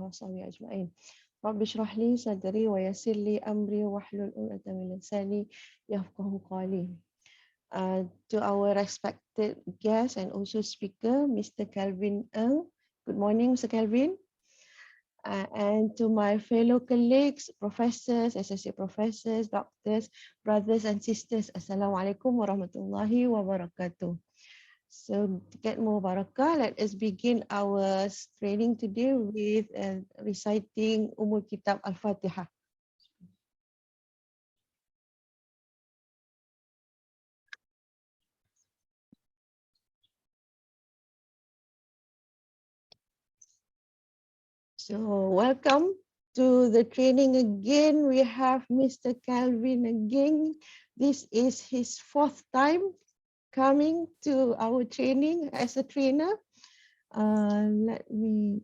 وصحبه أجمعين. رب اشرح لي صدري ويسر لي أمري واحلل عقدة من لساني يفقهوا قولي. To our respected guest and also speaker, Mr. Kelvin Ng. Good morning, Mr. Kelvin. And to my fellow colleagues, professors, associate professors, doctors, brothers and sisters, Assalamualaikum warahmatullahi wabarakatuh. So to get more barakah, let us begin our training today with reciting Umul Kitab Al-Fatihah. So welcome to the training again. We have Mr. Kelvin again. This is his 4th time coming to our training as a trainer. Let me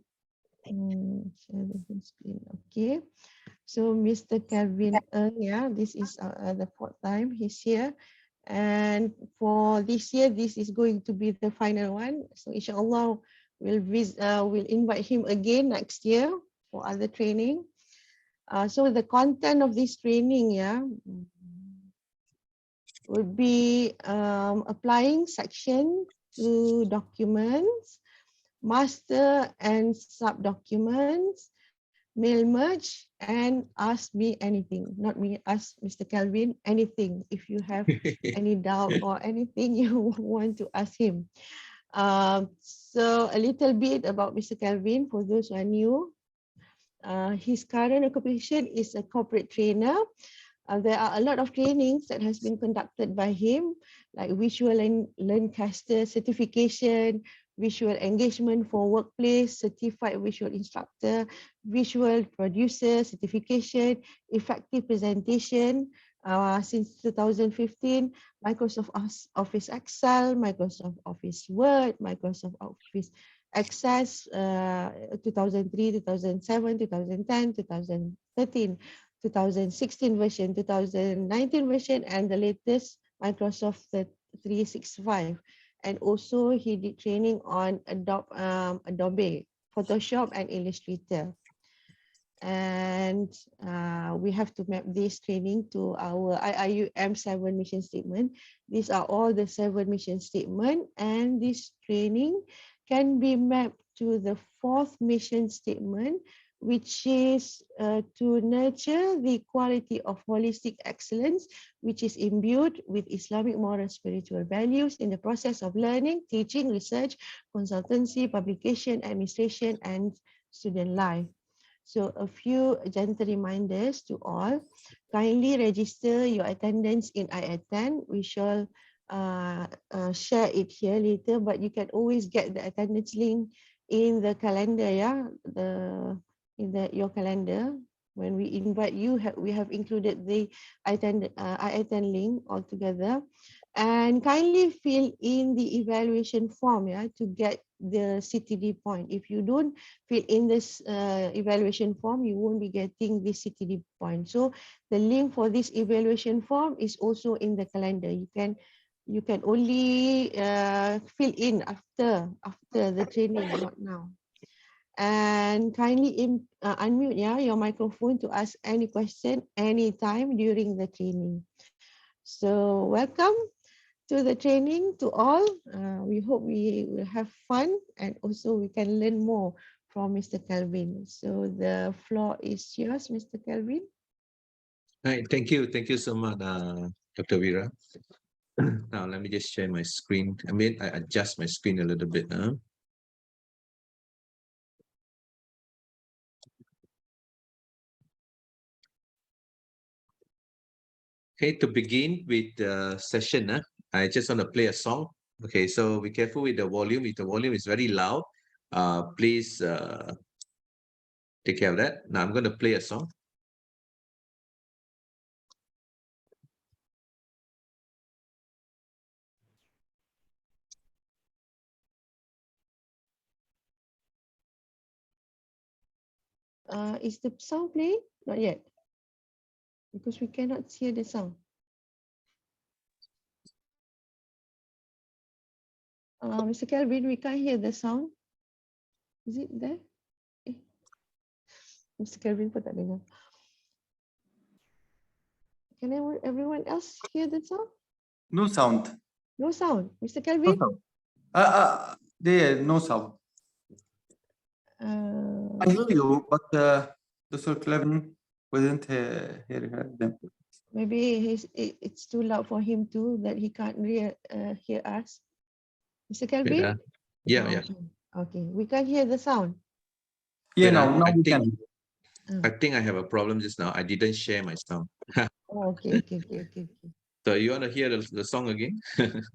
share the screen. Okay. So Mr. Kelvin, yeah, this is the 4th time he's here. And for this year, this is going to be the final one. So inshallah, we'll invite him again next year for other training. So the content of this training, yeah, would be applying section to documents, master and sub documents, mail merge, and ask me anything. Not me, ask Mr. Kelvin anything. If you have any doubt or anything you want to ask him. So a little bit about Mr. Kelvin for those who are new. His current occupation is a corporate trainer. There are a lot of trainings that has been conducted by him, like visual and Learncaster certification, visual engagement for workplace, certified visual instructor, visual producer certification, effective presentation. Since 2015, Microsoft Office Excel, Microsoft Office Word, Microsoft Office Access, 2003, 2007, 2010, 2013. 2016 version, 2019 version, and the latest Microsoft 365. And also he did training on Adobe, Photoshop and Illustrator. And we have to map this training to our IIUM 7 mission statement. These are all the 7 mission statement, and this training can be mapped to the 4th mission statement, which is to nurture the quality of holistic excellence, which is imbued with Islamic moral spiritual values in the process of learning, teaching, research, consultancy, publication, administration, and student life. So a few gentle reminders to all. Kindly register your attendance in I-Attend. We shall share it here later, but you can always get the attendance link in the calendar, yeah, your calendar. When we invite you, we have included the I-Attend link altogether. And kindly fill in the evaluation form, yeah, to get the CTD point. If you don't fill in this evaluation form, you won't be getting this CTD point. So the link for this evaluation form is also in the calendar. You can only fill in after the training, not now. And kindly unmute, yeah, your microphone to ask any question anytime during the training. So welcome to the training to all. We hope we will have fun and also we can learn more from Mr. Kelvin. So the floor is yours, Mr. Kelvin. Hi, thank you so much, Dr. Vera. Now let me just share my screen. I adjust my screen a little bit. Okay, to begin with the session, I just want to play a song. Okay, so be careful with the volume. If the volume is very loud, please take care of that. Now I'm going to play a song. Is the sound playing? Not yet, because we cannot hear the sound. Mr. Kelvin, we can't hear the sound. Is it there? Mr. Kelvin pun tak dengar. Can everyone else hear the sound? No sound. No sound. Mr. No Kelvin? sound. There, no sound. I hear you, but Dr. Kelvin wasn't hear them. Maybe it's too loud for him too, that he can't hear us. Mr. Wait, Kelvin? yeah, Oh, yeah. Okay, we can't hear the sound. Yeah, Wait, now I we think can. I think I have a problem just now. I didn't share my sound. Oh, okay. So you want to hear the song again?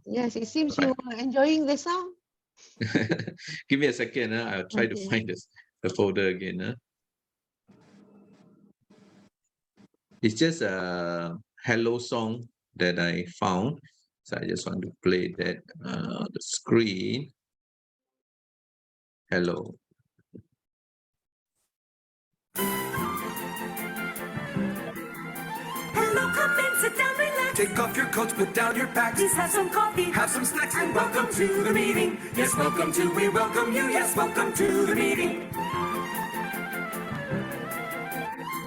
Yes, it seems Right. you are enjoying the sound. Give me a second. I'll try to Okay. find the folder again. It's just a hello song that I found. So I just want to play that the screen. Hello. Hello, come in, sit down, relax. Take off your coats, put down your packs. Please have some coffee, have some snacks, and welcome to the meeting. Yes, welcome to, we welcome you. Yes, welcome to the meeting.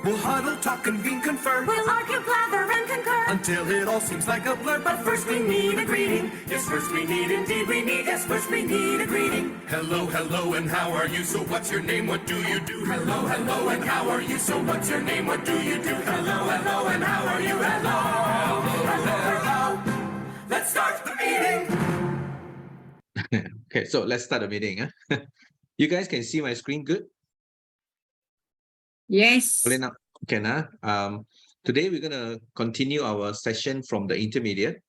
We'll huddle, talk, convene, confer. We'll argue, blather, and concur. Until it all seems like a blur. But first we need a greeting. Yes, first we need, indeed we need. Yes, first we need a greeting. Hello, hello, and how are you? So what's your name? What do you do? Hello, hello, and how are you? So what's your name? What do you do? Hello, hello, and how are you? Hello, hello, hello. Let's start the meeting. Okay, so let's start the meeting. You guys can see my screen good? Yes. Okay, today we're gonna continue our session from the intermediate.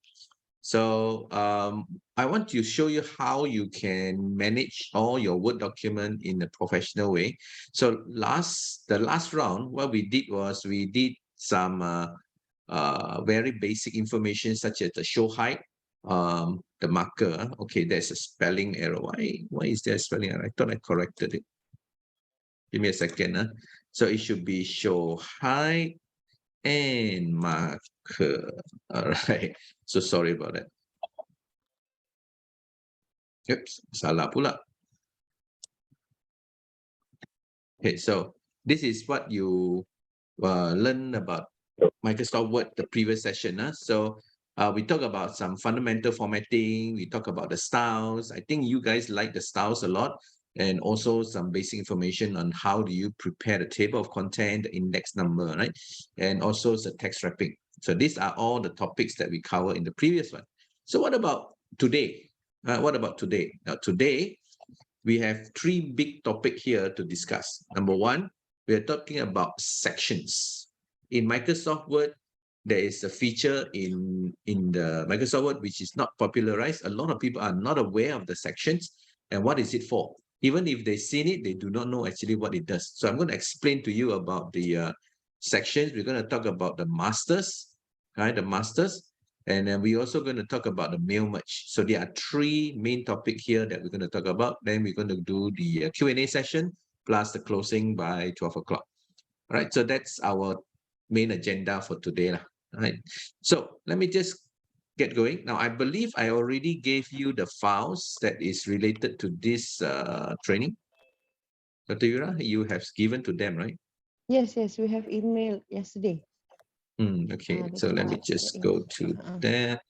So I want to show you how you can manage all your Word document in a professional way. So the last round, what we did was we did some very basic information such as the show height, the marker. Okay, there's a spelling error. Why is there a spelling error? I thought I corrected it. Give me a second. So it should be show height and marker. All right. So sorry about that. Oops, salah pula. Okay, so this is what you learned about Microsoft Word the previous session. So we talk about some fundamental formatting. We talk about the styles. I think you guys like the styles a lot. And also some basic information on how do you prepare the table of content, the index number, right? And also the text wrapping. So these are all the topics that we cover in the previous one. So what about today? What about today? Now today, we have three big topics here to discuss. Number one, we are talking about sections. In Microsoft Word, there is a feature in the Microsoft Word which is not popularized. A lot of people are not aware of the sections and what is it for. Even if they've seen it, they do not know actually what it does. So I'm going to explain to you about the sections. We're going to talk about the masters, right? The masters. And then we're also going to talk about the mail merge. So there are three main topics here that we're going to talk about. Then we're going to do the Q&A session plus the closing by 12 o'clock. All right, so that's our main agenda for today. All right, so let me just get going. Now, I believe I already gave you the files that is related to this training. Dr. Yura, you have given to them, right? Yes, we have emailed yesterday. Okay, so let me just go to that.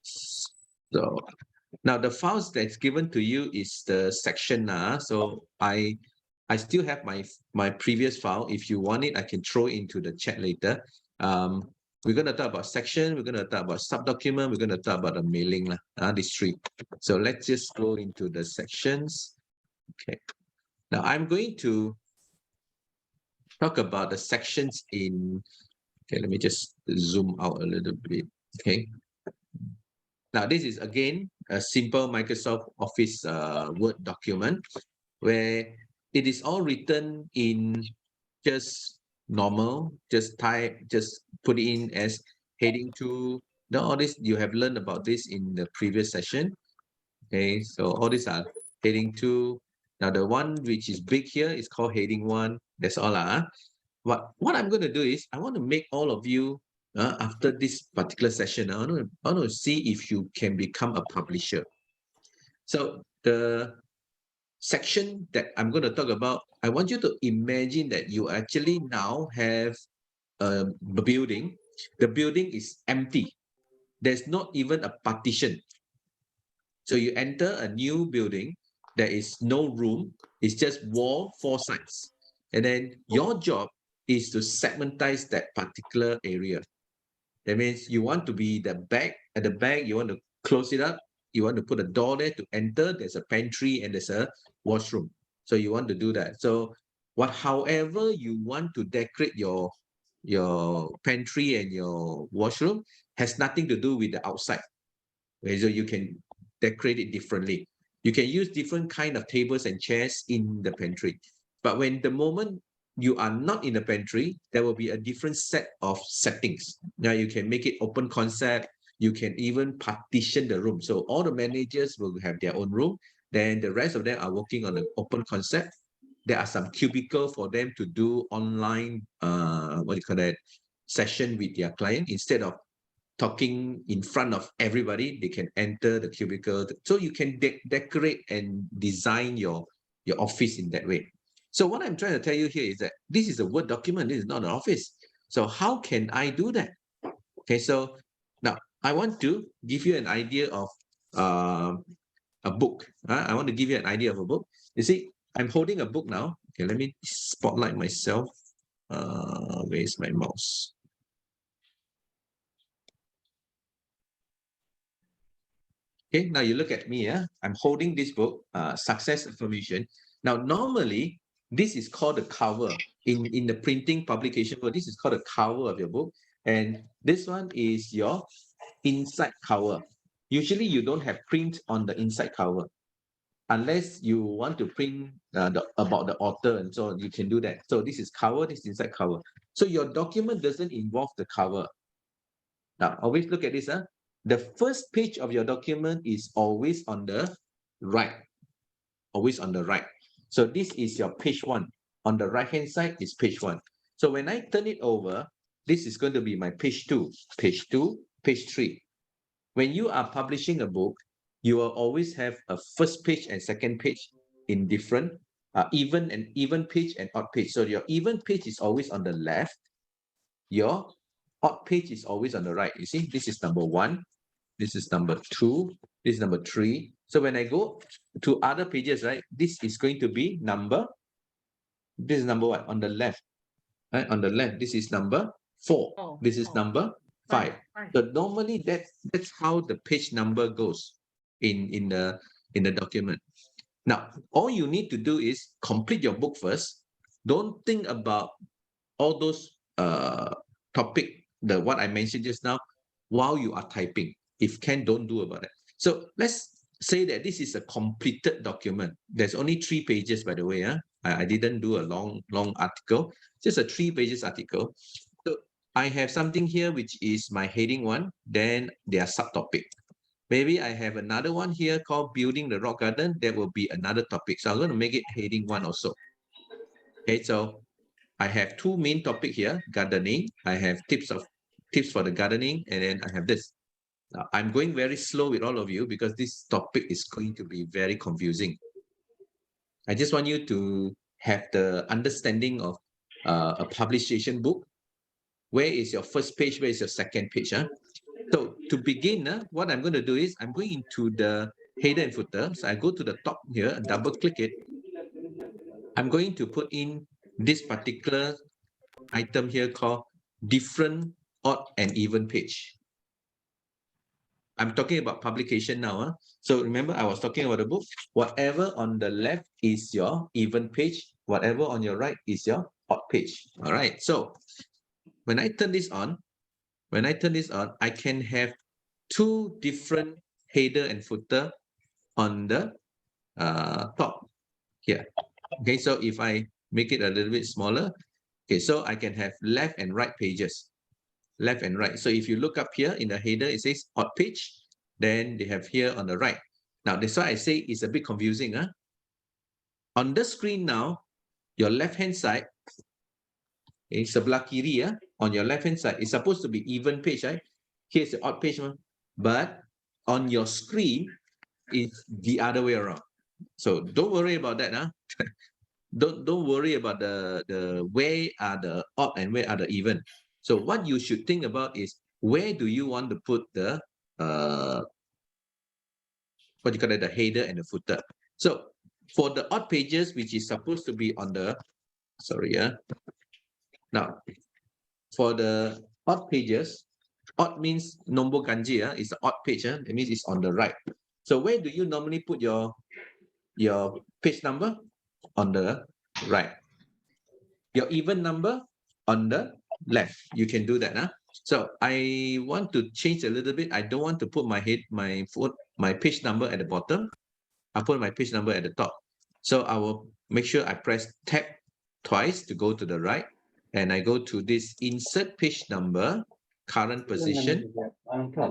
So now the files that's given to you is the section. So I still have my previous file. If you want it, I can throw it into the chat later. We're going to talk about section. We're going to talk about subdocument. We're going to talk about the mailing. These three. So let's just go into the sections. Okay. Now I'm going to talk about the sections in. Okay, let me just zoom out a little bit. Okay. Now, this is again a simple Microsoft Office Word document where it is all written in just normal, just type, just put it in as heading 2. Now, all this you have learned about this in the previous session. Okay, so all these are heading 2. Now, the one which is big here is called heading 1. That's all. What I'm going to do is I want to make all of you after this particular session, I want to see if you can become a publisher. So the section that I'm going to talk about, I want you to imagine that you actually now have a building. The building is empty. There's not even a partition. So you enter a new building, there is no room, it's just wall, 4 sides. And then your job is to segmentize that particular area. That means you want to be the back, at the back, you want to close it up, you want to put a door there to enter, there's a pantry and there's a washroom. So you want to do that. So however you want to decorate your pantry and your washroom has nothing to do with the outside. Okay, so you can decorate it differently. You can use different kind of tables and chairs in the pantry. But when the moment you are not in the pantry, there will be a different set of settings. Now you can make it open concept. You can even partition the room. So all the managers will have their own room. Then the rest of them are working on an open concept. There are some cubicle for them to do online, session with their client. Instead of talking in front of everybody, they can enter the cubicle. So you can decorate and design your office in that way. So what I'm trying to tell you here is that this is a Word document. This is not an office. So how can I do that? Okay, so now I want to give you an idea of a book. I want to give you an idea of a book. You see, I'm holding a book now. Okay, let me spotlight myself. Where's my mouse? Okay, now you look at me. I'm holding this book, Success Information. Now, normally, this is called the cover. In the printing publication world, this is called the cover of your book. And this one is your inside cover. Usually, you don't have print on the inside cover. Unless you want to print about the author and so on, you can do that. So this is cover, this is inside cover. So your document doesn't involve the cover. Now, always look at this. The first page of your document is always on the right. Always on the right. So this is your page 1. On the right-hand side is page 1. So when I turn it over, this is going to be my page 2, page 2, page 3. When you are publishing a book, you will always have a first page and second page in different, even page and odd page. So your even page is always on the left. Your odd page is always on the right. You see, this is number 1. This is number 2. This is number 3. So when I go to other pages, right, this is going to be this is number what? On the left. Right? On the left, this is number 4. This is number 5. So normally that's how the page number goes in the document. Now, all you need to do is complete your book first. Don't think about all those topic, what I mentioned just now, while you are typing. If can, don't do about it. So let's say that this is a completed document. There's only 3 pages, by the way. I didn't do a long article, just a 3 pages article. So I have something here, which is my heading 1, then their subtopic. Maybe I have another one here called Building the Rock Garden. That will be another topic. So I'm going to make it heading 1 also. Okay, so I have 2 main topic here, gardening. I have tips for the gardening, and then I have this. Now, I'm going very slow with all of you because this topic is going to be very confusing. I just want you to have the understanding of a publication book. Where is your first page? Where is your second page? So to begin, what I'm going to do is I'm going into the header and footer. So I go to the top here and double click it. I'm going to put in this particular item here called different, odd, and even page. I'm talking about publication now. So remember, I was talking about the book. Whatever on the left is your even page. Whatever on your right is your odd page. All right. So when I turn this on, I can have 2 different header and footer on the top here. Okay. So if I make it a little bit smaller, okay, so I can have left and right pages. Left and right. So if you look up here in the header, it says odd page. Then they have here on the right. Now, that's why I say it's a bit confusing. On the screen now, your left-hand side, sebelah kiri, on your left-hand side, it's supposed to be even page, right? Here's the odd page, but on your screen, it's the other way around. So don't worry about that. Huh? Don't worry about the where are the odd and where are the even. So what you should think about is where do you want to put the what you call it, the header and the footer. So for the odd pages, which is supposed to be on the now for the odd pages, odd means nombor ganjil, it's an odd page. It means it's on the right. So where do you normally put your page number? On the right. Your even number on the left. You can do that. Huh? So I want to change a little bit. I don't want to put my page number at the bottom. I put my page number at the top. So I will make sure I press tab twice to go to the right. And I go to this insert page number, current position,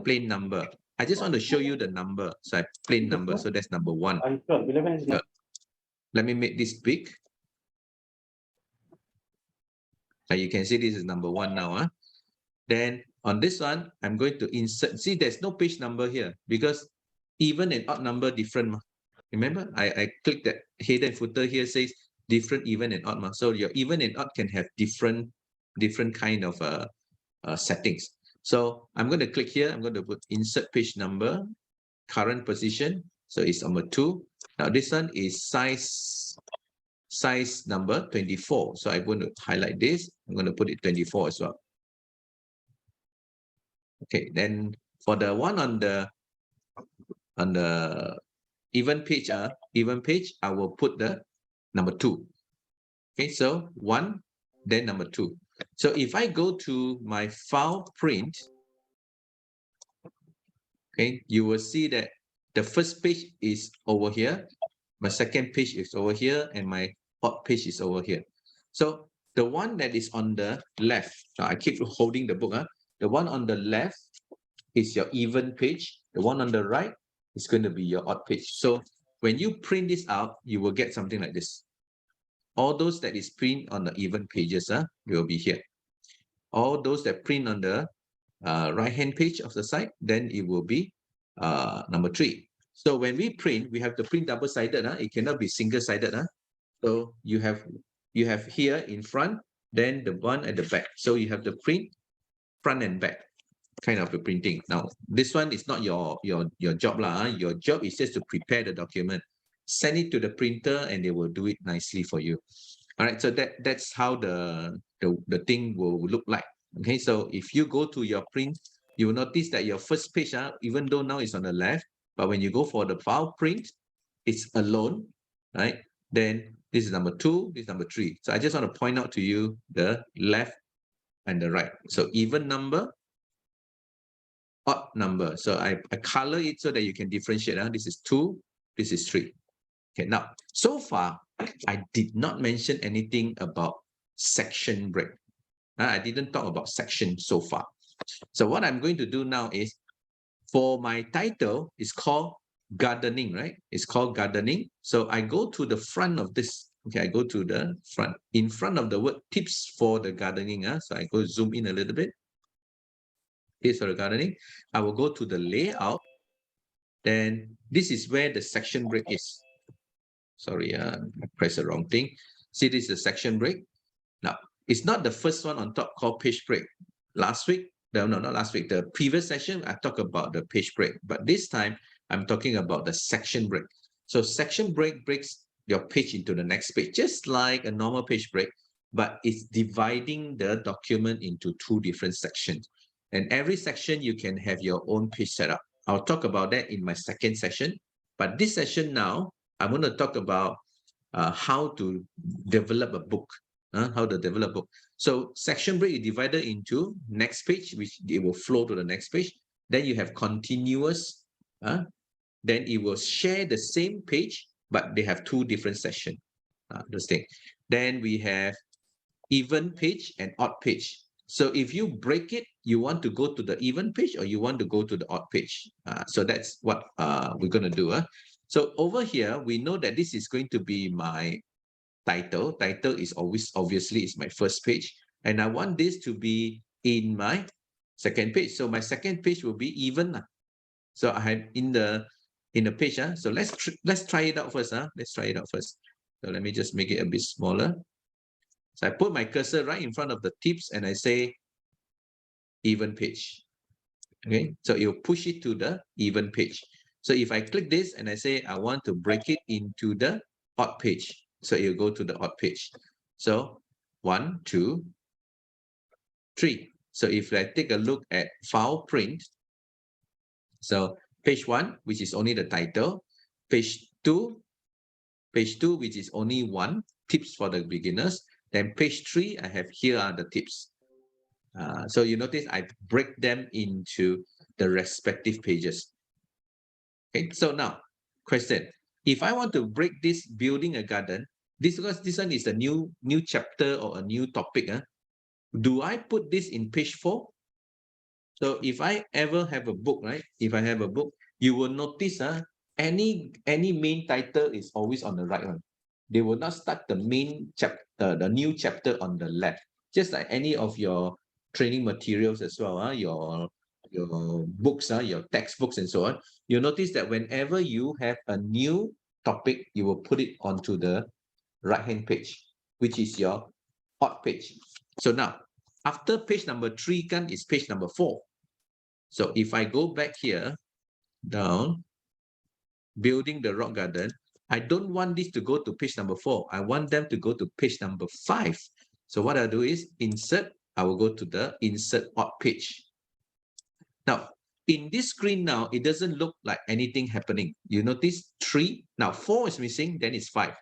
plain number. I just want to show you the number. So I plain number. So that's number 1. So let me make this big. You can see this is number 1 now. Huh? Then on this one, I'm going to insert. See, there's no page number here because even and odd number different. Remember, I clicked that header and footer here says different even and odd. So your even and odd can have different kind of settings. So I'm going to click here. I'm going to put insert page number, current position. So it's number 2. Now this one is size number 24. So I'm going to highlight this. I'm going to put it 24 as well. Okay, then for the one on the even page, I will put the number 2. Okay, so 1, then number 2. So if I go to my file print, okay, you will see that the first page is over here, my second page is over here, and my odd page is over here. So the one that is on the left, now I keep holding the book. The one on the left is your even page. The one on the right is going to be your odd page. So when you print this out, you will get something like this. All those that is print on the even pages will be here. All those that print on the right-hand page of the site, then it will be number 3. So when we print, we have to print double-sided. It cannot be single-sided. So you have here in front, then the one at the back. So you have to print front and back kind of a printing. Now, this one is not your job. Your job is just to prepare the document, send it to the printer, and they will do it nicely for you. All right, so that's how the thing will look like. Okay, so if you go to your print, you will notice that your first page, even though now it's on the left, but when you go for the file print, it's alone, right? Then this is number 2, this is number 3. So I just want to point out to you the left and the right. So even number, odd number. So I color it so that you can differentiate. This is 2, this is 3. Okay, now, so far, I did not mention anything about section break. I didn't talk about section so far. So what I'm going to do now is, for my title, it's called gardening, right? It's called gardening. So I go to the front of this. Okay, I go to the front. In front of the word tips for the gardening. So I go zoom in a little bit. Tips for the gardening. I will go to the layout. Then this is where the section break is. Sorry, I pressed the wrong thing. See, this is the section break. Now, it's not the first one on top called page break. Last week, no, not last week. The previous session, I talked about the page break. But this time, I'm talking about the section break. So section break breaks your page into the next page, just like a normal page break, but it's dividing the document into 2 different sections. And every section, you can have your own page setup. I'll talk about that in my second session. But this session now, I'm going to talk about how to develop a book. How to develop a book. So section break is divided into next page, which it will flow to the next page. Then you have continuous. Then it will share the same page, but they have 2 different sections. Those things. Then we have even page and odd page. So if you break it, you want to go to the even page or you want to go to the odd page. So that's what we're going to do. So over here, we know that this is going to be my title. Title is obviously is my first page. And I want this to be in my second page. So my second page will be even. So I have in the in the page. So let's try it out first. Let's try it out first. So let me just make it a bit smaller. So I put my cursor right in front of the tips and I say even page. Okay, so you push it to the even page. So if I click this and I say I want to break it into the odd page, so you go to the odd page. So 1, 2, 3. So if I take a look at file print, so page 1, which is only the title, page 2, which is only one, tips for the beginners. Then page 3, I have here are the tips. So you notice I break them into the respective pages. Okay, so now question: if I want to break this building a garden, because this one is a new chapter or a new topic, do I put this in page 4? So if I ever have a book, right? If I have a book, you will notice any main title is always on the right one. They will not start the main chapter, the new chapter on the left. Just like any of your training materials as well, your books, your textbooks and so on. You notice that whenever you have a new topic, you will put it onto the right-hand page, which is your hot page. So now, after page number 3 is page number 4. So if I go back here, down, building the rock garden, I don't want this to go to page number 4. I want them to go to page number 5. So what I'll do is insert, I will go to the insert odd page. Now, in this screen now, it doesn't look like anything happening. You notice 3, now 4 is missing, then it's 5.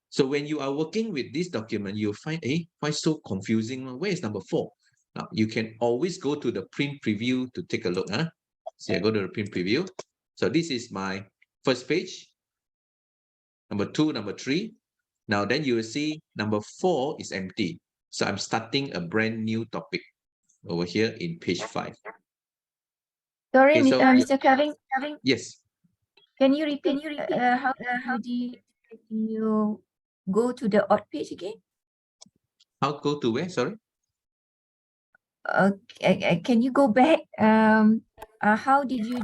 So when you are working with this document, you'll find, why so confusing? Where is number 4? Now, you can always go to the print preview to take a look. So I go to the print preview. So this is my first page. Number 2, number 3. Now, then you will see number 4 is empty. So I'm starting a brand new topic over here in page 5. Sorry, Okay, so Mr. Kelvin. yes. Can you repeat how you go to the odd page again? I'll go to where? Sorry. Okay, can you go back? How did you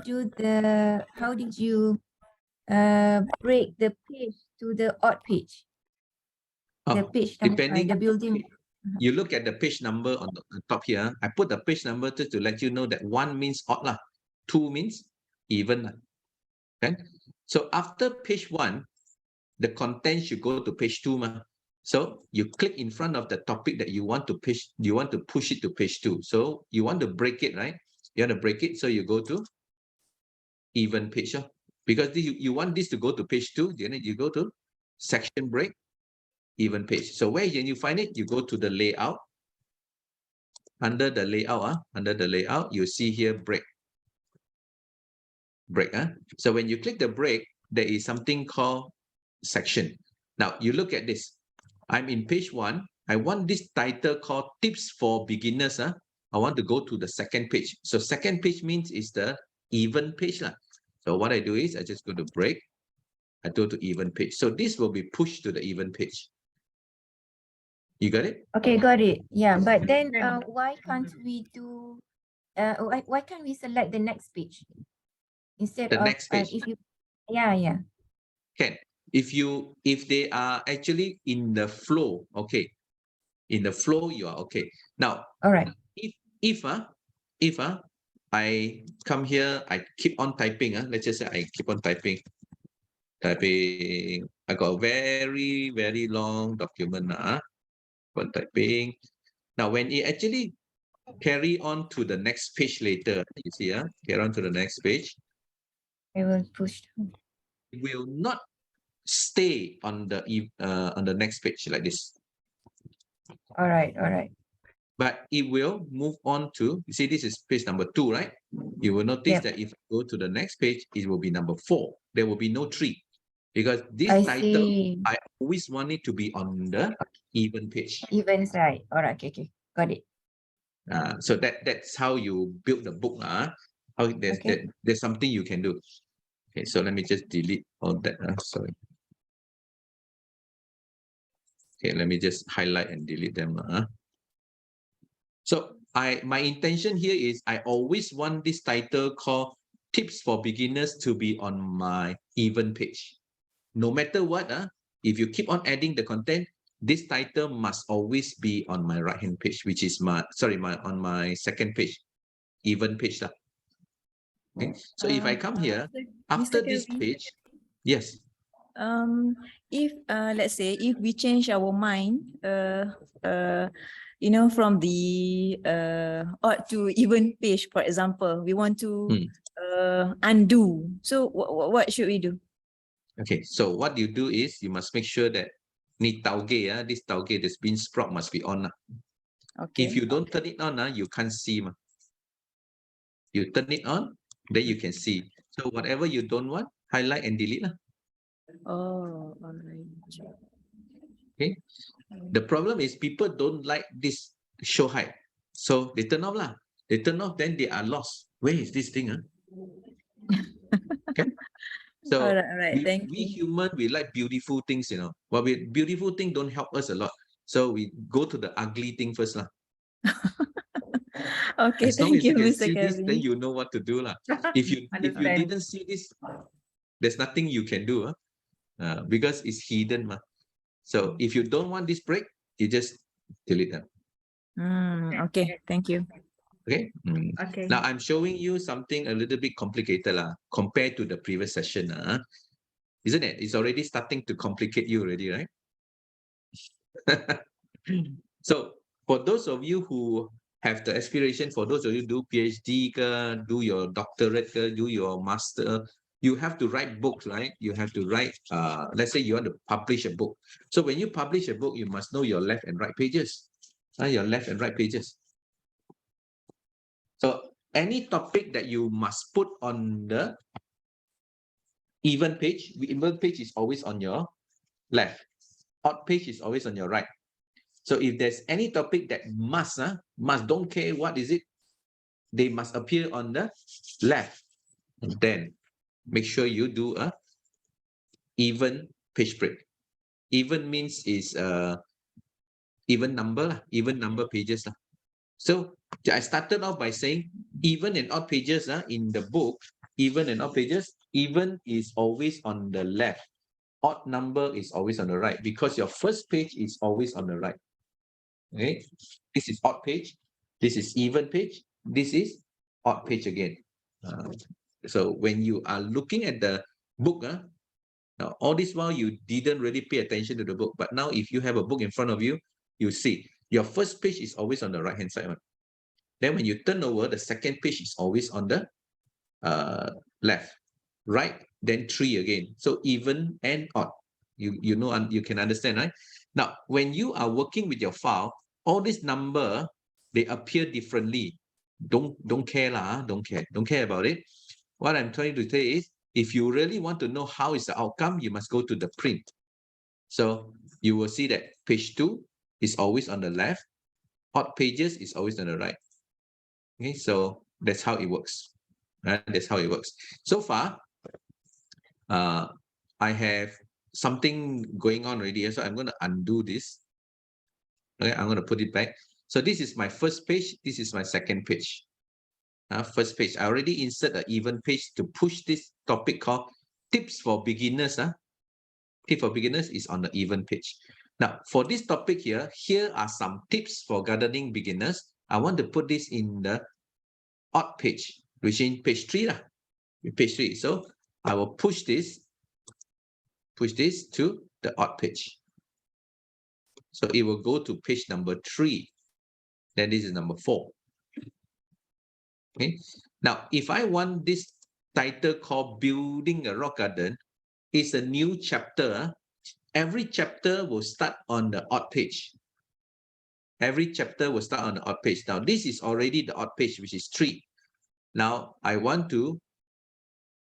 break the page to the odd page? The page number, depending, the building. you look at the page number on the top here. I put the page number just to let you know that 1 means odd lah, 2 means even. Okay, so after page 1, the content should go to page 2 ma. So you click in front of the topic that you want to push. You want to push it to page 2. So you want to break it, right? You want to break it, so you go to even page, because you want this to go to page 2. Then you go to section break, even page. So where can you find it? You go to the layout. Under the layout, you see here break. So when you click the break, there is something called section. Now you look at this. I'm in page 1. I want this title called tips for beginners. I want to go to the second page. So second page means is the even page lah. So what I do is I just go to break. I go to even page. So this will be pushed to the even page. You got it? Okay, got it. Yeah, but then why can't we do? Why can't we select the next page instead of next page? if you? Yeah. Can. If they are actually in the flow, okay. In the flow, you are okay. Now, all right. If I come here, I keep on typing. Let's just say I keep on typing. I got a very, very long document. But typing. Now, when it actually carry on to the next page later, you see, carry on to the next page. I will push. It will not stay on the next page like this. All right. But it will move on to, you see, this is page number 2, right? You will notice Yep. that if I go to the next page, it will be number 4. There will be no 3. Because this I title, see. I always want it to be on the even page. Even side. All right. Okay. Got it. So that's how you build the book. There's something you can do. Okay, so let me just delete all that. Sorry. Okay, let me just highlight and delete them. So my intention here is I always want this title called tips for beginners to be on my even page. No matter what, if you keep on adding the content, this title must always be on my right-hand page, which is on my second page, even page. Okay. So if I come here, after this Kelvin, page, yes. If let's say if we change our mind, from the odd to even page, for example, we want to undo. So what should we do? Okay. So what you do is you must make sure that this tauge, this bean sprout must be on. Okay. If you don't turn it on, you can't see. You turn it on, then you can see. So whatever you don't want, highlight and delete. Oh, all right. Okay. The problem is people don't like this show height. So they turn off. They turn off, then they are lost. Where is this thing? Okay. So All right. Thank we you. human, we like beautiful things, But beautiful things don't help us a lot. So we go to the ugly thing first. Okay, As long thank as you you, can Mr. see this, Kelvin. then you know what to do. If you Understand. didn't see this, there's nothing you can do because it's hidden. So if you don't want this break, you just delete them. Okay, thank you. Okay. Okay. Now I'm showing you something a little bit complicated compared to the previous session. Isn't it? It's already starting to complicate you already, right? So for those of you who have the aspiration, for those of you who do PhD, do your doctorate, do your master, you have to write books, right? You have to write, let's say you want to publish a book. So when you publish a book, you must know your left and right pages. Your left and right pages. So any topic that you must put on the even page is always on your left. Odd page is always on your right. So if there's any topic that must, don't care what is it, they must appear on the left. And then make sure you do a even page break. Even means is even number pages. So I started off by saying even and odd pages in the book, even and odd pages, even is always on the left. Odd number is always on the right because your first page is always on the right. Okay, this is odd page, this is even page, this is odd page again. So when you are looking at the book, now all this while you didn't really pay attention to the book, but now if you have a book in front of you, you see your first page is always on the right hand side. Then when you turn over, the second page is always on the left, right, then 3 again. So even and odd. You know, you can understand, right? Now, when you are working with your file, all this number, they appear differently. Don't care don't care about it. What I'm trying to say is, if you really want to know how is the outcome, you must go to the print. So you will see that page 2 is always on the left, odd pages is always on the right. Okay, so that's how it works. Right? That's how it works. So far, I have something going on already, so I'm going to undo this. Okay, I'm going to put it back. So this is my first page. This is my second page. First page. I already insert an even page to push this topic called tips for beginners. Tip for beginners is on the even page. Now, for this topic here are some tips for gardening beginners. I want to put this in the odd page, which is page 3. Page 3. So I will push this to the odd page. So it will go to page number 3. Then this is number 4. Okay. Now, if I want this title called Building a Rock Garden, it's a new chapter. Every chapter will start on the odd page. Every chapter will start on the odd page. Now, this is already the odd page, which is 3. Now, I want to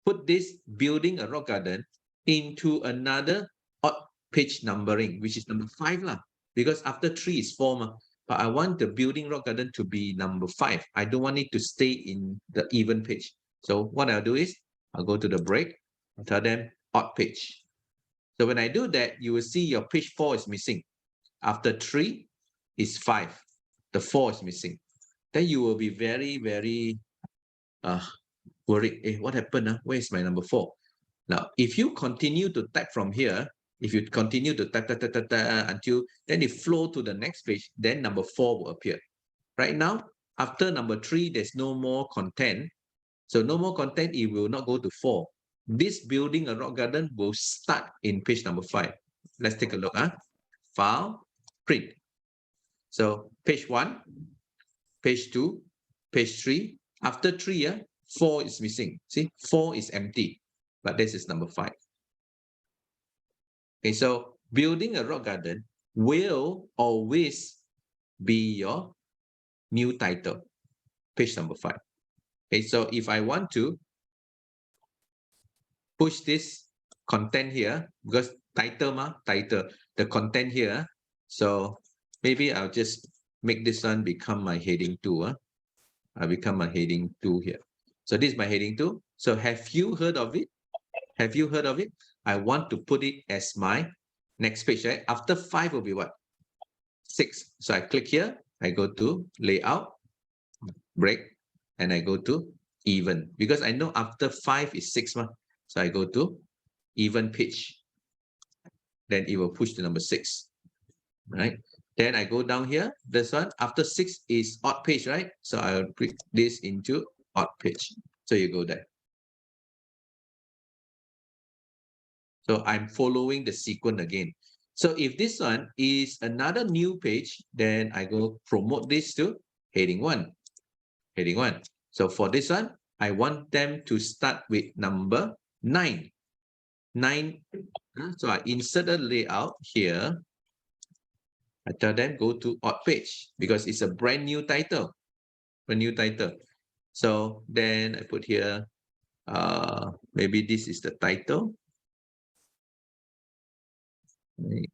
put this Building a Rock Garden into another odd page numbering, which is number 5 because after 3 is 4 but I want the Building Rock Garden to be number 5. I don't want it to stay in the even page. So what I'll do is I'll go to the break, I'll tell them odd page. So when I do that, you will see your page 4 is missing. After 3 is 5. The 4 is missing. Then you will be very, very worried. What happened? Where is my number 4? Now, if you continue to type from here, if you continue to type until then it flow to the next page, then number 4 will appear. Right now, after number 3, there's no more content. So no more content, it will not go to 4. This building a rock garden will start in page number 5. Let's take a look. File, print. So page 1, page 2, page 3. After 3, 4 is missing. See, 4 is empty, but this is number 5. Okay, so building a rock garden will always be your new title, page number 5. Okay, so if I want to push this content here, because title, the content here, so maybe I'll just make this one become my heading 2. I'll become my heading 2 here. So this is my heading 2. So have you heard of it? Have you heard of it? I want to put it as my next page, right? After 5 will be what? 6. So I click here, I go to layout, break, and I go to even, because I know after 5 is 6. So I go to even page. Then it will push to number 6, right? Then I go down here, this one, after 6 is odd page, right? So I'll put this into odd page. So you go there. So I'm following the sequence again. So if this one is another new page, then I go promote this to heading 1. Heading 1. So for this one, I want them to start with number 9. 9. So I insert a layout here. I tell them go to odd page because it's a brand new title. A new title. So then I put here, maybe this is the title.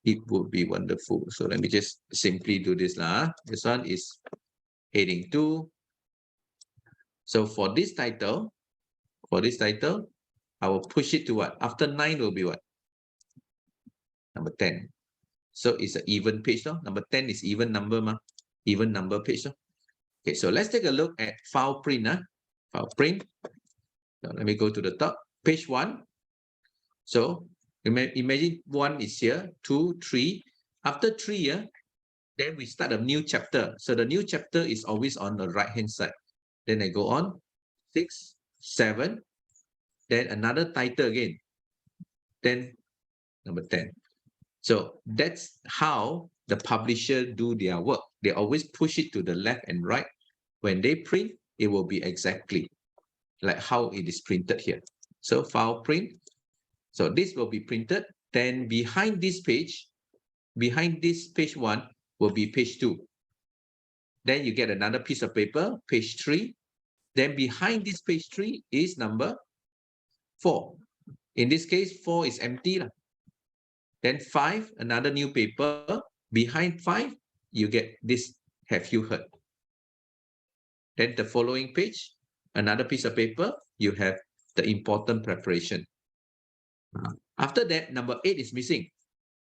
It would be wonderful. So let me just simply do this. This one is heading 2. So for this title, I will push it to what? After 9 will be what? Number 10. So it's an even page. Number 10 is even number. Even number page. Okay, so let's take a look at file print. File print. So let me go to the top. Page 1. So imagine 1 is here, 2, 3. After 3, then we start a new chapter. So the new chapter is always on the right-hand side. Then I go on 6, 7. Then another title again. Then number 10. So that's how the publisher do their work. They always push it to the left and right. When they print, it will be exactly like how it is printed here. So file print. So this will be printed. Then behind this page 1 will be page 2. Then you get another piece of paper, page 3. Then behind this page 3 is number 4. In this case, 4 is empty. Then 5, another new paper. Behind 5, you get this, have you heard? Then the following page, another piece of paper, you have the important preparation. After that, number 8 is missing.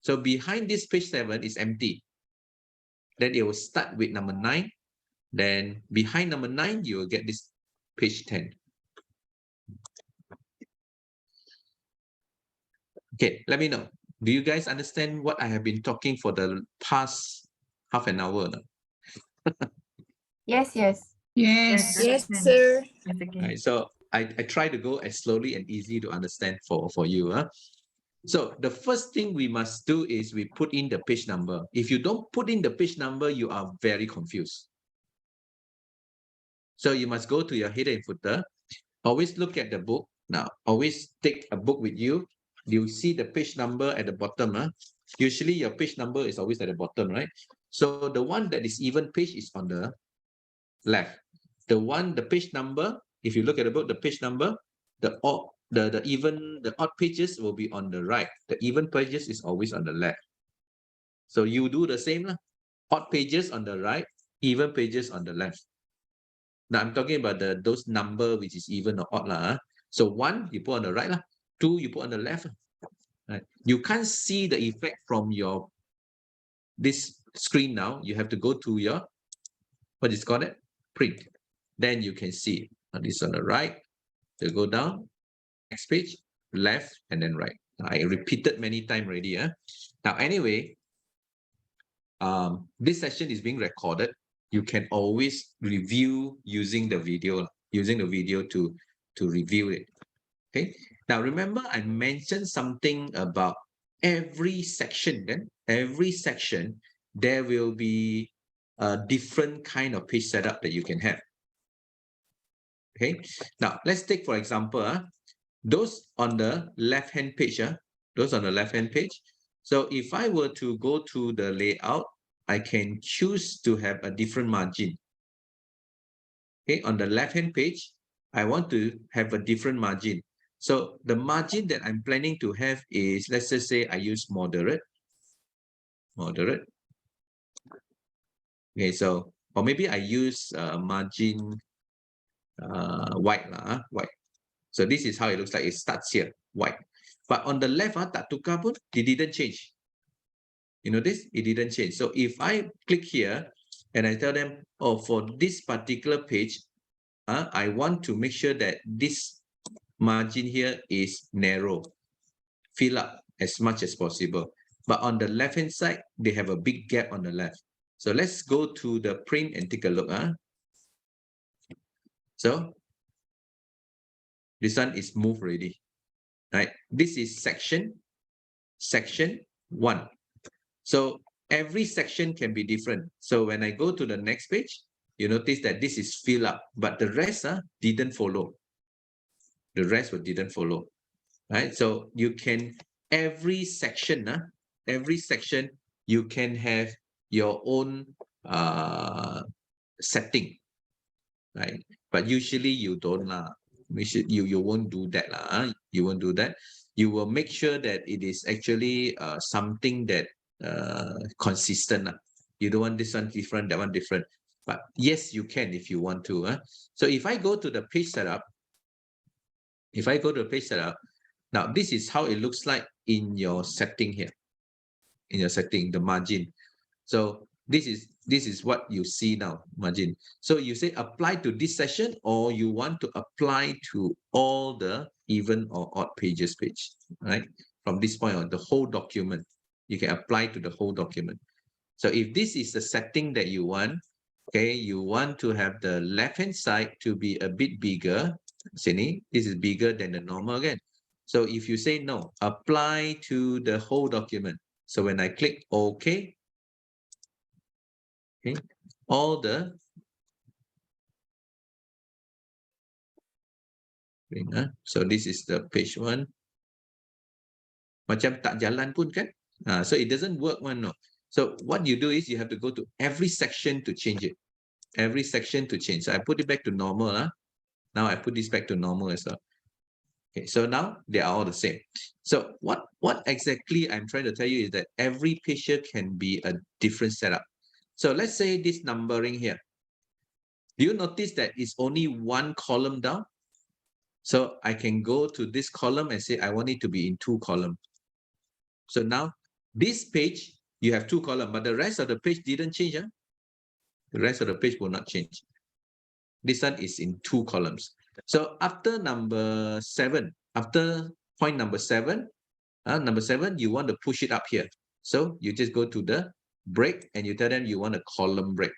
So behind this page 7 is empty. Then it will start with number 9. Then behind number 9, you will get this page 10. Okay, let me know. Do you guys understand what I have been talking for the past half an hour? Yes, yes. Yes. Yes, sir. Right, so I try to go as slowly and easy to understand for you. So the first thing we must do is we put in the page number. If you don't put in the page number, you are very confused. So you must go to your header and footer. Always look at the book. Now, always take a book with you. You see the page number at the bottom. Usually your page number is always at the bottom, right? So the one that is even page is on the left. The page number, if you look at the book, the page number, the odd pages will be on the right. The even pages is always on the left. So you do the same. Odd pages on the right, even pages on the left. Now I'm talking about those number which is even or odd. So 1 you put on the right, 2 you put on the left. Right? You can't see the effect from your this screen now. You have to go to your what is called it? Print. Then you can see this on the right, So go down, next page, left, and then right. I repeated many times already. Now, anyway, this session is being recorded. You can always review using the video to review it. Okay. Now, remember, I mentioned something about every section. Then every section, there will be a different kind of page setup that you can have. Okay. Now, let's take, for example, those on the left-hand page. Those on the left-hand page. So if I were to go to the layout, I can choose to have a different margin. Okay, on the left-hand page, I want to have a different margin. So the margin that I'm planning to have is, let's just say I use moderate. Okay, so, or maybe I use margin white. White. So this is how it looks like. It starts here, white. But on the left, tak tukar pun, it didn't change. You notice it didn't change. So if I click here and I tell them, oh, for this particular page, I want to make sure that this margin here is narrow, fill up as much as possible. But on the left-hand side, they have a big gap on the left. So let's go to the print and take a look. So this one is moved already, right? This is section 1. So every section can be different. So when I go to the next page, you notice that this is fill up, but the rest didn't follow. The rest didn't follow, right? So you can, every section, you can have your own setting, right? But usually you don't you won't do that You won't do that. You will make sure that it is actually something that consistent. You don't want this one different, that one different. But yes, you can if you want to. So if I go to the page setup, now this is how it looks like in your setting here. In your setting, the margin. So this is what you see now, margin. So you say apply to this session, or you want to apply to all the even or odd pages page, right? From this point on, the whole document, you can apply to the whole document. So if this is the setting that you want, okay, you want to have the left-hand side to be a bit bigger. Sini, this is bigger than the normal again. So if you say no, apply to the whole document. So when I click OK, okay, all the so this is the page 1. Macam tak jalan pun kan? So it doesn't work one, no. So what you do is you have to go to every section to change it. Every section to change. So I put it back to normal. Now I put this back to normal as well. Okay, so now they are all the same. So what exactly I'm trying to tell you is that every page here can be a different setup. So let's say this numbering here. Do you notice that it's only one column down? So I can go to this column and say I want it to be in 2 columns. So now this page, you have 2 columns, but the rest of the page didn't change. The rest of the page will not change. This one is in 2 columns. So after number 7, after point number 7, you want to push it up here. So you just go to the break and you tell them you want a column break.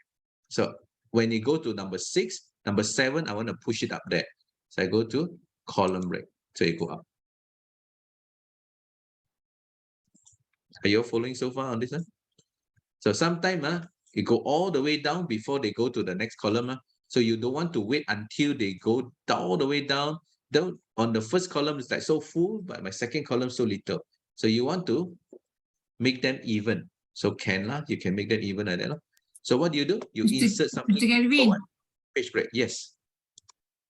So when you go to number 6, number 7, I want to push it up there. So I go to column break. So you go up. Are you following so far on this one? So sometimes you go all the way down before they go to the next column. So you don't want to wait until they go all the way down. Then on the first column, it's like so full, but my second column so little. So you want to make them even. So you can make them even like that. So what do? You insert something. Mr. Kelvin, page break. Yes.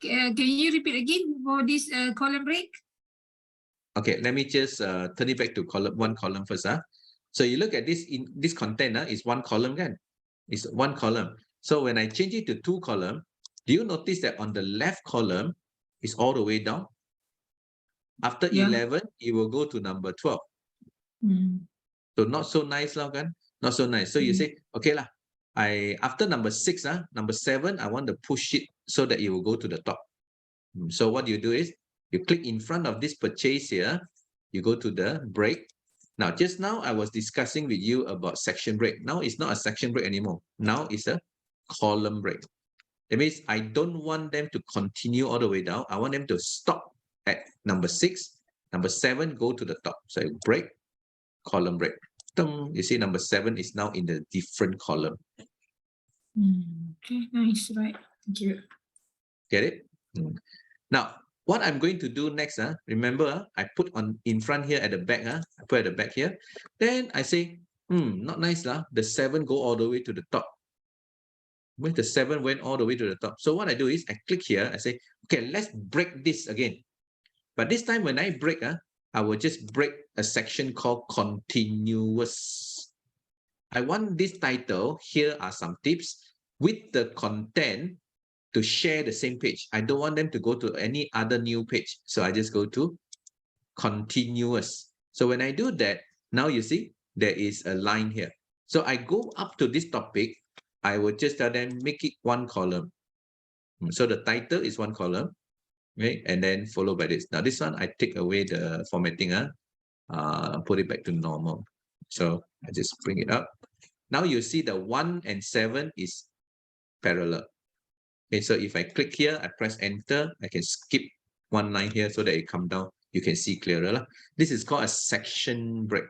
Can you repeat again for this column break? Okay, let me just turn it back to one column first. So you look at this, in this content is 1 column again. It's 1 column. So when I change it to 2 columns, do you notice that on the left column is all the way down? After 11, it will go to number 12. So not so nice, kan? Not so nice. So you say, okay lah. After number 6, number 7, I want to push it so that it will go to the top. So what you do is you click in front of this purchase here, you go to the break. Now, just now I was discussing with you about section break. Now it's not a section break anymore. Now it's a column break. That means I don't want them to continue all the way down. I want them to stop at number 6. Number 7, go to the top. So break, column break. You see number 7 is now in the different column. Okay, nice, right? Thank you. Get it? Now, what I'm going to do next, remember, I put on in front here at the back, I put at the back here. Then I say, not nice, the 7 go all the way to the top. When the 7 went all the way to the top. So what I do is I click here, I say, okay, let's break this again. But this time when I break, I will just break a section called continuous. I want this title, here are some tips, with the content to share the same page. I don't want them to go to any other new page. So I just go to continuous. So when I do that, now you see there is a line here. So I go up to this topic, I will just tell them, make it 1 column. So the title is 1 column, okay? And then followed by this. Now this one, I take away the formatting, put it back to normal. So I just bring it up. Now you see the 1 and 7 is parallel. Okay, so if I click here, I press enter, I can skip 1 line here so that it come down. You can see clearer. This is called a section break.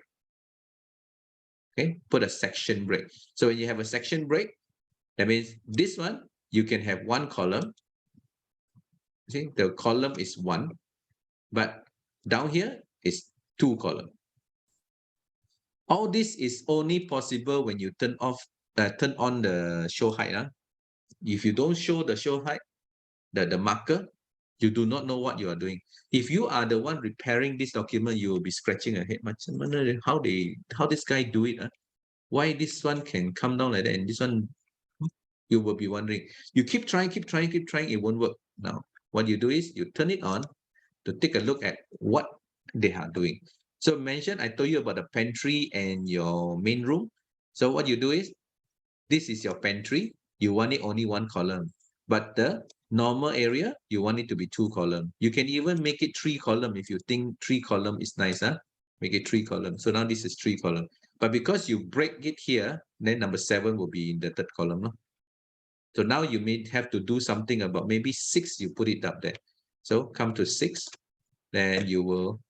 Okay, put a section break. So when you have a section break, that means this one, you can have 1 column. See, the column is 1, but down here is 2 column. All this is only possible when you turn on the show height. If you don't show the show height, the marker, you do not know what you are doing. If you are the one repairing this document, you will be scratching your head. How this guy do it? Why this one can come down like that and this one, you will be wondering. You keep trying, it won't work. Now, what you do is you turn it on to take a look at what they are doing. So I told you about the pantry and your main room. So what you do is, this is your pantry. You want it only 1 column. But the normal area, you want it to be 2 column. You can even make it 3 column if you think 3 column is nice. Make it 3 column. So now this is 3 column. But because you break it here, then number 7 will be in the 3rd column. So now you may have to do something about maybe 6, you put it up there. So come to 6, then you will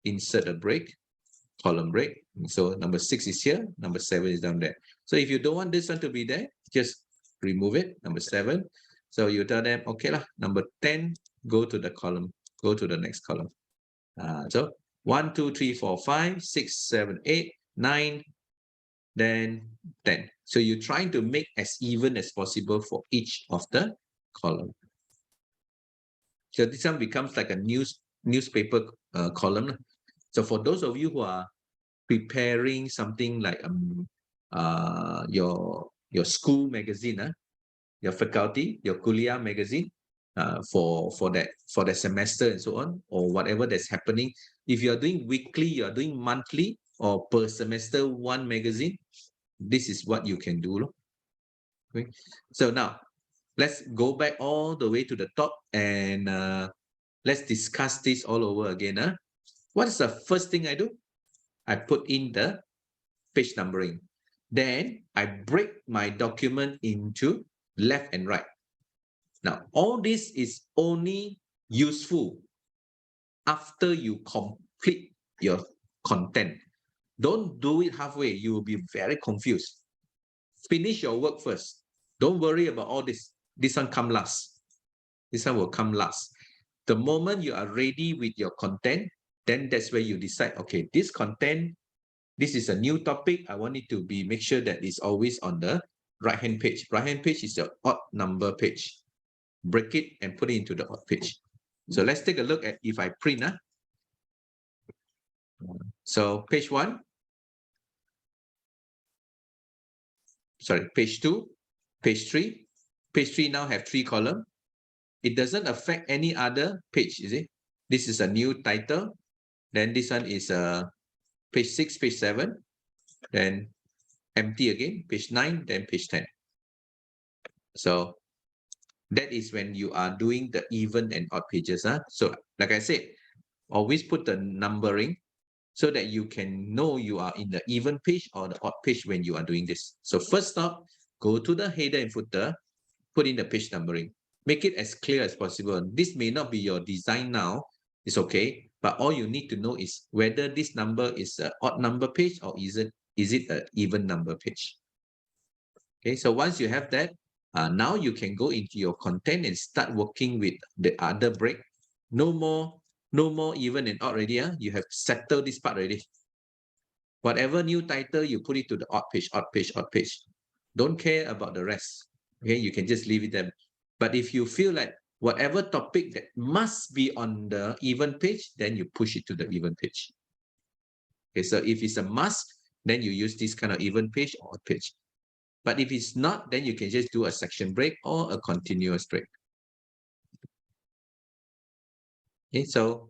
insert a break, column break. So number 6 is here, number 7 is down there. So if you don't want this one to be there, just remove it, number 7. So you tell them, okay, number 10, go to the column, go to the next column. So 1, 2, 3, 4, 5, 6, 7, 8, 9, then 10. So you're trying to make as even as possible for each of the column. So this one becomes like a newspaper column. So for those of you who are preparing something like your school magazine, your faculty, your kuliah magazine, for the semester and so on, or whatever that's happening. If you are doing weekly, you are doing monthly, or per semester 1 magazine, this is what you can do. Okay. So now let's go back all the way to the top and let's discuss this all over again. What is the first thing I do? I put in the page numbering. Then I break my document into left and right. Now, all this is only useful after you complete your content. Don't do it halfway. You will be very confused. Finish your work first. Don't worry about all this. This one come last. This one will come last. The moment you are ready with your content, then that's where you decide, okay, this content, this is a new topic. I want it to be, make sure that it's always on the right-hand page. Right-hand page is the odd number page. Break it and put it into the odd page. So let's take a look at if I print. So page 1. Sorry, page 2, page 3. Page 3 now have 3 columns. It doesn't affect any other page, is it? This is a new title. Then this one is page 6, page 7. Then empty again, page 9, then page 10. So That is when you are doing the even and odd pages. So like I said, always put the numbering so that you can know you are in the even page or the odd page when you are doing this. So first stop, go to the header and footer, put in the page numbering. Make it as clear as possible. This may not be your design now, it's okay, but all you need to know is whether this number is an odd number page or is it an even number page. Okay, so once you have that, now you can go into your content and start working with the other break. No more even and odd already. You have settled this part already. Whatever new title, you put it to the odd page, odd page, odd page. Don't care about the rest. Okay, you can just leave it there. But if you feel like whatever topic that must be on the even page, then you push it to the even page. Okay, so if it's a must, then you use this kind of even page or odd page. But if it's not, then you can just do a section break or a continuous break. Okay, so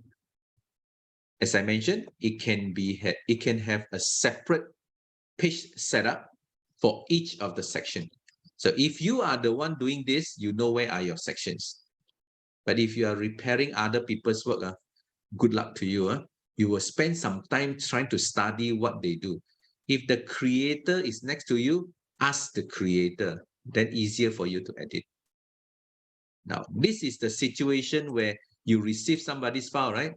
as I mentioned, it can have a separate page setup for each of the section. So if you are the one doing this, you know where are your sections. But if you are repairing other people's work, good luck to you. You will spend some time trying to study what they do. If the creator is next to you, ask the creator, then easier for you to edit. Now, this is the situation where you receive somebody's file, right?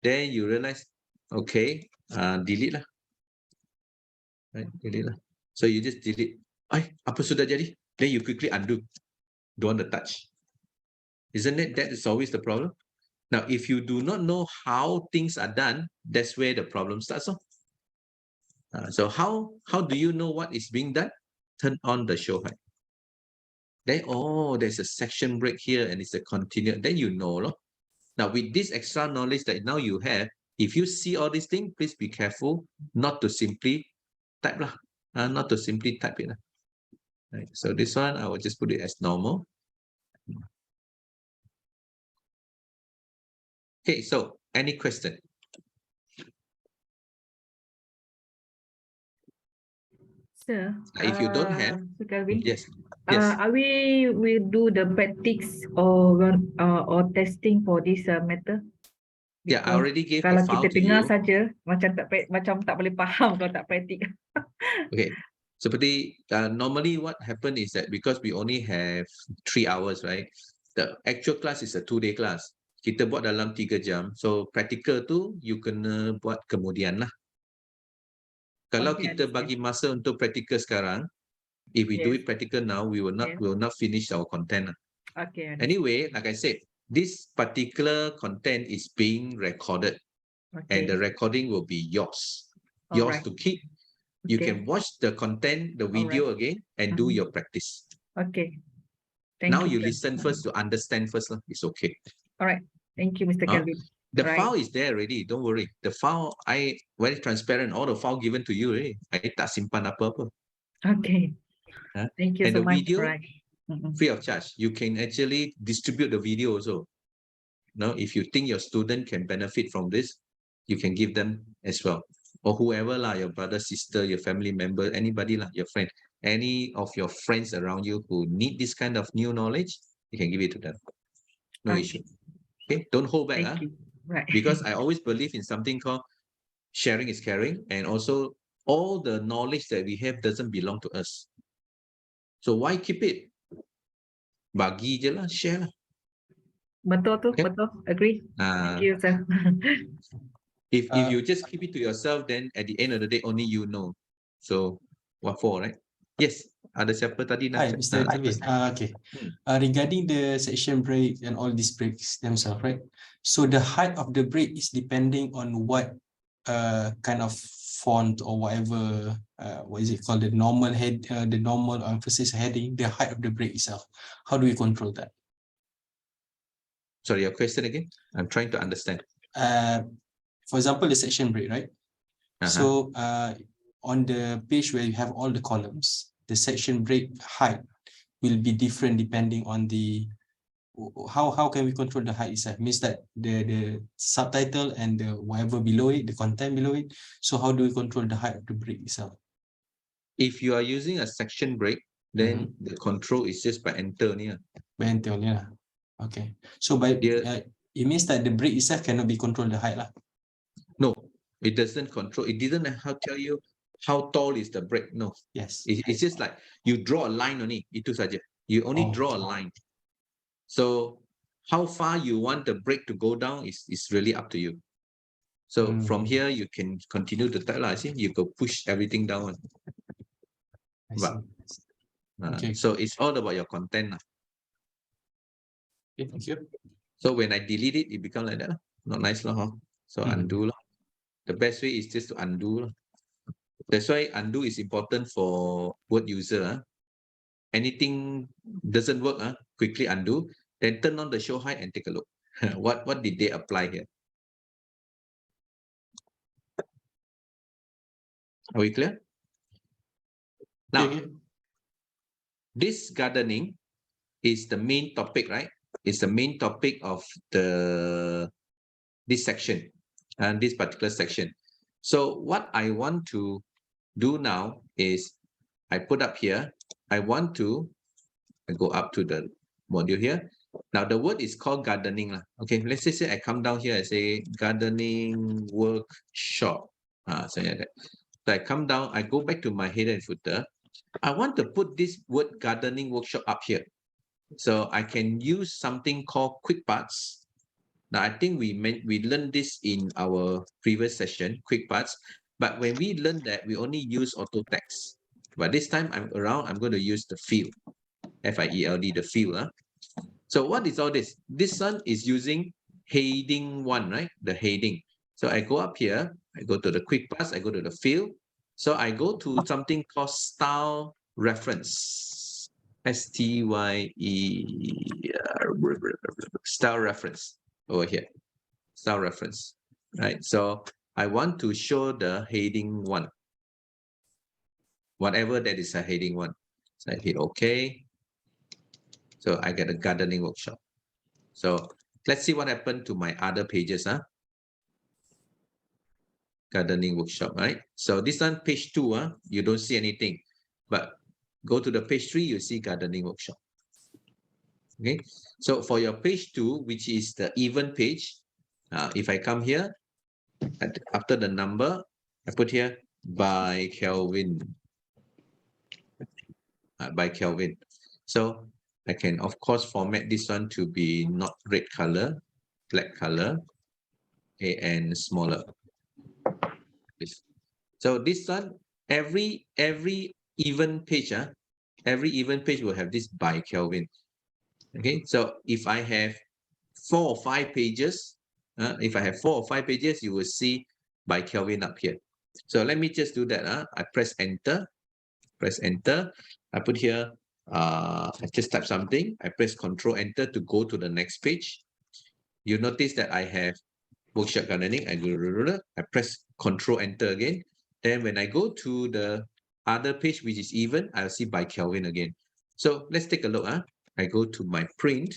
Then you realize, okay, delete lah. Right, delete lah. So you just delete. Apa sudah jadi? Then you quickly undo. Don't want to touch. Isn't it? That is always the problem. Now, if you do not know how things are done, that's where the problem starts. So how do you know what is being done? Turn on the show hide. Then, there's a section break here and it's a continue. Then you know. Now, with this extra knowledge that now you have, if you see all these things, please be careful not to simply type lah. Not to simply type it. Right. So this one, I will just put it as normal. Okay, so any question? Sir, If you don't have, Sir Kelvin, yes. are we will do the practice or testing for this matter? Yeah, I already gave Kalau the file kita to dengar you. saja macam tak boleh faham kalau tak praktik. Okay, seperti normally what happened is that because we only have 3 hours, right? The actual class is a 2-day class. Kita buat dalam 3 jam. So practical tu you kena buat kemudian lah. Kalau Okay, kita bagi masa untuk practical sekarang, if we do it practical now, we will not finish our content. Okay. Anyway, like I said, this particular content is being recorded, and the recording will be yours. Yours to keep. You can watch the content, the video again, and do your practice. Okay. Now you listen first to understand first. It's okay. All right. Thank you, Mr. Kelvin. The file is there already. Don't worry. The file, I very transparent. All the file given to you already. I tak simpan apa-apa. Okay. Thank you and so the much. video, Right. free of charge. You can actually distribute the video also. Now, if you think your student can benefit from this, you can give them as well. Or whoever lah, your brother, sister, your family member, anybody lah, your friend, any of your friends around you who need this kind of new knowledge, you can give it to them. No issue. Okay, don't hold back. Thank you. Right. Because I always believe in something called sharing is caring, and also all the knowledge that we have doesn't belong to us. So why keep it? Bagi je lah, share lah. Betul tu, betul. Agree. Thank you, sir. If you just keep it to yourself, then at the end of the day, only you know. So what for, right? Yes. Ada siapa tadi nak? Hi, Mr. Kelvin. Okay. Regarding the section break and all these breaks themselves, right? So the height of the break is depending on what kind of font or whatever, what is it called, the normal head, the normal emphasis heading, the height of the break itself. How do we control that? Sorry, your question again? I'm trying to understand. For example, the section break, right? So on the page where you have all the columns, the section break height will be different depending on the how can we control the height itself? Means that the subtitle and the whatever below it, the content below it. So how do we control the height of the break itself? If you are using a section break, then the control is just by enter only. By enter only lah. Okay. So by it means that the break itself cannot be controlled the height lah. No, it doesn't control. It didn't tell you how tall is the break. No. Yes. It's just like you draw a line only. Itu saja. You only draw a line. So how far you want the break to go down is really up to you. So from here you can continue to type lah. See, you go push everything down. But, Okay. so it's all about your content lah. Okay, thank you. So when I delete it, it becomes like that. Not nice lah, huh? So undo lah. The best way is just to undo lah. That's why undo is important for Word user. Huh? Anything doesn't work, quickly undo. Then turn on the show height and take a look. What did they apply here? Are we clear? Now, this gardening is the main topic, right? It's the main topic of this section and this particular section. So what I want to do now is I put up here, I go up to the module here. Now the word is called gardening. Okay, let's just say I come down here and say gardening workshop. So I come down, I go back to my header and footer. I want to put this word gardening workshop up here. So I can use something called quick parts. Now I think we learned this in our previous session, quick parts. But when we learned that, we only use auto text. But this time I'm going to use the field, F-I-E-L-D, the field. So what is all this? This one is using heading 1, right? The heading. So I go up here, I go to the quick parts, I go to the field. So I go to something called style reference. S-T-Y-E, style reference over here. Style reference, right? So I want to show the heading 1. Whatever that is a heading 1. So I hit OK. So I get a gardening workshop. So let's see what happened to my other pages. Gardening workshop, right? So this one, page 2, you don't see anything. But go to the page 3, you see gardening workshop. Okay. So for your page 2, which is the even page, if I come here, after the number, I put here by Kelvin. By Kelvin. So I can, of course, format this one to be not red color, black color, okay, and smaller. So this one, every even page, every even page will have this by Kelvin. Okay, so if I have 4 or 5 pages, you will see by Kelvin up here. So let me just do that. I press enter. I put here, I just type something. I press Control Enter to go to the next page. You notice that I have workshop gardening. I press Control Enter again. Then when I go to the other page, which is even, I'll see by Kelvin again. So let's take a look. I go to my print.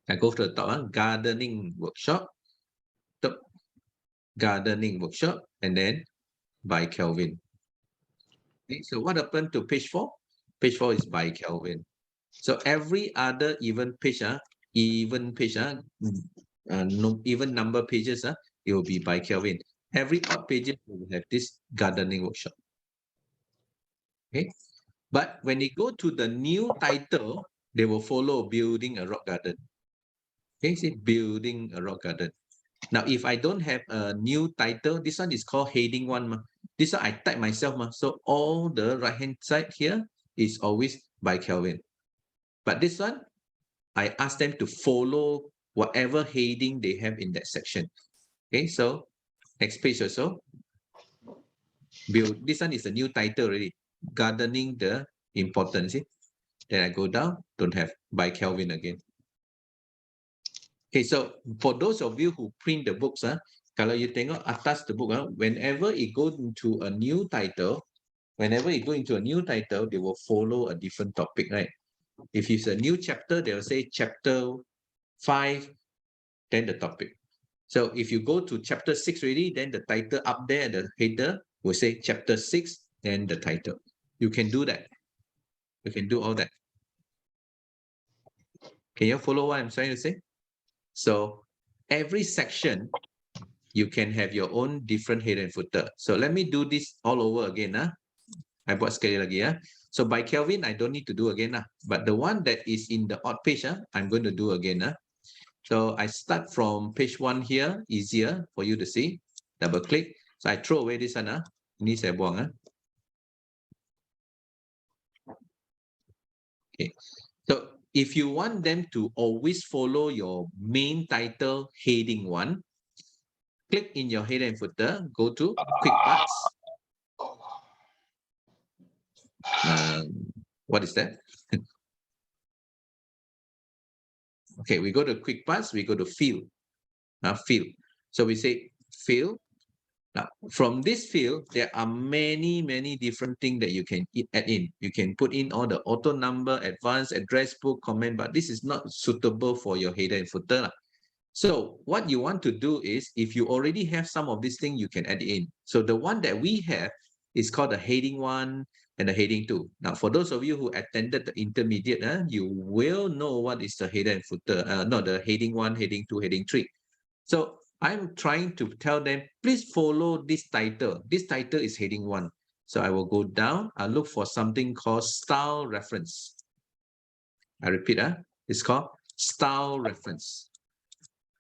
I go to the top, gardening workshop. Top, gardening workshop, and then by Kelvin. Okay, so what happened to page 4? Page 4 is by Kelvin. So every other even page, even number pages, it will be by Kelvin. Every odd pages will have this gardening workshop. Okay, but when they go to the new title, they will follow building a rock garden. Okay, see, building a rock garden. Now, if I don't have a new title, this one is called heading 1. This one I type myself. So all the right-hand side here is always by Kelvin. But this one, I ask them to follow whatever heading they have in that section. Okay, so next page also. Build. This one is a new title already. Gardening the importance. Then I go down, don't have by Kelvin again. Okay, so for those of you who print the books, kalau you tengok atas the book, whenever it goes into a new title, they will follow a different topic, right? If it's a new chapter, they will say chapter 5, then the topic. So if you go to chapter 6 already, then the title up there, the header will say chapter 6, then the title. You can do that. You can do all that. Can you follow what I'm trying to say? So every section, you can have your own different header and footer. So let me do this all over again. I buat sekali lagi. So by Kelvin, I don't need to do again. But the one that is in the odd page, I'm going to do again. So I start from page 1 here, easier for you to see. Double click. So I throw away this one. Ini saya buang. Okay. So if you want them to always follow your main title heading 1, click in your header and footer, go to quick parts. What is that? Okay, we go to quick parts, we go to field. Field. So we say field. Now, from this field, there are many different things that you can add in. You can put in all the auto number, advanced address book, comment, but this is not suitable for your header and footer. So what you want to do is, if you already have some of these things, you can add it in. So the one that we have is called the heading 1 and the heading 2. Now, for those of you who attended the intermediate, you will know what is the header and footer, not the heading 1, heading 2, heading 3. So I'm trying to tell them, please follow this title. This title is heading 1. So I will go down, I'll look for something called style reference. I repeat, it's called style reference.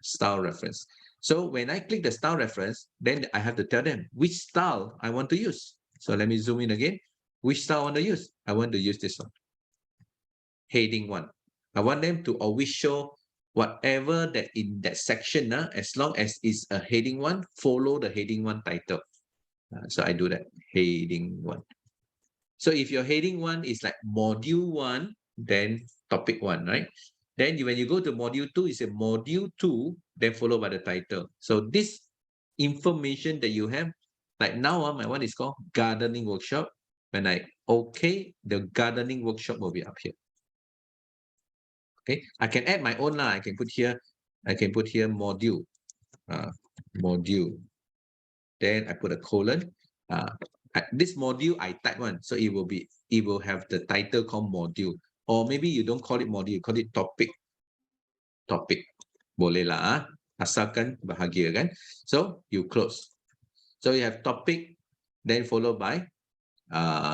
Style reference. So when I click the style reference, then I have to tell them which style I want to use. So let me zoom in again. Which style I want to use? I want to use this one. Heading 1. I want them to always show whatever that in that section, as long as it's a heading 1, follow the heading 1 title. So I do that. Heading 1. So if your heading 1 is like module 1, then topic 1, right? Then when you go to module 2, it's a module 2, then followed by the title. So this information that you have, like now, my one is called gardening workshop. When I OK, the gardening workshop will be up here. Okay, I can add my own. I can put here module, module. Then I put a colon. This module I type one, so it will have the title called module. Or maybe you don't call it module, you call it topic. Topic. Boleh lah, asalkan bahagia kan. So you close. So you have topic, then followed by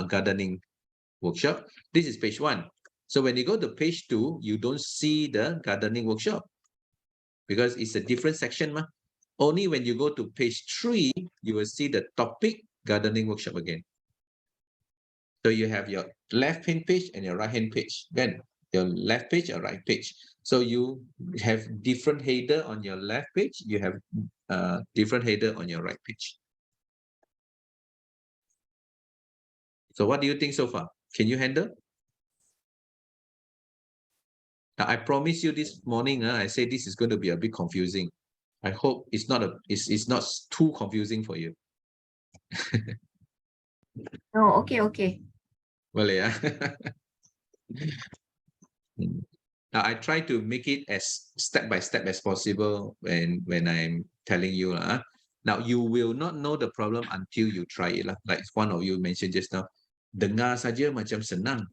gardening workshop. This is page 1. So when you go to page 2, you don't see the gardening workshop because it's a different section. Only when you go to page 3, you will see the topic gardening workshop again. So you have your left-hand page and your right-hand page. Then your left page or right page. So you have different header on your left page. You have different header on your right page. So what do you think so far? Can you handle? Now, I promise you this morning, I say this is going to be a bit confusing. I hope it's not too confusing for you. No, okay. Well, yeah. Now, I try to make it as step by step as possible when I'm telling you. Now, you will not know the problem until you try it. Like one of you mentioned just now, dengar saja macam senang.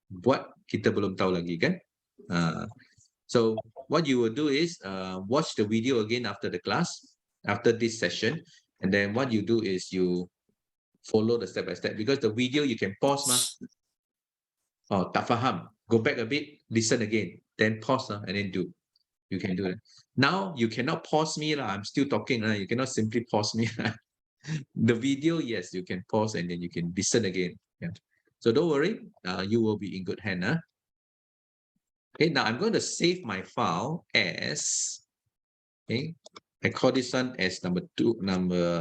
Buat kita belum tahu lagi kan? So what you will do is watch the video again after the class, after this session, and then what you do is you follow the step by step, because the video you can pause. Oh, tak faham. Go back a bit, listen again, then pause and then do. You can do it. Now you cannot pause me. I'm still talking. You cannot simply pause me. The video, yes, you can pause and then you can listen again. Yeah. So don't worry, you will be in good hand. Okay, now I'm going to save my file as, okay, I call this one as number 2,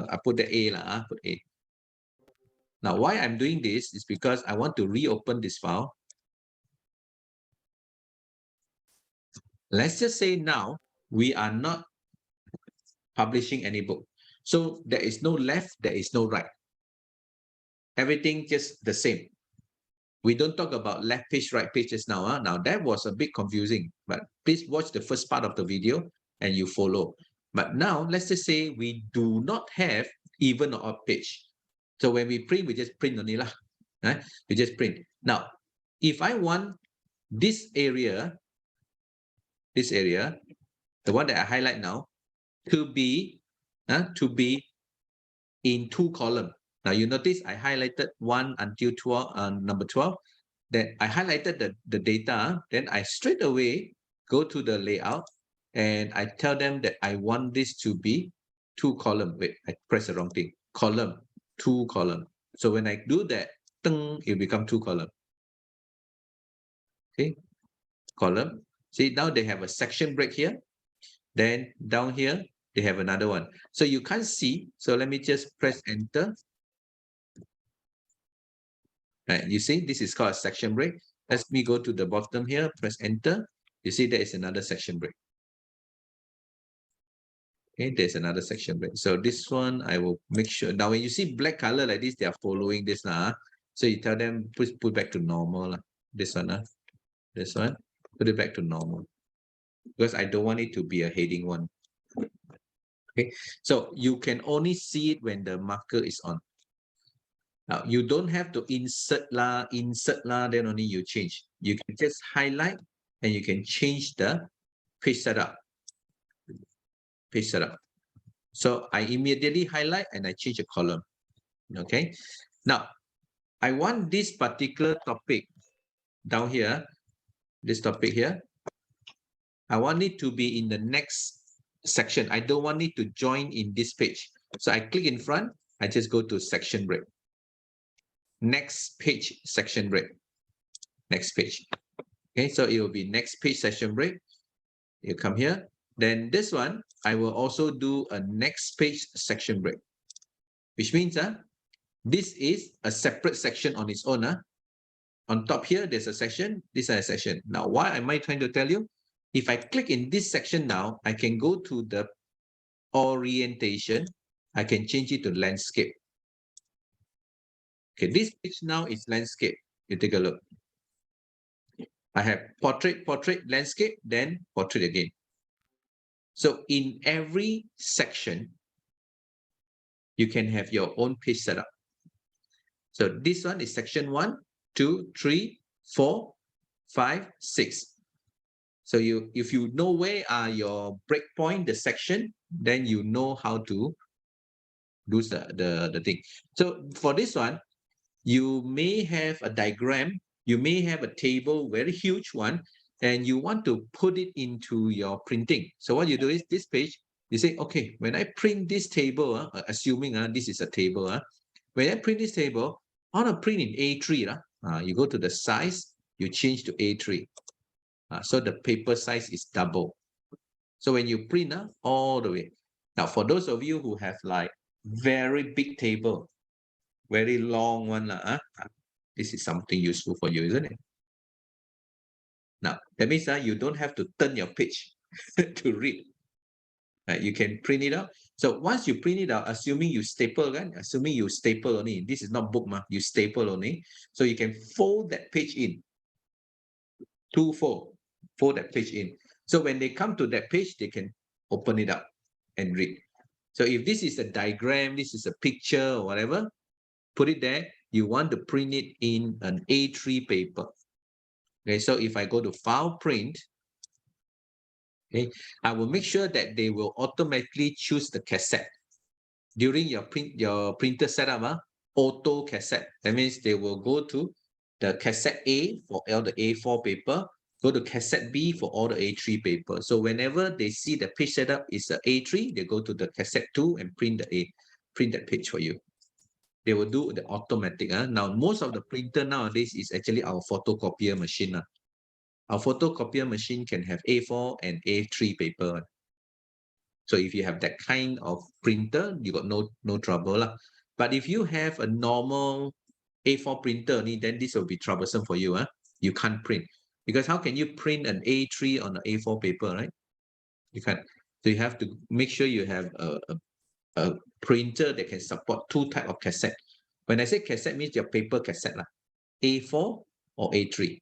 I put the A, put A. Now, why I'm doing this is because I want to reopen this file. Let's just say now we are not publishing any book. So there is no left, there is no right. Everything just the same. We don't talk about left page, right pages now. Now that was a bit confusing, but please watch the first part of the video and you follow. But now let's just say we do not have even or odd page. So when we print, we just print only lah. We just print. Now, if I want this area, the one that I highlight now, to be in 2 columns. Now you notice I highlighted 1 until 12, number 12. Then I highlighted the data. Then I straight away go to the layout and I tell them that I want this to be 2 columns. Wait, I pressed the wrong thing. Column, 2 columns. So when I do that, it become 2 columns. Okay, column. See, now they have a section break here. Then down here, they have another one. So you can't see. So let me just press enter. Right, you see, this is called a section break. Let me go to the bottom here, press enter. You see, there is another section break. Okay, there's another section break. So this one, I will make sure. Now, when you see black color like this, they are following this. So you tell them, put back to normal. This one, put it back to normal. Because I don't want it to be a heading one. Okay, so you can only see it when the marker is on. Now, you don't have to insert lah, then only you change. You can just highlight and you can change the page setup. Page setup. So I immediately highlight and I change a column. Okay. Now, I want this particular topic down here, this topic here. I want it to be in the next section. I don't want it to join in this page. So I click in front, I just go to section break. Next page section break. Next page. Okay, so it will be next page section break. You come here. Then this one, I will also do a next page section break. Which means this is a separate section on its own. On top here, there's a section. This is a section. Now, why am I trying to tell you? If I click in this section now, I can go to the orientation. I can change it to landscape. Okay, this page now is landscape. You take a look. I have portrait, landscape, then portrait again. So in every section, you can have your own page setup. So this one is section 1, 2, 3, 4, 5, 6. So if you know where are your breakpoint, the section, then you know how to do the thing. So for this one, you may have a diagram, you may have a table, very huge one, and you want to put it into your printing. So what you do is this page, you say, okay, when I print this table, assuming this is a table, when I print this table, I want to print in A3. You go to the size, you change to A3. So the paper size is double. So when you print all the way. Now, for those of you who have like very big table, very long one, this is something useful for you, isn't it? Now, that means you don't have to turn your page to read. You can print it out. So once you print it out, assuming you staple, right? Assuming you staple only, this is not book, you staple only. So you can fold that page in. Fold that page in. So when they come to that page, they can open it up and read. So if this is a diagram, this is a picture or whatever, put it there. You want to print it in an A3 paper. Okay, so if I go to File, Print, okay, I will make sure that they will automatically choose the cassette. During your printer setup, auto cassette. That means they will go to the cassette A for all the A4 paper, go to cassette B for all the A3 paper. So whenever they see the page setup is a A3, they go to the cassette 2 and print that page for you. They will do the automatic. Now, most of the printer nowadays is actually our photocopier machine. Our photocopier machine can have A4 and A3 paper. So if you have that kind of printer, you got no trouble. But if you have a normal A4 printer, then this will be troublesome for you. You can't print. Because how can you print an A3 on an A4 paper, right? You can't. So you have to make sure you have a printer that can support 2 types of cassette. When I say cassette, means your paper cassette, A4 or A3.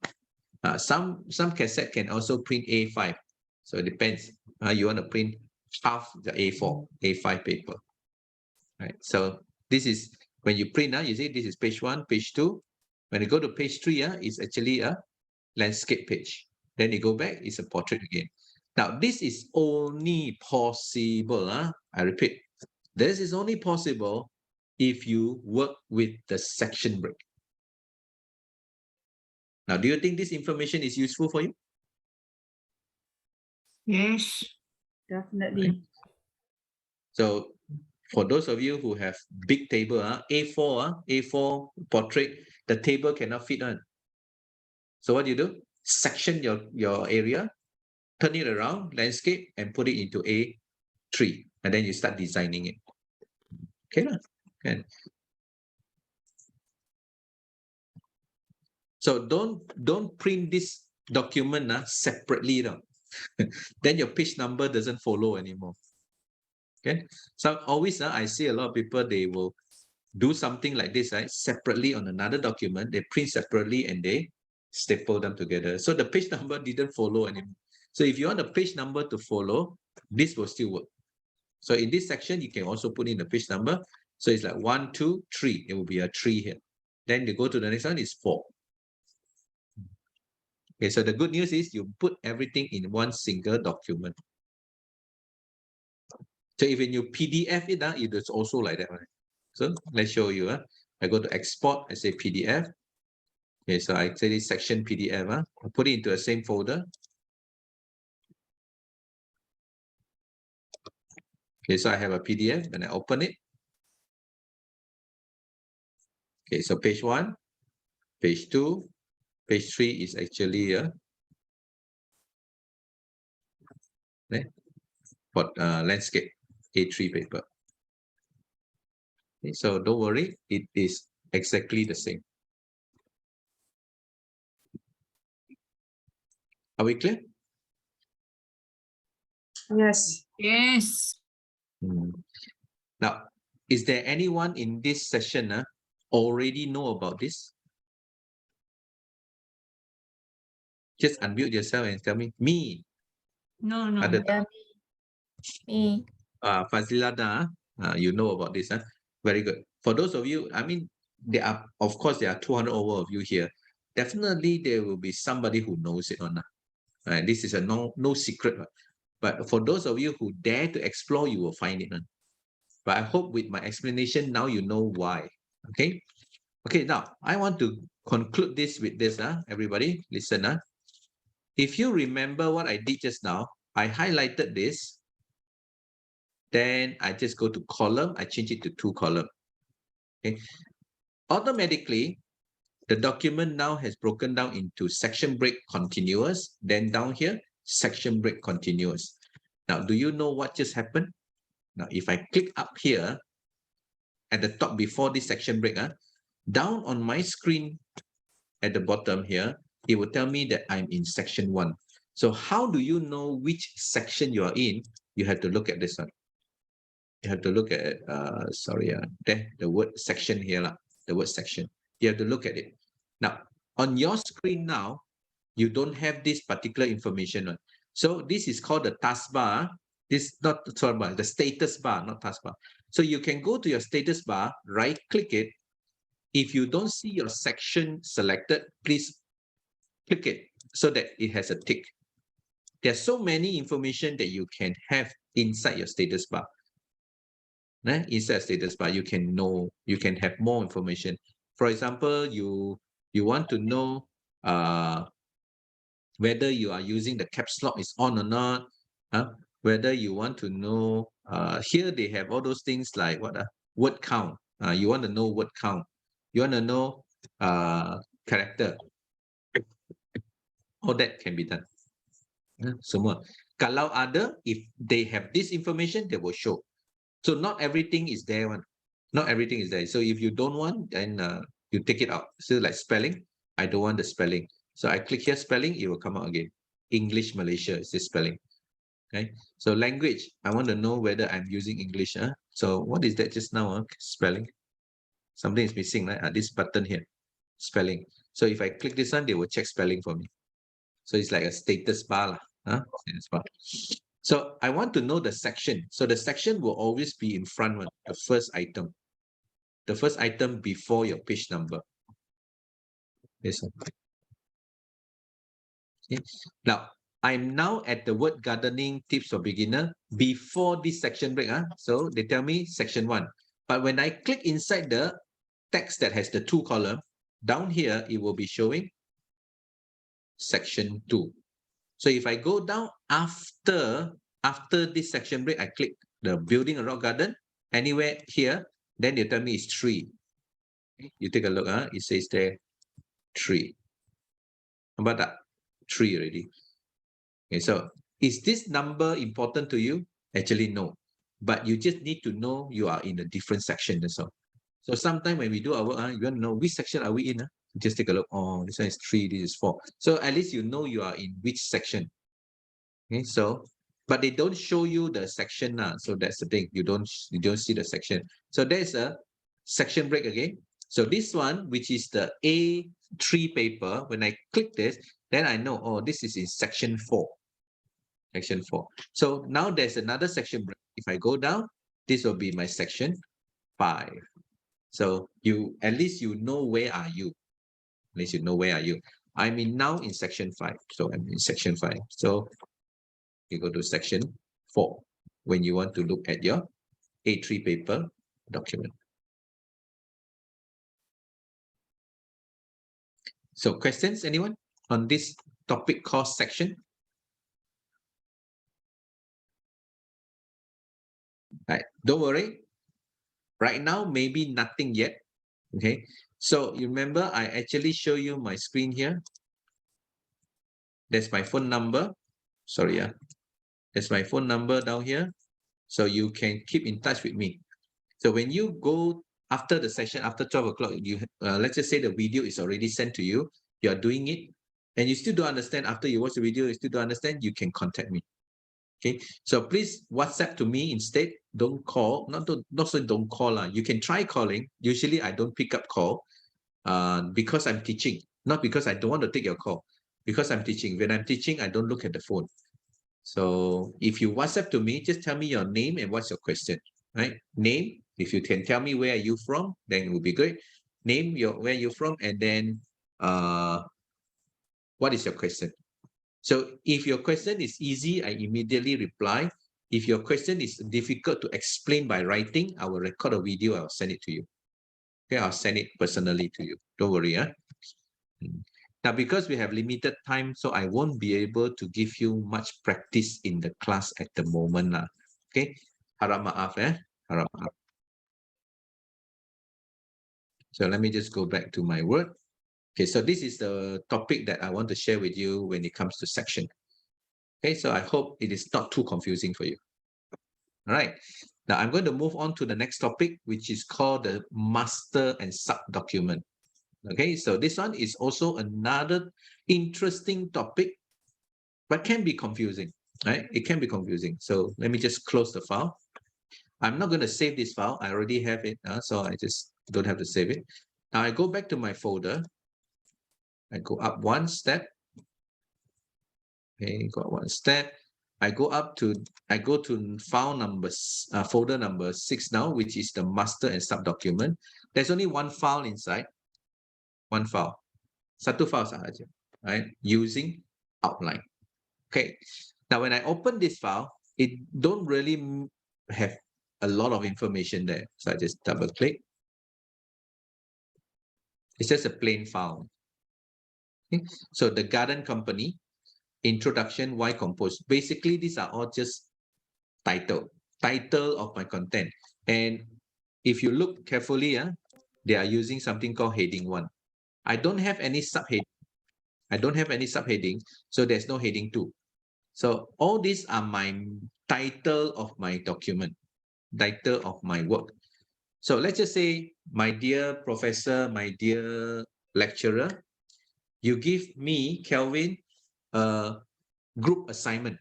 Some cassette can also print A5. So it depends. You want to print half the A5 paper. Right. So this is when you print, you see this is page 1, page 2. When you go to page 3, it's actually a landscape page. Then you go back, it's a portrait again. Now, this is only possible, I repeat, this is only possible if you work with the section break. Now, do you think this information is useful for you? Yes. Definitely. So for those of you who have big table, A4 portrait, the table cannot fit on. So what do you do? Section your area, turn it around, landscape, and put it into A3. And then you start designing it. Okay. Okay. So don't print this document separately. Then your page number doesn't follow anymore. Okay. So always I see a lot of people, they will do something like this, right? Separately on another document, they print separately and they staple them together. So the page number didn't follow anymore. So if you want the page number to follow, this will still work. So in this section, you can also put in the page number. So it's like 1, 2, 3. It will be a 3 here. Then you go to the next one, is 4. Okay, so the good news is you put everything in one single document. So if you PDF it, it is also like that. Right? So let's show you. I go to export, I say PDF. Okay, so I say this section PDF. I put it into the same folder. Okay, so I have a PDF and I open it. Okay, so page 1, page 2, page 3 is actually landscape A3 paper. Okay, so don't worry, it is exactly the same. Are we clear? Yes. Yes. Now, is there anyone in this session already know about this? Just unmute yourself and tell me. Me. No, no. Ada Me. Fazilada, you know about this. Very good. For those of you, I mean, there are 200 over of you here. Definitely, there will be somebody who knows it on. This is a no secret. But for those of you who dare to explore, you will find it. But I hope with my explanation, now you know why. Okay. Okay, now I want to conclude this with this. Everybody, listen. If you remember what I did just now, I highlighted this. Then I just go to column. I change it to 2 column. Okay. Automatically, the document now has broken down into section break continuous. Then down here, section break continuous. Now, do you know what just happened? Now, if I click up here at the top before this section break, down on my screen at the bottom here, it will tell me that I'm in section 1. So how do you know which section you are in? You have to look at this one. You have to look at, the word section here, the word section. You have to look at it. Now, on your screen now, you don't have this particular information. So this is called the taskbar. This not the bar, the status bar, not taskbar. So you can go to your status bar, right-click it. If you don't see your section selected, please click it so that it has a tick. There's so many information that you can have inside your status bar. Inside status bar, you can have more information. For example, you want to know whether you are using the caps lock is on or not, whether you want to know, here they have all those things like word count. You want to know word count. You want to know character. All that can be done. Semua. Kalau ada, if they have this information, they will show. So not everything is there. Not everything is there. So if you don't want, then you take it out. So like spelling, I don't want the spelling. So I click here spelling, it will come out again. English Malaysia is this spelling. Okay. So language, I want to know whether I'm using English. So what is that just now? Spelling. Something is missing, right? This button here, spelling. So if I click this one, they will check spelling for me. So it's like a status bar. Status bar. So I want to know the section. So the section will always be in front one, the first item. The first item before your page number. This one. Okay. Now, I'm now at the word gardening tips for beginner before this section break. So they tell me section 1. But when I click inside the text that has the 2 column, down here, it will be showing section 2. So if I go down after this section break, I click the building a rock garden, anywhere here, then they tell me it's 3. You take a look, it says there 3. How about that? 3 already. Okay, so is this number important to you? Actually, no. But you just need to know you are in a different section. That's all. So sometimes when we do our work, you want to know which section are we in. Just take a look. Oh, this one is 3, this is 4. So at least you know you are in which section. Okay, so but they don't show you the section. So that's the thing. You don't see the section. So there's a section break again. So this one, which is the A3 paper, when I click this, then I know, oh, this is in section 4. Section 4. So now there's another section break. If I go down, this will be my section 5. So you at least you know where are you. At least you know where are you. I'm now in section 5. So I'm in section 5. So you go to section 4 when you want to look at your A3 paper document. So questions, anyone on this topic course section? Right. Don't worry. Right now, maybe nothing yet. Okay. So you remember, I actually show you my screen here. There's my phone number. Sorry, there's my phone number down here. So you can keep in touch with me. So when you go after the session, after 12 o'clock, you let's just say the video is already sent to you. You are doing it, and you still don't understand after you watch the video, you still don't understand, you can contact me. Okay, so please WhatsApp to me instead. Don't call. Not so don't call. You can try calling. Usually I don't pick up call because I'm teaching, not because I don't want to take your call. Because I'm teaching. When I'm teaching, I don't look at the phone. So if you WhatsApp to me, just tell me your name and what's your question. Right? Name. If you can tell me where are you from, then it would be great. Name where you're from, and then what is your question? So if your question is easy, I immediately reply. If your question is difficult to explain by writing, I will record a video. I'll send it to you. Okay, I'll send it personally to you. Don't worry. Now, because we have limited time, so I won't be able to give you much practice in the class at the moment. Okay, harap maaf. Harap maaf. So let me just go back to my Word. Okay, so this is the topic that I want to share with you when it comes to section. Okay, so I hope it is not too confusing for you. All right, now I'm going to move on to the next topic, which is called the master and sub document. Okay, so this one is also another interesting topic, but can be confusing, right? It can be confusing. So let me just close the file. I'm not going to save this file. I already have it, so I just don't have to save it. Now I go back to my folder. I go up one step. Okay, got one step. I go to file numbers, folder number 6 now, which is the master and sub document. There's only one file inside. One file. Satu file sahaja, right? Using outline. Okay. Now, when I open this file, it don't really have a lot of information there. So I just double click. It's just a plain file. Okay. So the garden company, introduction, why compose. Basically, these are all just title of my content. And if you look carefully, they are using something called heading 1. I don't have any subheading. So there's no heading 2. So all these are my title of my document, title of my work. So let's just say, my dear professor, my dear lecturer, you give me, Kelvin, a group assignment.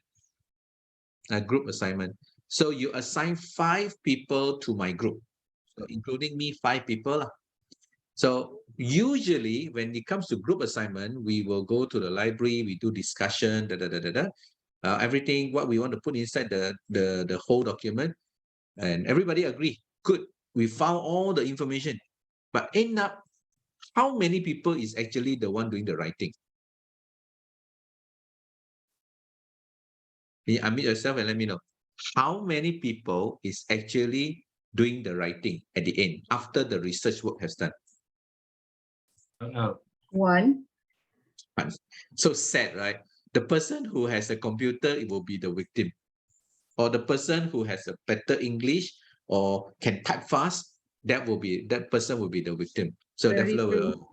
So you assign 5 people to my group, so including me, 5 people. So usually when it comes to group assignment, we will go to the library, we do discussion, everything, what we want to put inside the whole document, and everybody agree. Good, we found all the information, but end up how many people is actually the one doing the writing? Can you unmute yourself and let me know. How many people is actually doing the writing at the end after the research work has done? One. So sad, right? The person who has a computer, it will be the victim. Or the person who has a better English or can type fast, that person will be the victim. So Very definitely true.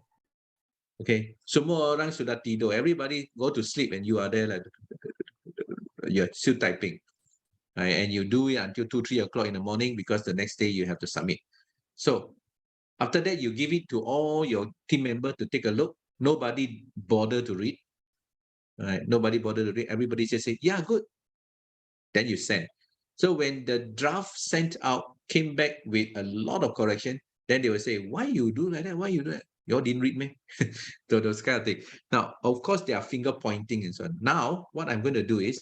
okay. Semua orang sudah tidur. Everybody go to sleep and you are there like you're still typing. Right? And you do it until 2, 3 o'clock in the morning because the next day you have to submit. So after that, you give it to all your team members to take a look. Nobody bother to read. Right? Nobody bother to read. Everybody just say, yeah, good. Then you send. So when the draft sent out came back with a lot of correction, then they will say, why you do like that? Why you do that? You all didn't read me. So those kind of things. Now, of course, they are finger pointing and so on. Now, what I'm going to do is,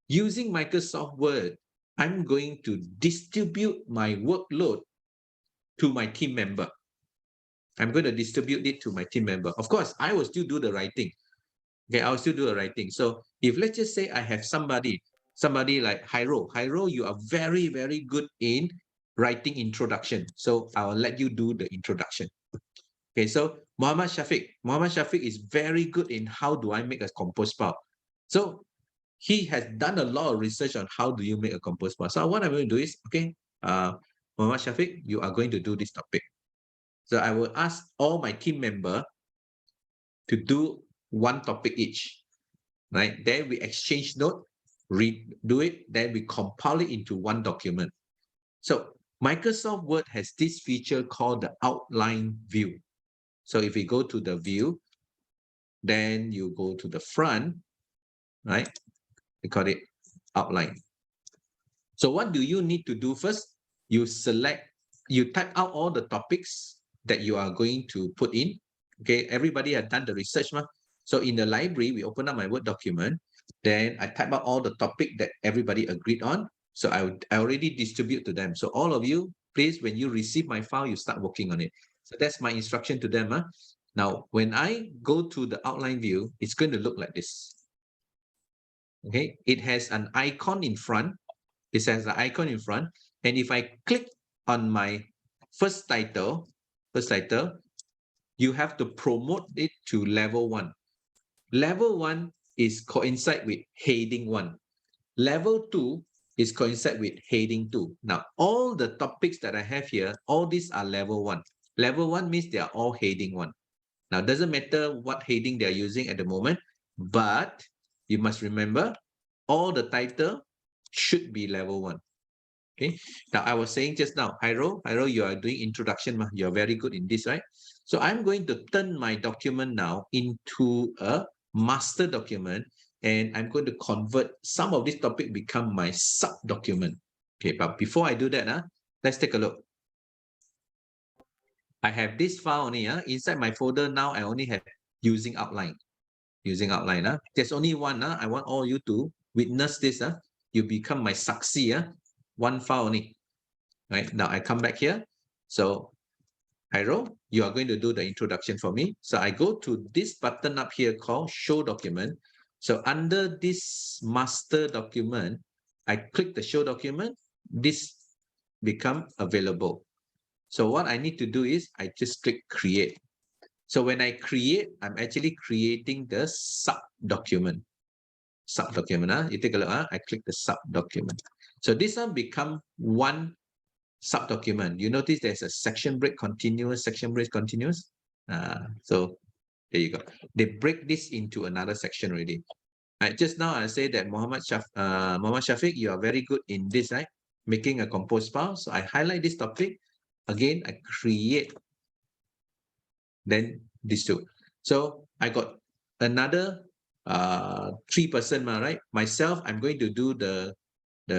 using Microsoft Word, I'm going to distribute my workload to my team member. I'm going to distribute it to my team member. Of course, I will still do the writing. Okay, I'll still do the writing. So if let's just say I have somebody like Hyro, you are very, very good in writing introduction. So I'll let you do the introduction. Okay, so Muhammad Shafiq is very good in how do I make a compost file. So he has done a lot of research on how do you make a compost file. So what I'm going to do is, okay, Muhammad Shafiq, you are going to do this topic. So I will ask all my team member to do one topic each, right? Then we exchange note, do it, then we compile it into one document. So Microsoft Word has this feature called the outline view. So if we go to the view, then you go to the front, right? We call it outline. So what do you need to do first? You type out all the topics that you are going to put in. Okay, everybody has done the research. So in the library, we open up my Word document. Then I type out all the topic that everybody agreed on. So I already distribute to them. So all of you, please, when you receive my file, you start working on it. So that's my instruction to them. Now, when I go to the outline view, it's going to look like this. Okay, it has an icon in front. It has an icon in front. And if I click on my first title, you have to promote it to level 1. Level 1 is coincide with heading 1. Level 2 is coincide with heading 2. Now, all the topics that I have here, all these are level 1. Level 1 means they are all heading 1. Now, it doesn't matter what heading they are using at the moment, but you must remember all the title should be level 1. Okay. Now, I was saying just now, Hyro, you are doing introduction. You're very good in this, right? So I'm going to turn my document now into a master document, and I'm going to convert some of this topic become my sub document. Okay, but before I do that, let's take a look. I have this file only. Inside my folder now, I only have using outline. There's only one. I want all you to witness this. You become my saksi. One file only. Right now, I come back here. So, Hyro, you are going to do the introduction for me. So I go to this button up here called Show Document. So under this master document, I click the Show Document. This become available. So what I need to do is I just click Create. So when I create, I'm actually creating the sub-document. You take a look. I click the sub-document. So this one become one sub-document. You notice there's a section break continuous, section break continuous. So there you go. They break this into another section already. Just now I say that Muhammad Shafiq, you are very good in this, right? Making a compost file. So I highlight this topic. Again, I create. Then these two. So I got another 3%, right? Myself, I'm going to do the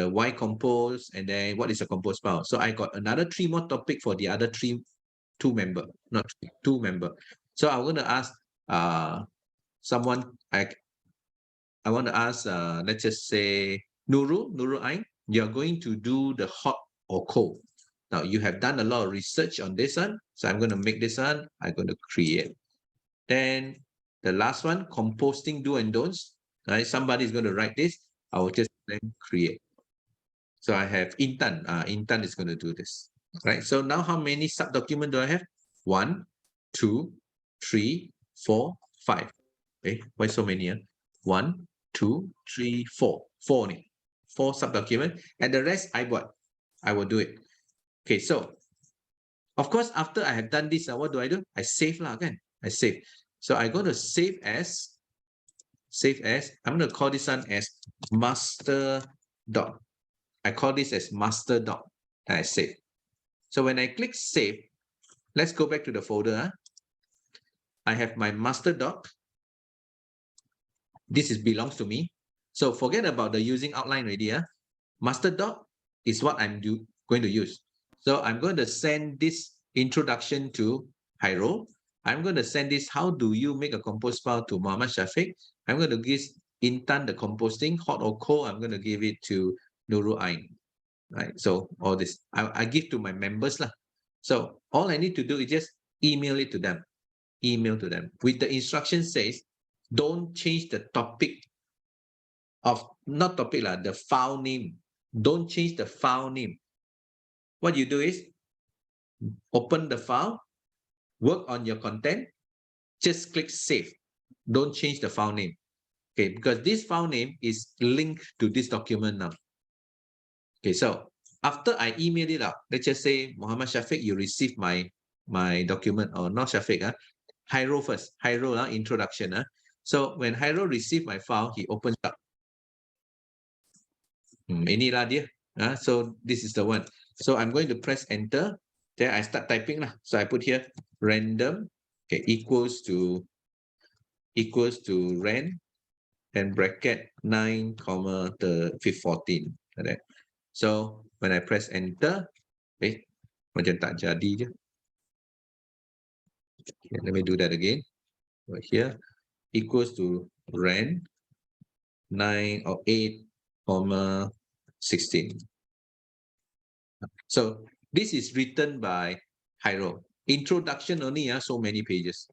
why compose, and then what is a compose file. So I got another 3 more topic for the other 2 member, not 2 member. So I'm going to ask someone. I want to ask, let's just say Nurul Ain, you're going to do the hot or cold. Now you have done a lot of research on this one. So I'm going to make this one. I'm going to create. Then the last one, composting do and don'ts. Right? Somebody's going to write this. I will just then create. So I have Intan. Intan is going to do this. Right? So now how many sub-documents do I have? 1, 2, 3, 4, 5. Okay, why so many? 1, 2, 3, 4. 4 only. 4 sub-documents. And the rest I will do it. Okay, so of course, after I have done this, what do? I save lah, kan? I save. So I'm going to save as, I'm going to call this one as master doc. I call this as master doc. And I save. So when I click save, let's go back to the folder. I have my master doc. This belongs to me. So forget about the using outline already. Master doc is what I'm going to use. So I'm going to send this introduction to Hyro. I'm going to send this, how do you make a compose file, to Muhammad Shafiq. I'm going to give Intan the composting, hot or cold. I'm going to give it to Nurul Ain. Right. So all this, I give to my members lah. So all I need to do is just email it to them. Email to them. With the instruction says, don't change the topic of, not topic lah, the file name. Don't change the file name. What you do is open the file, work on your content, just click save. Don't change the file name. Okay, because this file name is linked to this document now. Okay, so after I email it out, let's just say, Muhammad Shafiq, you received my document, or not Shafiq, Hyro first. Hyro, introduction. So when Hyro received my file, he opens up. Inilah dia. So this is the one. So I'm going to press enter. Then I start typing lah. So I put here random, okay, equals to rand, and bracket 9, 14. Like that. So when I press enter, macam tak jadi je. Okay, let me do that again. Right here, equals to rand 9 or 8, 16. So this is written by Hyro. Introduction only, so many pages.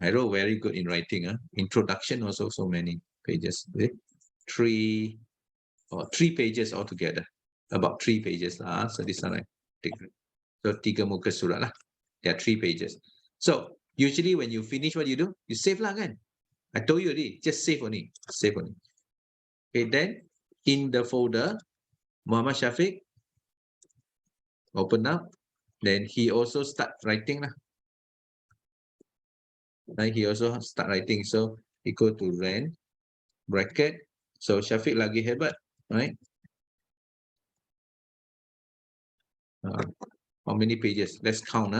Hyro very good in writing. Introduction also so many pages. Okay? 3 pages altogether. About 3 pages. So this one I take. So 3 muka surat lah. There are 3 pages. So usually when you finish, what you do? You save lah kan? I told you already. Just save only. Save only. Okay, then in the folder, Muhammad Shafiq, open up. Then he also start writing lah. Right? He also start writing. So equal to rand, bracket. So Shafiq lagi hebat, right? How many pages? Let's count.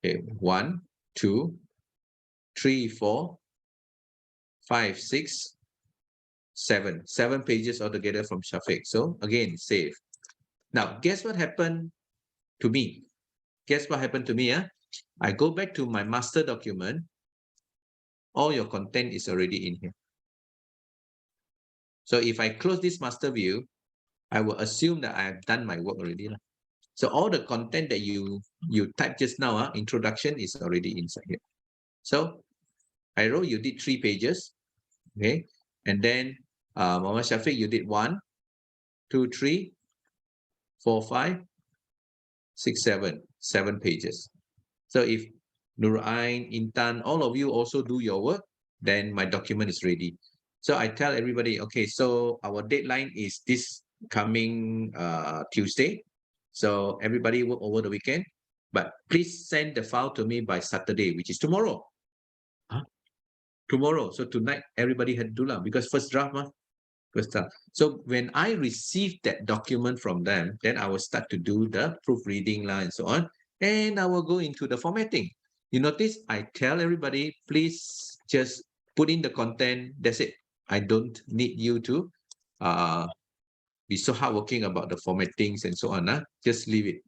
Okay, 1, 2, 3, 4, 5, 6, 7. 7 pages altogether from Shafiq. So again, save. Now, guess what happened to me? Guess what happened to me? I go back to my master document. All your content is already in here. So if I close this master view, I will assume that I have done my work already. So all the content that you typed just now, introduction, is already inside here. So Hyro, you did 3 pages. Okay. And then Muhammad Shafiq, you did 1, 2, 3, 4, 5, 6, 7. 7 pages. So if Nur Ain, Intan, all of you also do your work, then my document is ready. So I tell everybody, okay, so our deadline is this coming Tuesday. So everybody work over the weekend, but please send the file to me by Saturday, which is tomorrow. Tomorrow. So tonight, everybody had to do lah, because first draft, first draft. So when I receive that document from them, then I will start to do the proofreading lah and so on, and I will go into the formatting. You notice I tell everybody, please just put in the content. That's it. I don't need you to be so hardworking about the formattings and so on. Just leave it.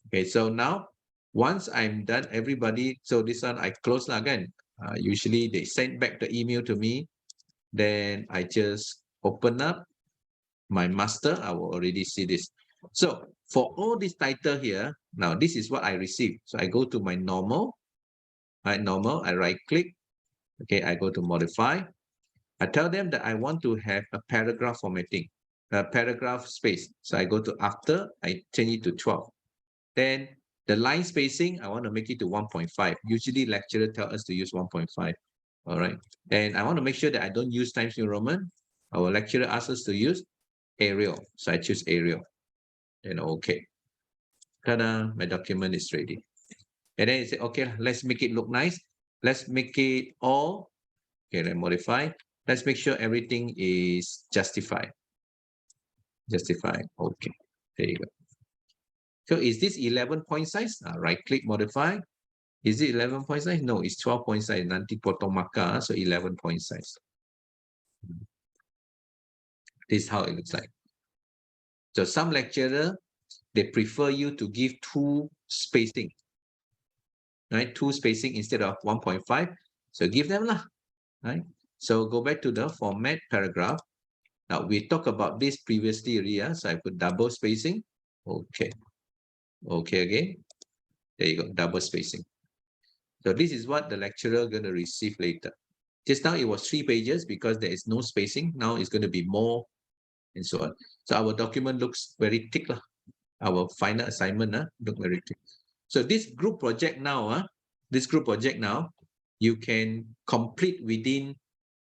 Okay, so now once I'm done, everybody, so this one I close lah again. Usually they send back the email to me. Then I just open up my master, I will already see this. So for all this title here, now this is what I received. So I go to my normal, right? Normal, I right click. Okay, I go to modify. I tell them that I want to have a paragraph formatting, a paragraph space. So I go to after, I change it to 12. Then the line spacing, I want to make it to 1.5. Usually lecturer tell us to use 1.5. All right. And I want to make sure that I don't use Times New Roman. Our lecturer asks us to use Arial. So I choose Arial. And okay. Ta-da, my document is ready. And then you say, okay, let's make it look nice. Let's make it all, okay, then modify. Let's make sure everything is justified. Justified. Okay. There you go. So is this 11 point size? Right click, modify. Is it 11 point size? No, it's 12 point size. Nanti potong markah, so 11 point size. This is how it looks like. So some lecturer, they prefer you to give 2 spacing, right? 2 spacing instead of 1.5. So give them lah, right? So go back to the format paragraph. Now we talked about this previously already, so I put double spacing. Okay. Okay again. There you go, double spacing. So this is what the lecturer going to receive later. Just now it was 3 pages because there is no spacing. Now it's going to be more and so on. So our document looks very thick lah. Our final assignment look very thick. So this group project now, you can complete within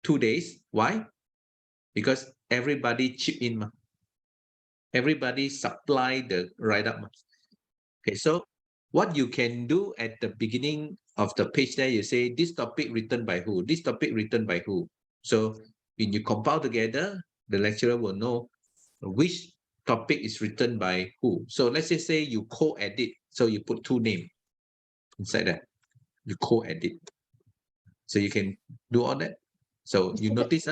2 days. Why? Because everybody chip in. Everybody supply the write-up. Okay, so what you can do at the beginning of the page there, you say this topic written by who? This topic written by who? So when you compile together, the lecturer will know which topic is written by who. So let's just say you co-edit. So you put 2 names inside that. You co-edit. So you can do all that. So you notice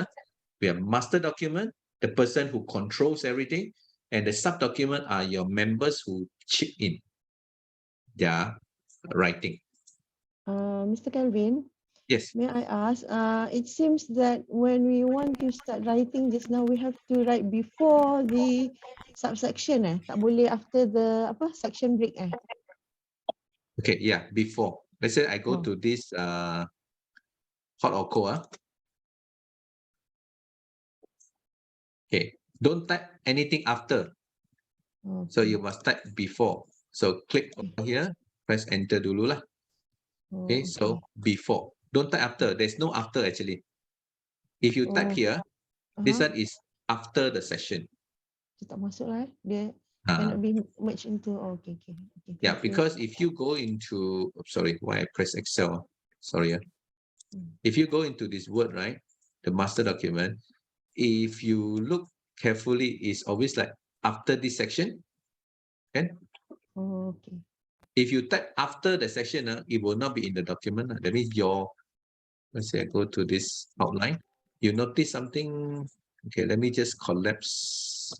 we have master document, the person who controls everything, and the sub-document are your members who chip in their writing. Mr. Kelvin, Yes. may I ask, it seems that when we want to start writing just now, we have to write before the subsection tak boleh after the section break Okay, yeah, before. Let's say I go to this hot or cold. Okay, don't type anything after. So you must type before. So click over here, press enter dulu lah. Okay, so before. Don't type after. There's no after actually. If you type here, this one is after the session. Tak masuk lah dia cannot be merged into okay. Yeah, because if you go into sorry, why I press Excel? Sorry. If you go into this Word, right, the master document, if you look carefully, it's always like after this section. Okay. Okay. If you type after the section, it will not be in the document. That means let's say I go to this outline. You notice something. Okay, let me just collapse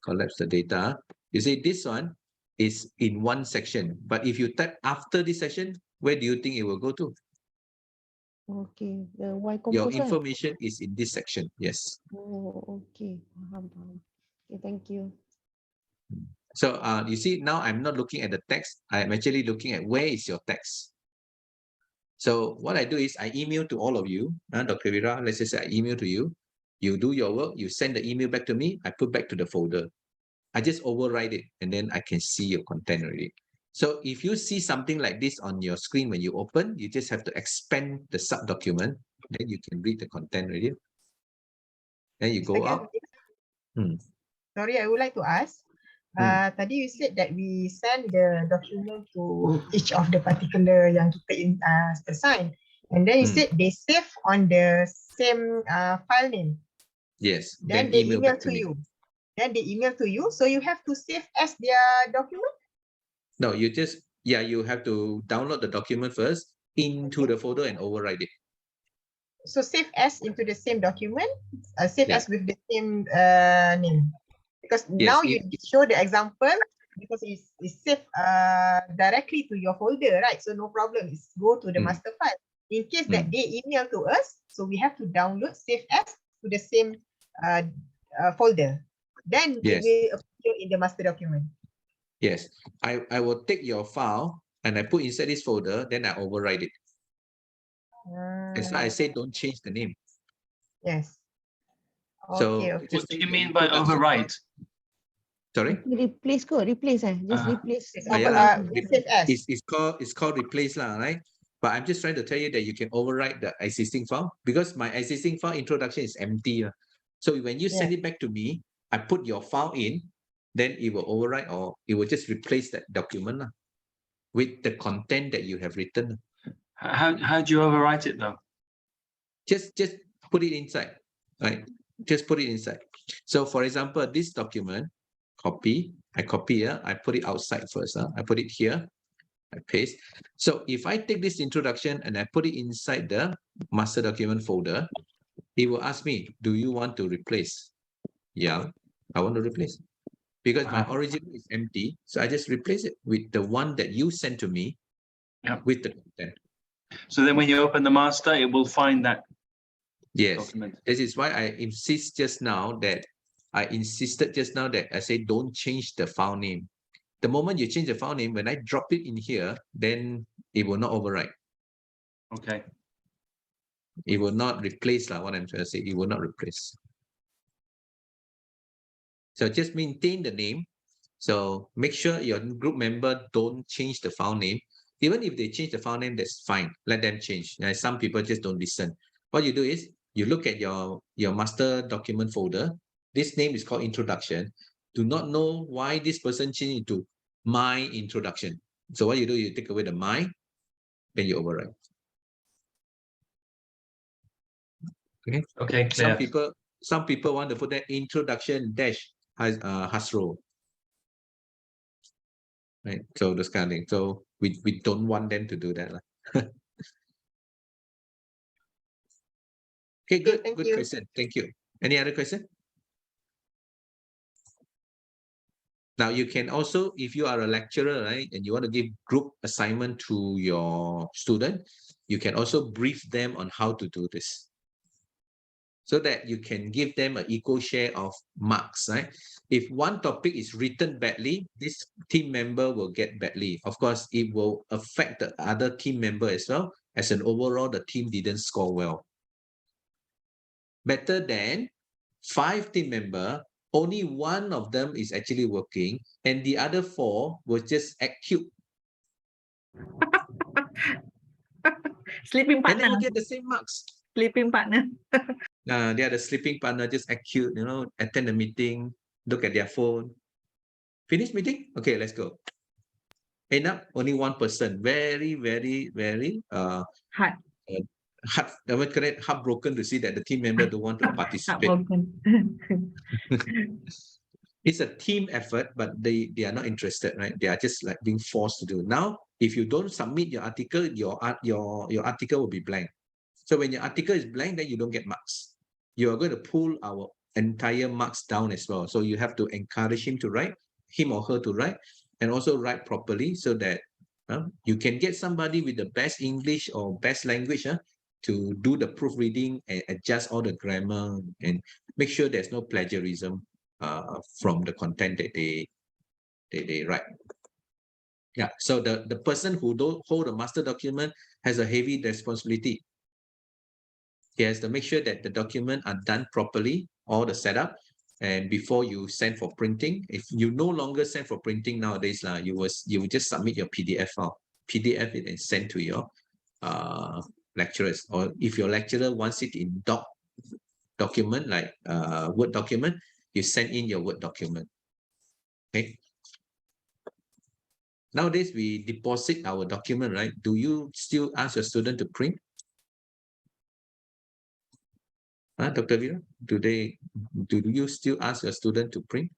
the data. You see this one is in one section, but if you type after this section, where do you think it will go to? Okay, the Y Your component. information is in this section. Yes. Oh, okay. Faham. Okay, thank you. So you see now I'm not looking at the text. I'm actually looking at where is your text. So what I do is I email to all of you, Dr. Vira, let's just say I email to you. You do your work, you send the email back to me, I put back to the folder. I just override it and then I can see your content already. So if you see something like this on your screen when you open, you just have to expand the sub-document, then you can read the content already. Then you go out. Sorry, I would like to ask. Tadi you said that we send the document to each of the particular yang kita assign, and then you said they save on the same file name. Yes. Then they email to you. Then they email to you, so you have to save as their document. No, you just you have to download the document first into the folder and override it. So save as into the same document, save as with the same name. Because now you show the example because it's saved directly to your folder, right? So no problem, it's go to the master file. In case that they email to us, so we have to download save as to the same folder. then Yes. it will appear in the master document. Yes, I will take your file and I put inside this folder, then I override it. That's why I say don't change the name. Yes. So Okay, okay. just What do take you the mean by introduction override? file. Sorry? Replace kot, replace just Ah. replace. Yeah lah, Save as. it's called replace lah, right? But I'm just trying to tell you that you can override the existing file because my existing file introduction is empty. So when you send it back to me, I put your file in, then it will override or it will just replace that document with the content that you have written. How do you overwrite it though? Just put it inside, right? Just put it inside. So for example, this document, I copy here, I put it outside first. I put it here, I paste. So if I take this introduction and I put it inside the master document folder, it will ask me, do you want to replace? Yeah, I want to replace. Because my original is empty, so I just replace it with the one that you sent to me with the content. So then when you open the master, it will find that document. This is why I insisted just now that I say don't change the file name. The moment you change the file name, when I drop it in here, then it will not overwrite. Okay. It will not replace what I'm trying to say. It will not replace. So just maintain the name. So make sure your group member don't change the file name. Even if they change the file name, that's fine. Let them change. Some people just don't listen. What you do is you look at your master document folder. This name is called introduction. Do not know why this person changed it to my introduction. So what you do, you take away the my, then you override. Okay. Okay. Clear. Some people want to put that introduction dash Hasro. Right. So this kind of thing. So we don't want them to do that. Okay, good. Good question. Thank you. Any other question? Now you can also, if you are a lecturer, right, and you want to give group assignment to your student, you can also brief them on how to do this, so that you can give them an equal share of marks, right? If one topic is written badly, this team member will get badly. Of course, it will affect the other team member as well. As an overall, the team didn't score well. Better than 5 team members, only one of them is actually working, and the other 4 will just act cute. Sleeping partner. And then you get the same marks. Sleeping partner. They are the sleeping partner, just act cute, attend the meeting, look at their phone. Finish meeting? Okay, let's go. End up, only one person. Very, very, very heartbroken to see that the team member don't want to participate. It's a team effort, but they are not interested, right? They are just like being forced to do. Now, if you don't submit your article, your article will be blank. So when your article is blank, then you don't get marks. You are going to pull our entire marks down as well. So you have to encourage him to write, him or her to write, and also write properly so that you can get somebody with the best English or best language to do the proofreading and adjust all the grammar and make sure there's no plagiarism from the content that they write. Yeah, so the person who don't hold a master document has a heavy responsibility. He has to make sure that the document are done properly, all the setup, and before you send for printing. If you no longer send for printing nowadays, you will just submit your PDF file, PDF it and send to your lecturers. Or if your lecturer wants it in document, like Word document, you send in your Word document. Okay. Nowadays, we deposit our document, right? Do you still ask your student to print? Dr. Vera, do you still ask your student to print?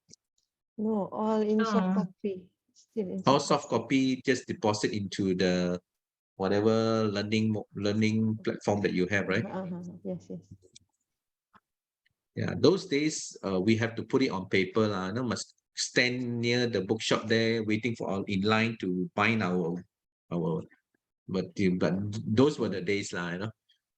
No, all in soft copy. Still in All soft copy, just deposit into the whatever learning platform that you have, right? Yes. Yeah, those days we have to put it on paper. Must stand near the bookshop there, waiting for our in line to bind our. But those were the days,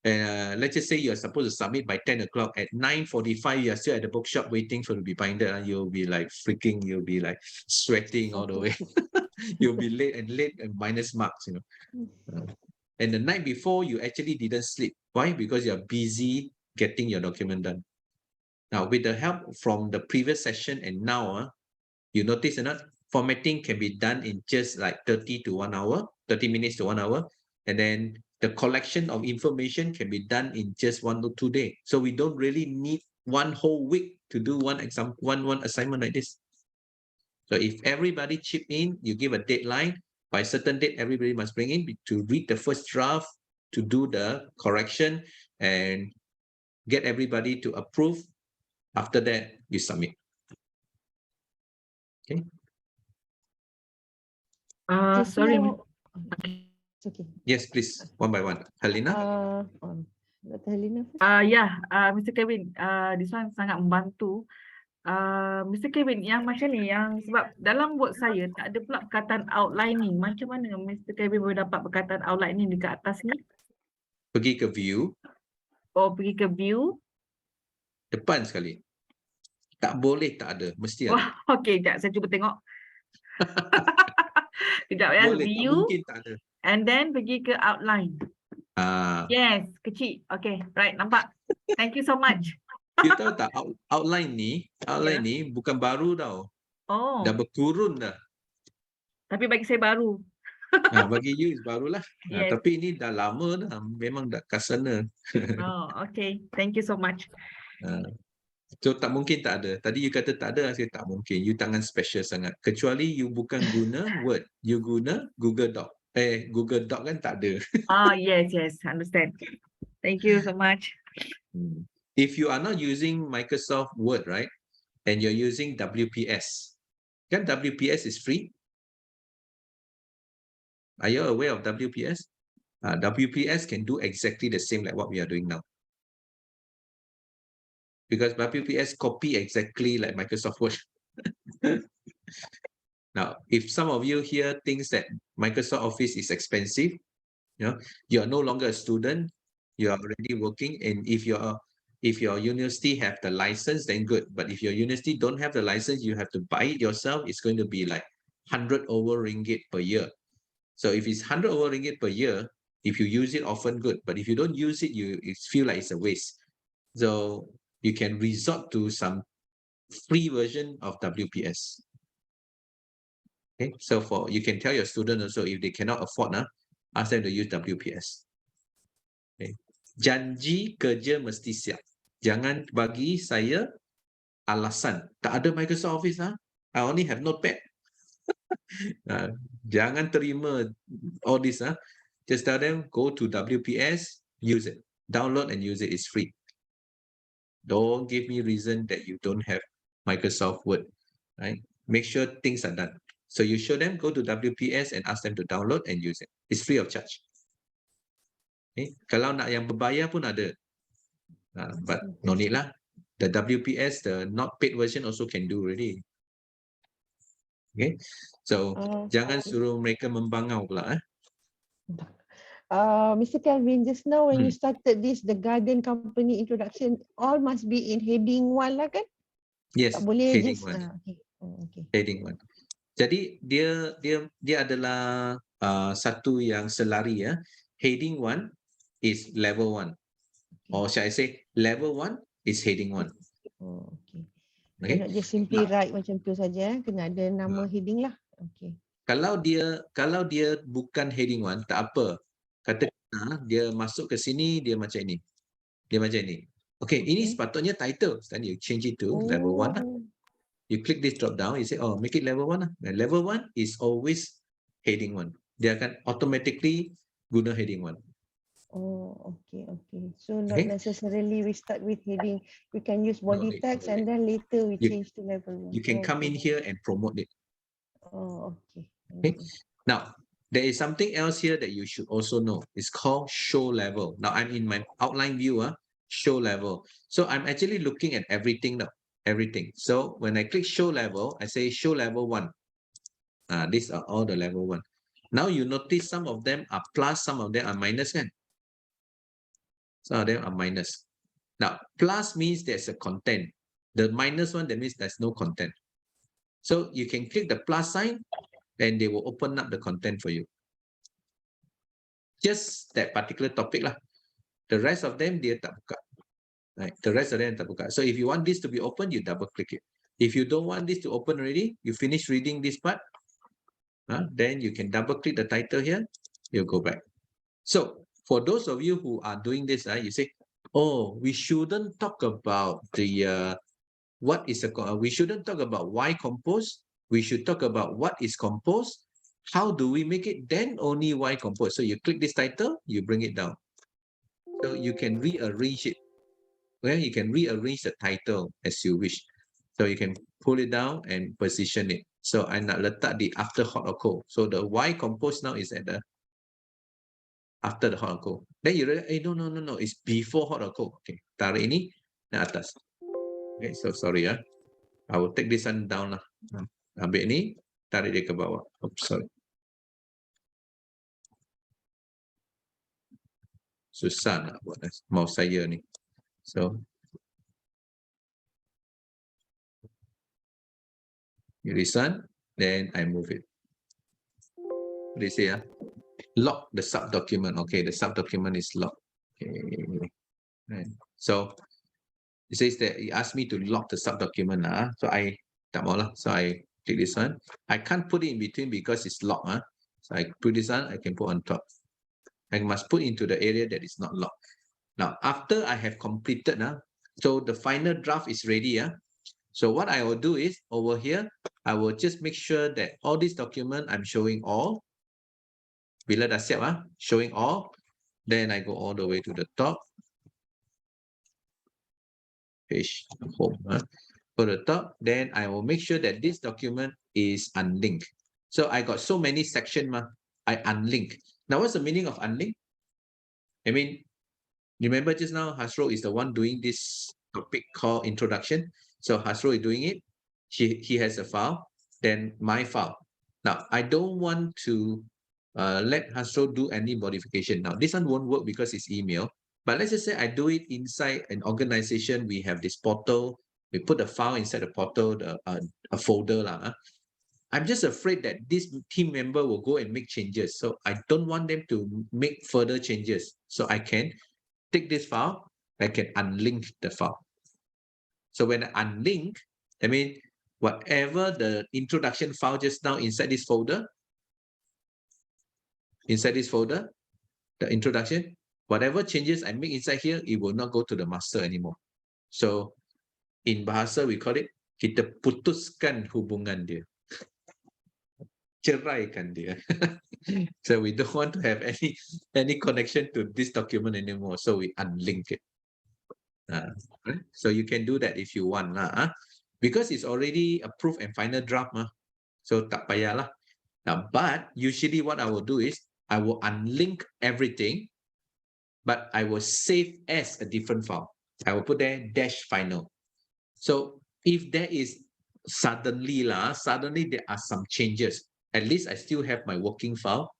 let's just say you're supposed to submit by 10 o'clock. At 9:45, you're still at the bookshop waiting for it to be binded. You'll be like freaking, you'll be like sweating all the way. You'll be late and minus marks, you know. And the night before, you actually didn't sleep. Why? Because you're busy getting your document done. Now, with the help from the previous session and now, you notice or not, formatting can be done in just like 30 to 1 hour, 30 minutes to 1 hour. And then the collection of information can be done in just 1 to 2 days. So we don't really need one whole week to do one assignment like this. So if everybody chip in, you give a deadline, by a certain date, everybody must bring in to read the first draft, to do the correction, and get everybody to approve. After that, you submit. Okay. Sorry. It's okay. Yes, please. One by one. Helena? Dr. Helena first. Mr. Kelvin, this one sangat membantu. Mr. Kelvin, yang macam ni, yang sebab dalam Word saya tak ada pula perkataan outlining. Macam mana Mr. Kelvin boleh dapat perkataan outlining dekat atas ni? Pergi ke view. Oh, pergi ke view. Depan sekali. Tak boleh tak ada. Mesti ada. Wah, okey, sekejap saya cuba tengok. Kejap ya, Boleh, view. tak mungkin tak ada. And then pergi ke outline. Yes, kecil. Okay, right, nampak. Thank you so much. You tahu tak, outline ni bukan baru tau. Oh. Dah berkurun dah. Tapi bagi saya baru. Bagi you barulah. Yes. Tapi ini dah lama dah. Memang dah kat sana. Oh, okay. Thank you so much. So tak mungkin tak ada. Tadi you kata tak ada, saya tak mungkin. You tangan special sangat. Kecuali you bukan guna Word. You guna Google Doc. Google Doc kan tak ada. Yes, understand. Thank you so much. If you are not using Microsoft Word, right, and you're using WPS, kan WPS is free? Are you aware of WPS? WPS can do exactly the same like what we are doing now. Because WPS copy exactly like Microsoft Word. Now, if some of you here thinks that Microsoft Office is expensive, you are no longer a student, you are already working, and if your university have the license, then good. But if your university don't have the license, you have to buy it yourself. It's going to be like 100 over ringgit per year. So if it's 100 over ringgit per year, if you use it often, good. But if you don't use it, you feel like it's a waste. So you can resort to some free version of WPS. Okay, so you can tell your student also, if they cannot afford, ask them to use WPS. Okay. Janji kerja mesti siap. Jangan bagi saya alasan. Tak ada Microsoft Office, I only have Notepad. Jangan terima all this. Just tell them, go to WPS, use it. Download and use it. It's free. Don't give me reason that you don't have Microsoft Word. Right? Make sure things are done. So you show them, go to WPS and ask them to download and use it. It's free of charge. Okay? Kalau nak yang berbayar pun ada. But no need lah. The WPS, the not paid version also can do already. Okay, so jangan suruh mereka membangau pula. Mr. Kelvin, just now when you started this, the garden company introduction, all must be in heading 1 lah kan? Yes, tak boleh heading just, 1. Okay. Heading 1. Jadi dia adalah satu yang selari ya. Heading 1 is level 1. Or shall I say level 1 is heading 1. Oh, okay. Okay. Not just simply write macam tu saja, kena ada nama heading lah. Okay. Kalau dia bukan heading 1, tak apa. Katakanlah dia masuk ke sini, dia macam ini. Dia macam ini. Okay, ini sepatutnya title. Then you change it to level 1 lah. You click this drop down, you say, oh, make it level 1 lah. And level 1 is always heading 1. Dia akan automatically guna heading 1. Oh, okay. So not necessarily we start with heading. We can use body text and then later we change to level 1. You can come in here and promote it. Oh, okay. Now, there is something else here that you should also know. It's called show level. Now, I'm in my outline view, show level. So I'm actually looking at everything now. Everything. So when I click show level, I say show level 1. These are all the level 1. Now you notice some of them are plus, some of them are minus. Kan? Some of them are minus. Now, plus means there's a content. The minus one, that means there's no content. So you can click the plus sign, and they will open up the content for you. Just that particular topic lah. The rest of them, dia tak buka. Right? The rest of them tak buka. So if you want this to be open, you double click it. If you don't want this to open already, you finish reading this part, then you can double click the title here, you go back. So for those of you who are doing this, you say, oh, we shouldn't talk about the, we shouldn't talk about why compose, we should talk about what is composed, how do we make it, then only why compose. So you click this title, you bring it down. So you can rearrange it. Well, you can rearrange the title as you wish. So you can pull it down and position it. So I nak letak di after hot or cold. So the why compose now is at the after the hot or cold. Then you realize, hey, no, it's before hot or cold. Okay, tarik ini dan atas. Okay, so sorry I will take this one down lah. Ambil ni, tarik dia ke bawah. Oops, sorry. Susah nak buat mouse saya ni. So this one, then I move it. They say, lock the sub-document. Okay, the sub-document is locked. Okay. Right. So it says that it asked me to lock the sub-document. So I tak mau lah. So I click this one. I can't put it in between because it's locked. So I put this one, I can put on top. I must put into the area that is not locked. Now, after I have completed, so the final draft is ready. So what I will do is, over here, I will just make sure that all this document I'm showing all. Bila dah siap, showing all. Then I go all the way to the top. Page home. Go to the top. Then I will make sure that this document is unlinked. So I got so many sections, I unlink. Now, what's the meaning of unlink? I mean, remember just now, Hasro is the one doing this topic called introduction. So Hasro is doing it. He has a file, then my file. Now, I don't want to let Hasro do any modification. Now, this one won't work because it's email. But let's just say I do it inside an organization. We have this portal. We put a file inside the portal, a folder. I'm just afraid that this team member will go and make changes. So I don't want them to make further changes. So I can take this file, I can unlink the file. So when I unlink, I mean, whatever the introduction file just now inside this folder, the introduction, whatever changes I make inside here, it will not go to the master anymore. So in bahasa, we call it, kita putuskan hubungan dia. Ceraikan dia. So we don't want to have any connection to this document anymore. So we unlink it. So you can do that if you want. Because it's already approved and final draft. So tak payahlah. But usually what I will do is, I will unlink everything, but I will save as a different file. I will put there -final. So if there is suddenly there are some changes, at least I still have my working file.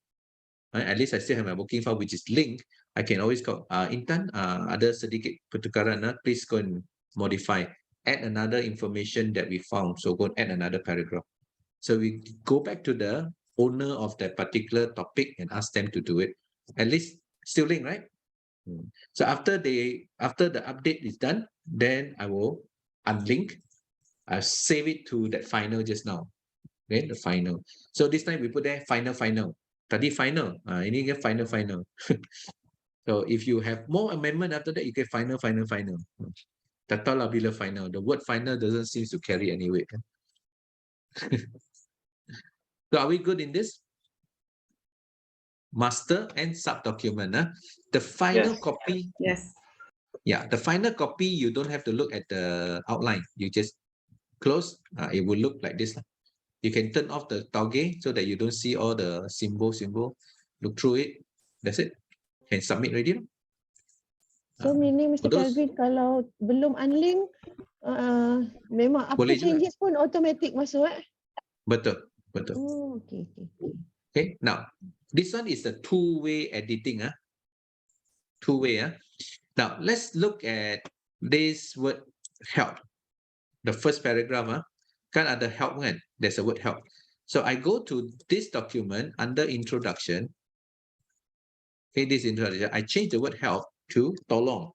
At least I still have my working file, which is linked. I can always call Intan, ada sedikit pertukaran, please go and modify. Add another information that we found. So go and add another paragraph. So we go back to the owner of that particular topic and ask them to do it. At least still linked, right? So after the update is done, then I will unlink. I'll save it to that final just now. Okay, the final. So this time we put there final. Tadi final. Ini ke final. So if you have more amendment after that, you get final. Tak tahu lah bila final. The word final doesn't seem to carry any weight. So are we good in this? Master and sub-document. The final copy. Yes. Yeah, the final copy, you don't have to look at the outline. You just close. It will look like this. You can turn off the toggle so that you don't see all the symbol. Look through it. That's it. Can submit already. So meaning Mr. Kelvin, kalau belum unlink, memang apa changes pun automatic masuk. Betul. Oh, okay. Okay, now this one is the two-way editing. Two-way. Now let's look at this word help. The first paragraph, kan ada help kan? There's a word help. So I go to this document under introduction. Okay, this introduction. I change the word help to tolong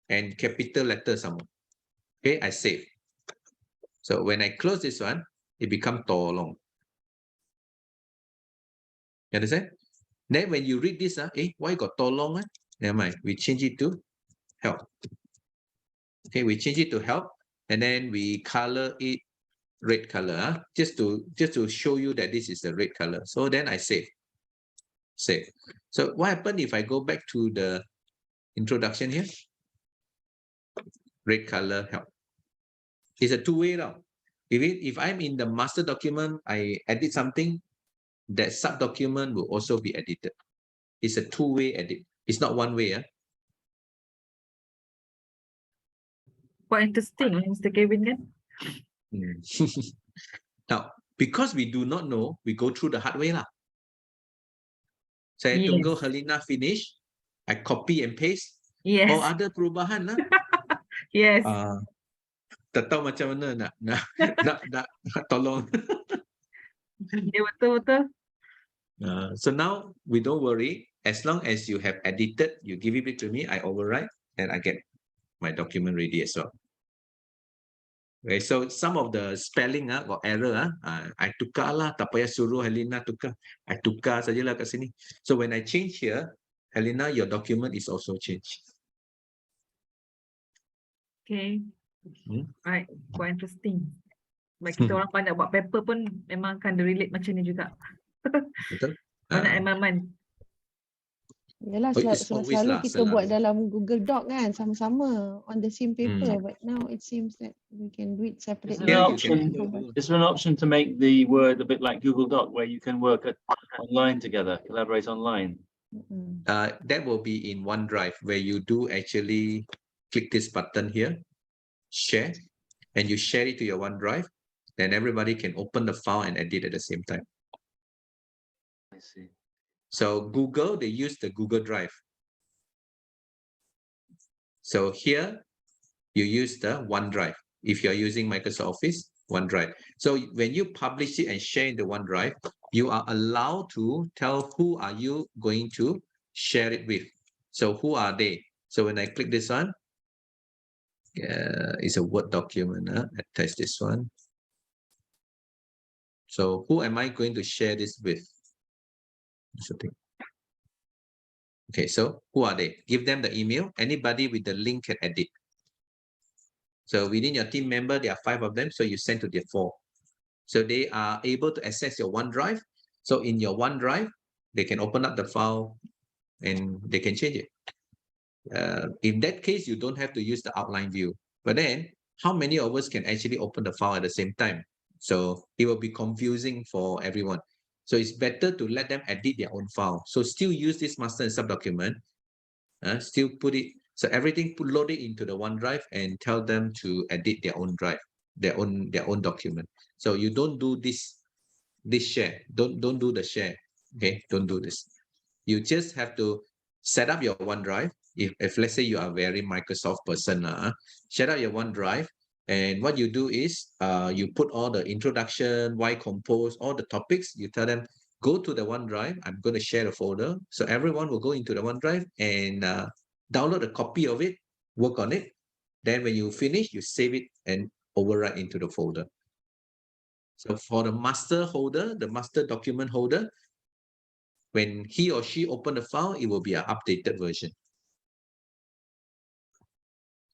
and capital letter somewhere. Okay, I save. So when I close this one, it becomes tolong. You understand? Then when you read this, why got tolong? Never mind. We change it to help. Okay, we change it to help, and then we color it red color, just to show you that this is the red color. So then I save. So what happened if I go back to the introduction here? Red color help. It's a two-way now. If I'm in the master document, I edit something, that sub-document will also be edited. It's a two-way edit. It's not one way. Quite interesting, Mr. Kelvin, kan? Now, because we do not know, we go through the hard way lah. Saya tunggu Helena finish, I copy and paste. Yes. Oh, ada perubahan lah. Yes. Tak tahu macam mana nak tolong. Ya, betul. So now we don't worry. As long as you have edited, you give it back to me, I overwrite, and I get my document ready as well. Okay, so some of the spelling got error. I tukar lah, tak payah suruh Helena tukar. I tukar sajalah kat sini. So when I change here, Helena, your document is also changed. Okay. Right, quite interesting. Baik kita orang pandai buat paper pun memang akan relate macam ni juga. Betul. Banyak elemen. Yalah, selalu kita buat dalam Google Doc kan, sama-sama on the same paper, but now it seems that we can do it separately. Is there an option to make the Word a bit like Google Doc, where you can work online together, collaborate online? That will be in OneDrive, where you do actually click this button here, share, and you share it to your OneDrive, then everybody can open the file and edit at the same time. I see. So Google, they use the Google Drive. So here, you use the OneDrive. If you're using Microsoft Office, OneDrive. So when you publish it and share in the OneDrive, you are allowed to tell who are you going to share it with. So who are they? So when I click this one, it's a Word document. Attach this one. So who am I going to share this with? Okay, so who are they? Give them the email. Anybody with the link can edit. So within your team member, there are 5 of them. So you send to the 4. So they are able to access your OneDrive. So in your OneDrive, they can open up the file and they can change it. In that case, you don't have to use the outline view. But then, how many of us can actually open the file at the same time? So it will be confusing for everyone. So it's better to let them edit their own file. So still use this master and subdocument. Still put it, so everything load it into the OneDrive and tell them to edit their own drive, their own document. So you don't do this share. Don't do the share. Okay, don't do this. You just have to set up your OneDrive. If let's say you are a very Microsoft person, set up your OneDrive. And what you do is you put all the introduction, why compose, all the topics. You tell them, go to the OneDrive. I'm going to share a folder. So everyone will go into the OneDrive and download a copy of it, work on it. Then when you finish, you save it and overwrite into the folder. So for the master holder, the master document holder, when he or she open the file, it will be an updated version.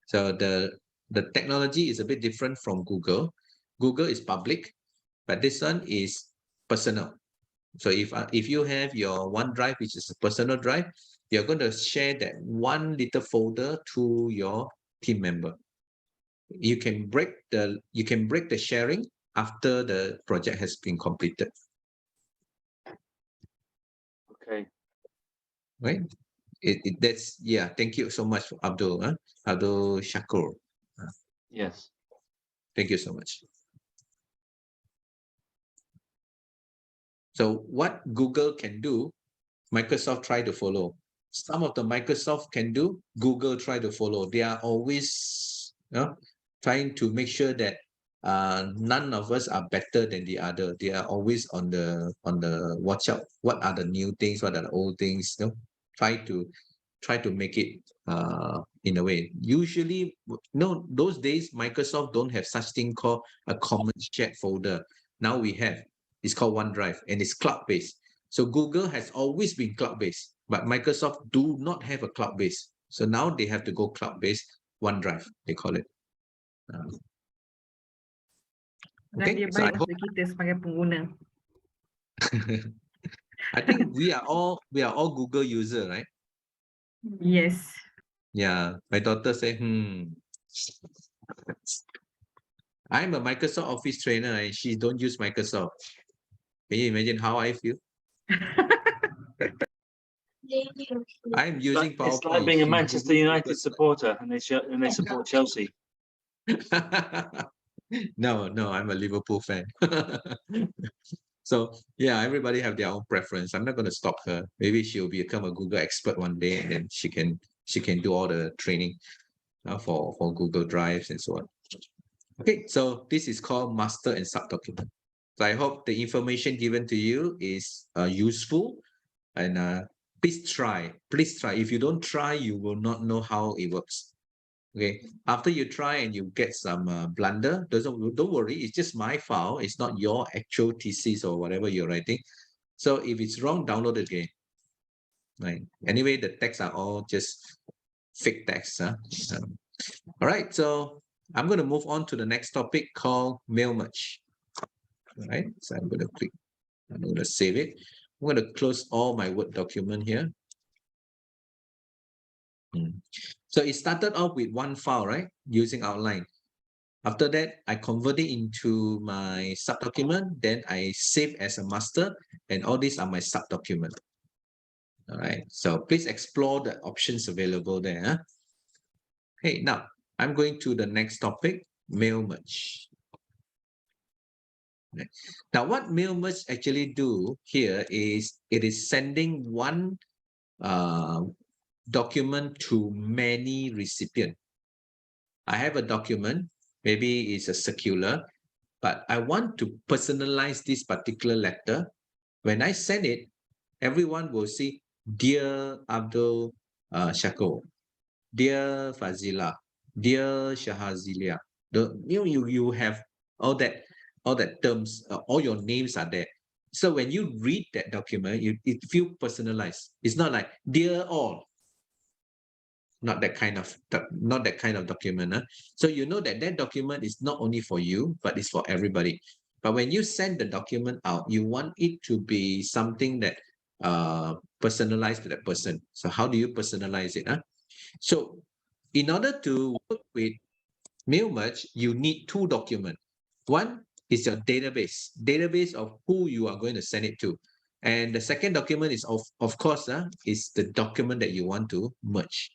So the technology is a bit different from Google. Google is public, but this one is personal. So if you have your OneDrive, which is a personal drive, you're going to share that one little folder to your team member. You can break the sharing after the project has been completed. Okay. Right? That's, yeah. Thank you so much, Abdul. Abdul Shakur. Yes. Thank you so much. So what Google can do, Microsoft try to follow. some of the Microsoft can do, Google try to follow. They are always trying to make sure that none of us are better than the other. They are always on the watch out. What are the new things? What are the old things? Try to make it in a way. Usually, no, those days Microsoft don't have such thing called a common shared folder. Now we have. It's called OneDrive and it's cloud-based. So Google has always been cloud-based, but Microsoft do not have a cloud-based. So now they have to go cloud-based. OneDrive, they call it. Dan dia So I baik hope untuk kita sebagai pengguna. I think we are all Google user, right? Yes. Yeah, my daughter said, I'm a Microsoft Office trainer and she don't use Microsoft. Can you imagine how I feel? I'm using PowerPoint. It's like being a She's Manchester using United Google. supporter and they support Chelsea. No, I'm a Liverpool fan. So yeah, everybody have their own preference. I'm not going to stop her. Maybe she'll become a Google expert one day, and then she can do all the training for Google Drives and so on. Okay, so this is called master and subdocument. So I hope the information given to you is useful, and please try. Please try. If you don't try, you will not know how it works. Okay, after you try and you get some blunder, don't worry, it's just my file. It's not your actual thesis or whatever you're writing. So if it's wrong, download it again. Right. Anyway, the texts are all just fake text. All right, so I'm going to move on to the next topic called mail merge. All right, so I'm going to click. I'm going to save it. I'm going to close all my Word document here. So it started off with one file, right? Using outline. After that, I convert it into my subdocument. Then I save as a master, and all these are my subdocument. All right. So please explore the options available there. Huh? Okay. Now I'm going to the next topic: mail merge. Right. Now, what mail merge actually do here is it is sending one document to many recipients. I have a document, maybe it's a circular, but I want to personalize this particular letter. When I send it, everyone will see, Dear Abdul Shako, Dear Fazila, Dear Shahazilia. You have all that terms, all your names are there. So when you read that document, it feels personalized. It's not like Dear All. Not that kind of document. Huh? So you know that document is not only for you, but it's for everybody. But when you send the document out, you want it to be something that personalized to that person. So how do you personalize it? Huh? So in order to work with mail merge, you need two documents. One is your database of who you are going to send it to. And the second document is, of course, is the document that you want to merge.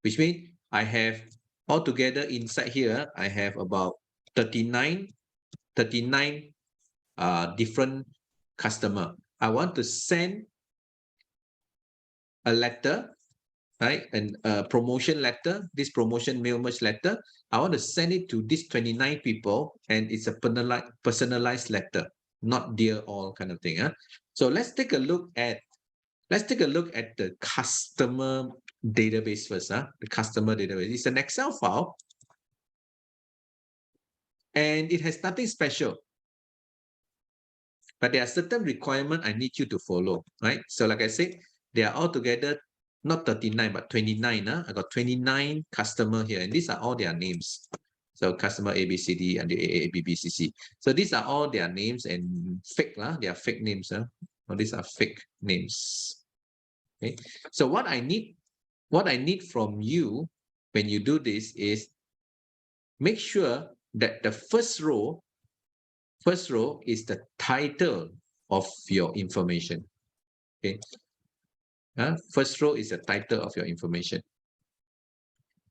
Which means I have altogether inside here, I have about 39 different customer. I want to send a letter, right? And a promotion letter, this promotion mail merge letter. I want to send it to these 29 people, and it's a personalized letter, not dear all kind of thing. Huh? So let's take a look at the customer database first. The customer database. It's an Excel file, and it has nothing special. But there are certain requirements I need you to follow, right? So like I said, they are all together, not 39, but 29. I got 29 customer here, and these are all their names. So customer ABCD and the AABBCC. So these are all their names and fake. They are fake names. Or these are fake names. Okay. So what I need from you when you do this is make sure that the first row is the title of your information. Okay. First row is the title of your information.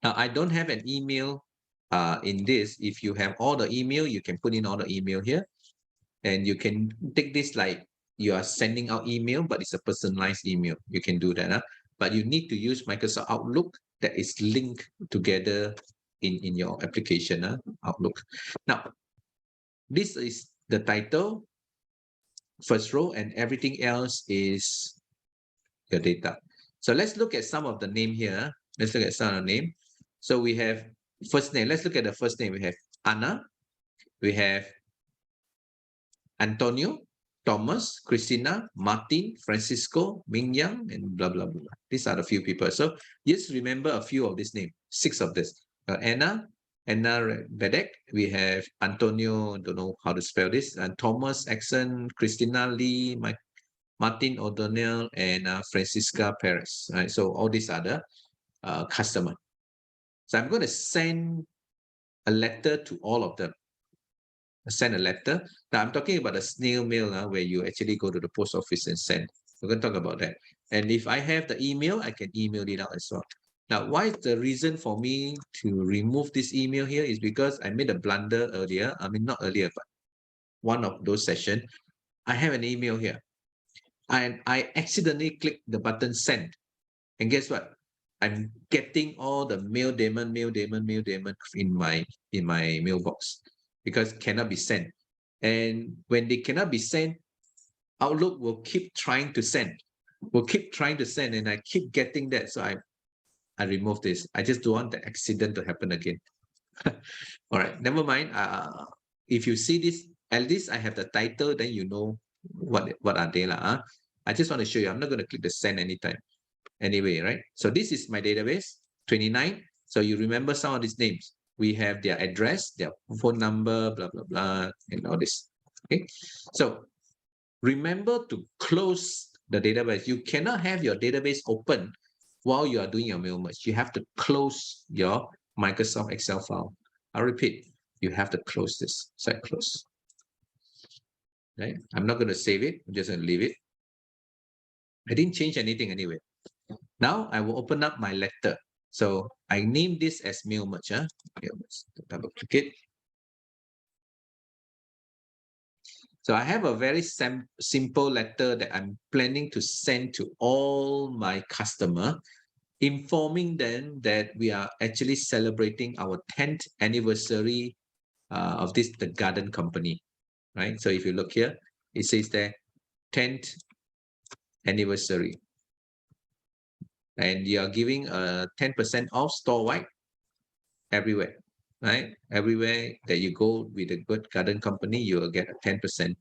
Now, I don't have an email in this. If you have all the email, you can put in all the email here. And you can take this like you are sending out email, but it's a personalized email. You can do that. but you need to use Microsoft Outlook that is linked together in your application, Outlook. Now, this is the title, first row, and everything else is your data. So let's look at some of the name here. Let's look at some of the name. So we have first name. Let's look at the first name. We have Anna. We have Antonio, Thomas, Christina, Martin, Francisco, Ming Yang, and blah, blah, blah. These are the few people. So just remember a few of these names, 6 of this. Anna Bedek. We have Antonio, don't know how to spell this, and Thomas Exon, Christina Lee, Martin O'Donnell, and Francisca Perez. Right? So all these are the customer. So I'm going to send a letter to all of them. Send a letter. Now I'm talking about a snail mail where you actually go to the post office and send. We're going to talk about that. And if I have the email, I can email it out as well. Now, why is the reason for me to remove this email here is because I made a blunder earlier. I mean, not earlier, but one of those sessions. I have an email here. And I accidentally clicked the button send. And guess what? I'm getting all the mail daemon in my mailbox because cannot be sent. And when they cannot be sent, Outlook will keep trying to send. And I keep getting that. So I remove this. I just don't want the accident to happen again. All right, never mind. If you see this, at least I have the title, then you know what are they. I just want to show you. I'm not going to click the send anytime. Anyway, right? So this is my database, 29. So you remember some of these names. We have their address, their phone number, blah, blah, blah, and all this. Okay. So remember to close the database. You cannot have your database open while you are doing your mail merge. You have to close your Microsoft Excel file. I'll repeat, you have to close this. So I close. Right? I'm not going to save it. I'm just going to leave it. I didn't change anything anyway. Now I will open up my letter. So I name this as mail merge. Double click it. So I have a very simple letter that I'm planning to send to all my customers, informing them that we are actually celebrating our 10th anniversary of the garden company, right? So if you look here, it says there 10th anniversary. And you are giving a 10% off store-wide everywhere, right? Everywhere that you go with a good garden company, you will get a 10%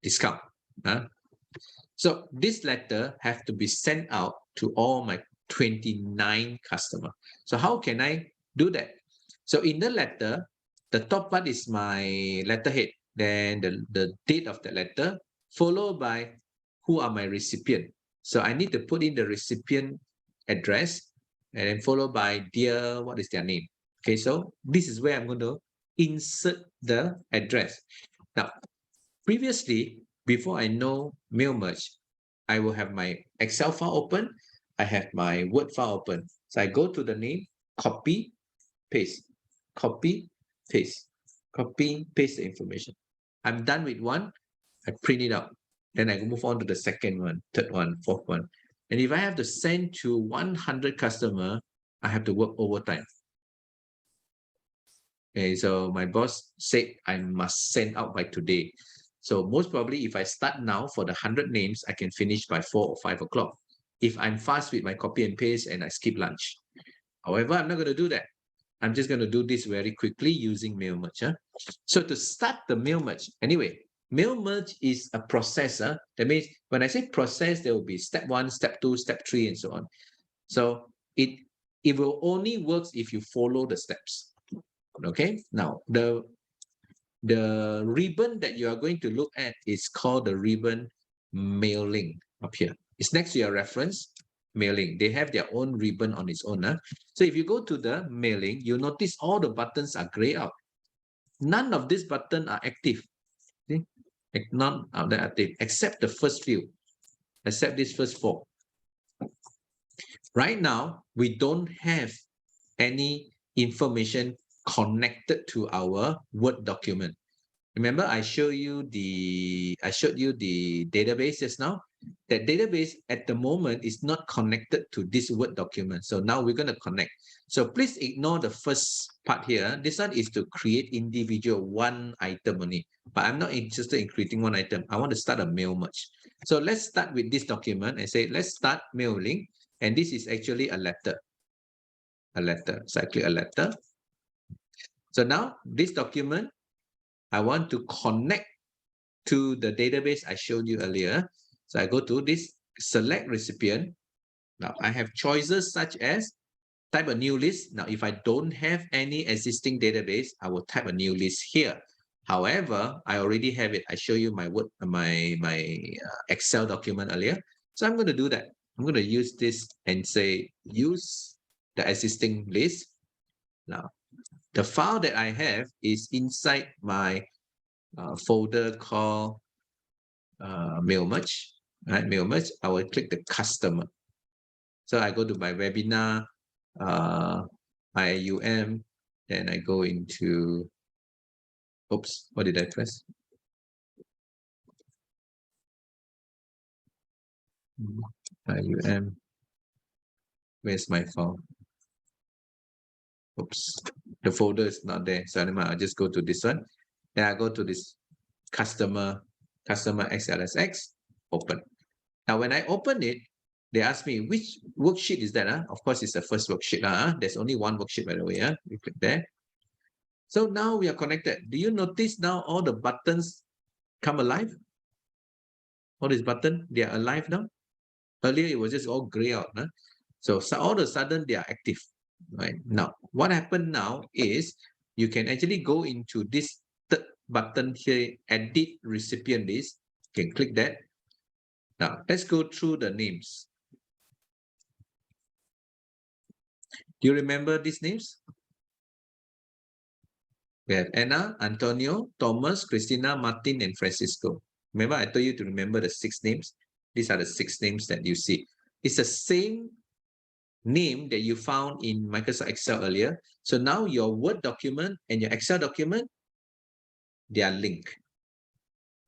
discount. So this letter have to be sent out to all my 29 customers. So how can I do that? So in the letter, the top part is my letterhead, then the date of the letter, followed by who are my recipient. So I need to put in the recipient address and then followed by dear, what is their name? Okay, so this is where I'm going to insert the address. Now, previously, before I know mail merge, I will have my Excel file open. I have my Word file open. So I go to the name, copy, paste, copy, paste, copy, paste the information. I'm done with one. I print it out. Then I move on to the second one, third one, fourth one. And if I have to send to 100 customers, I have to work overtime. Okay, so my boss said I must send out by today. So most probably if I start now for the 100 names, I can finish by 4 or 5 o'clock. If I'm fast with my copy and paste and I skip lunch. However, I'm not going to do that. I'm just going to do this very quickly using mail merge. So to start the mail merge, anyway, mail merge is a process. That means when I say process, there will be step 1, step 2, step 3, and so on. So it will only work if you follow the steps. Okay. Now the ribbon that you are going to look at is called the ribbon mailing up here. It's next to your reference mailing. They have their own ribbon on its own. So if you go to the mailing, you notice all the buttons are gray out. None of these buttons are active. See? None of them are active except the first few, except these first 4. Right now, we don't have any information connected to our Word document. Remember, I showed you the database just now. That database at the moment is not connected to this Word document. So now we're going to connect. So please ignore the first part here. This one is to create individual one item only. But I'm not interested in creating one item. I want to start a mail merge. So let's start with this document and say, let's start mailing. And this is actually a letter. A letter. So I click a letter. So now this document, I want to connect to the database I showed you earlier. So I go to this select recipient. Now I have choices such as type a new list. Now, if I don't have any existing database, I will type a new list here. However, I already have it. I show you my Word, my Excel document earlier. So I'm going to do that. I'm going to use this and say use the existing list. Now, the file that I have is inside my folder called mail merge. Right, mail merge. I will click the customer. So I go to my webinar, IUM, then I go into, oops, what did I press? IUM, where's my file? Oops, the folder is not there. So I'll just go to this one. Then I go to this customer XLSX, open. Now, when I open it, they ask me, which worksheet is that? Of course, it's the first worksheet. There's only one worksheet, by the way. You click there. So now we are connected. Do you notice now all the buttons come alive? All these buttons, they are alive now. Earlier, it was just all gray out. So all of a sudden, they are active. Right now, what happened now is you can actually go into this third button here, edit recipient list. You can click that. Now, let's go through the names. Do you remember these names? We have Anna, Antonio, Thomas, Christina, Martin, and Francisco. Remember, I told you to remember the 6 names. These are the 6 names that you see. It's the same name that you found in Microsoft Excel earlier. So now your Word document and your Excel document, they are linked.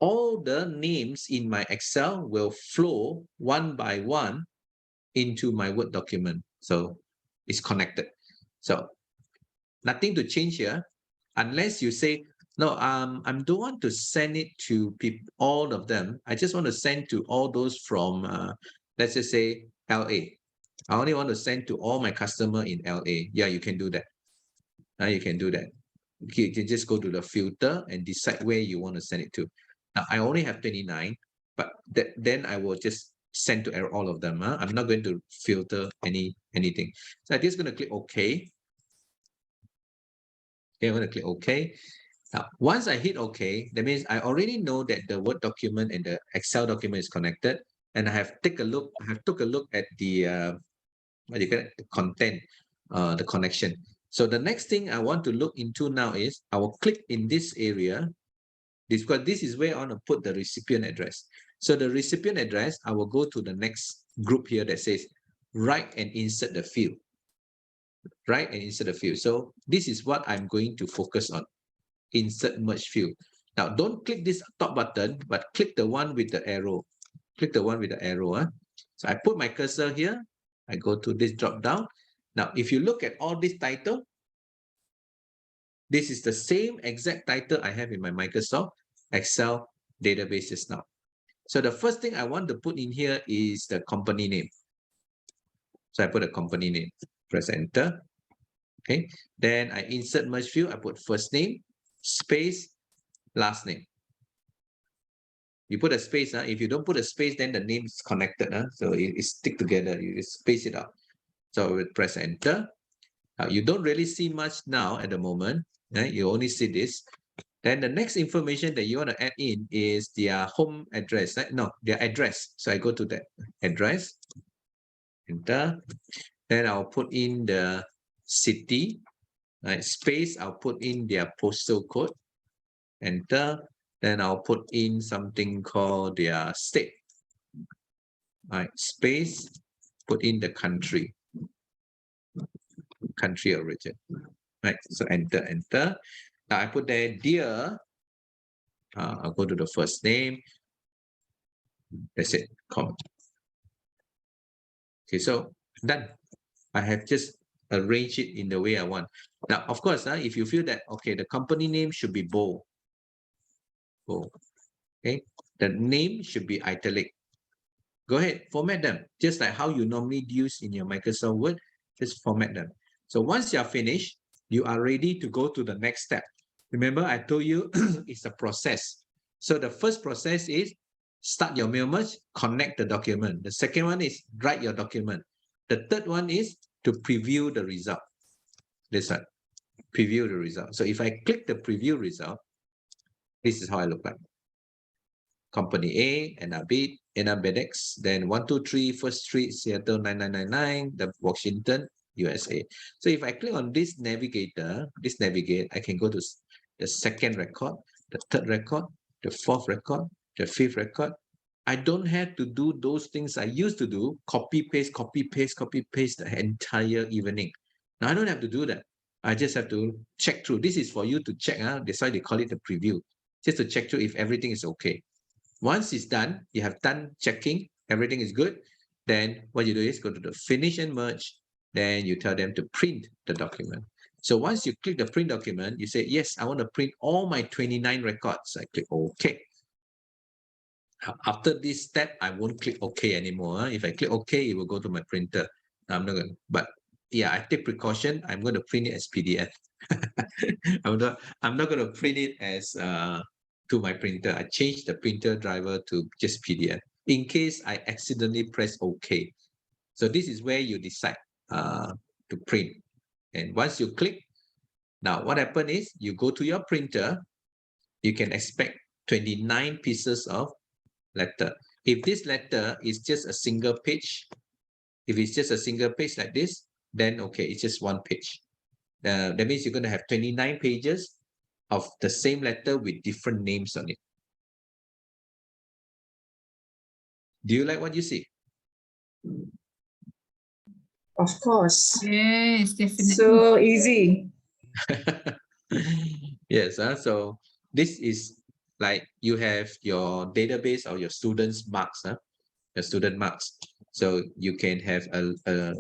All the names in my Excel will flow one by one into my Word document. So it's connected. So nothing to change here. Unless you say, no, I don't want to send it to all of them. I just want to send to all those from, let's just say, LA. I only want to send to all my customer in LA. Yeah, you can do that. You can do that. You can just go to the filter and decide where you want to send it to. Now, I only have 29, but then I will just send to all of them. I'm not going to filter anything. So I'm just going to click OK. Okay, I'm going to click OK. Now, once I hit OK, that means I already know that the Word document and the Excel document is connected, and I have took a look at the what you call it, the content, the connection. So the next thing I want to look into now is I will click in this area, because this is where I want to put the recipient address. So the recipient address, I will go to the next group here that says write and insert the field. Right, and insert the field. So this is what I'm going to focus on. Insert merge field. Now don't click this top button, but click the one with the arrow. Click the one with the arrow. So I put my cursor here. I go to this drop down. Now, if you look at all this title, this is the same exact title I have in my Microsoft Excel databases now. So the first thing I want to put in here is the company name. So I put a company name. Press enter. Okay, then I insert merge field. I put first name, space, last name. You put a space. If you don't put a space, then the name is connected. So it stick together. You just space it out. So we press enter. You don't really see much now at the moment. Right? You only see this. Then the next information that you want to add in is their home address. Right? No, their address. So I go to that address. Enter. Then I'll put in the city, right? Space, I'll put in their postal code. Enter. Then I'll put in something called their state. Right? Space, put in the country. Country origin. Right? So enter, enter. Now I put there dear I'll go to the first name. That's it. Comma. Okay, so done. I have just arranged it in the way I want. Now, of course, if you feel that, okay, the company name should be bold. Okay, the name should be italic. Go ahead, format them, just like how you normally use in your Microsoft Word, just format them. So once you are finished, you are ready to go to the next step. Remember, I told you it's a process. So the first process is start your mail merge, connect the document. The second one is write your document. The third one is to preview the result. This one, preview the result. So if I click the preview result, this is how I look like. Company A, NRB, NRBEDX, then 123 First Street, Seattle 9999, the Washington, USA. So if I click on this navigator, I can go to the second record, the third record, the fourth record, the fifth record. I don't have to do those things I used to do, copy, paste, copy, paste, copy, paste the entire evening. Now I don't have to do that. I just have to check through. This is for you to check. That's why they call it the preview. Just to check through if everything is okay. Once it's done, you have done checking, everything is good. Then what you do is go to the finish and merge. Then you tell them to print the document. So once you click the print document, you say, yes, I want to print all my 29 records. I click OK. After this step, I won't click OK anymore. If I click OK, it will go to my printer. I'm not going to, but yeah, I take precaution. I'm going to print it as PDF. I'm not going to print it as to my printer. I changed the printer driver to just PDF in case I accidentally press OK. So this is where you decide to print. And once you click, now what happens is you go to your printer, you can expect 29 pieces of letter. If this letter is just a single page, if it's just a single page like this, then okay, it's just one page. That means you're going to have 29 pages of the same letter with different names on it. Do you like what you see? Of course. Yes, definitely. So easy. Yes, so this is like you have your database of your students' marks, your student marks. So you can have a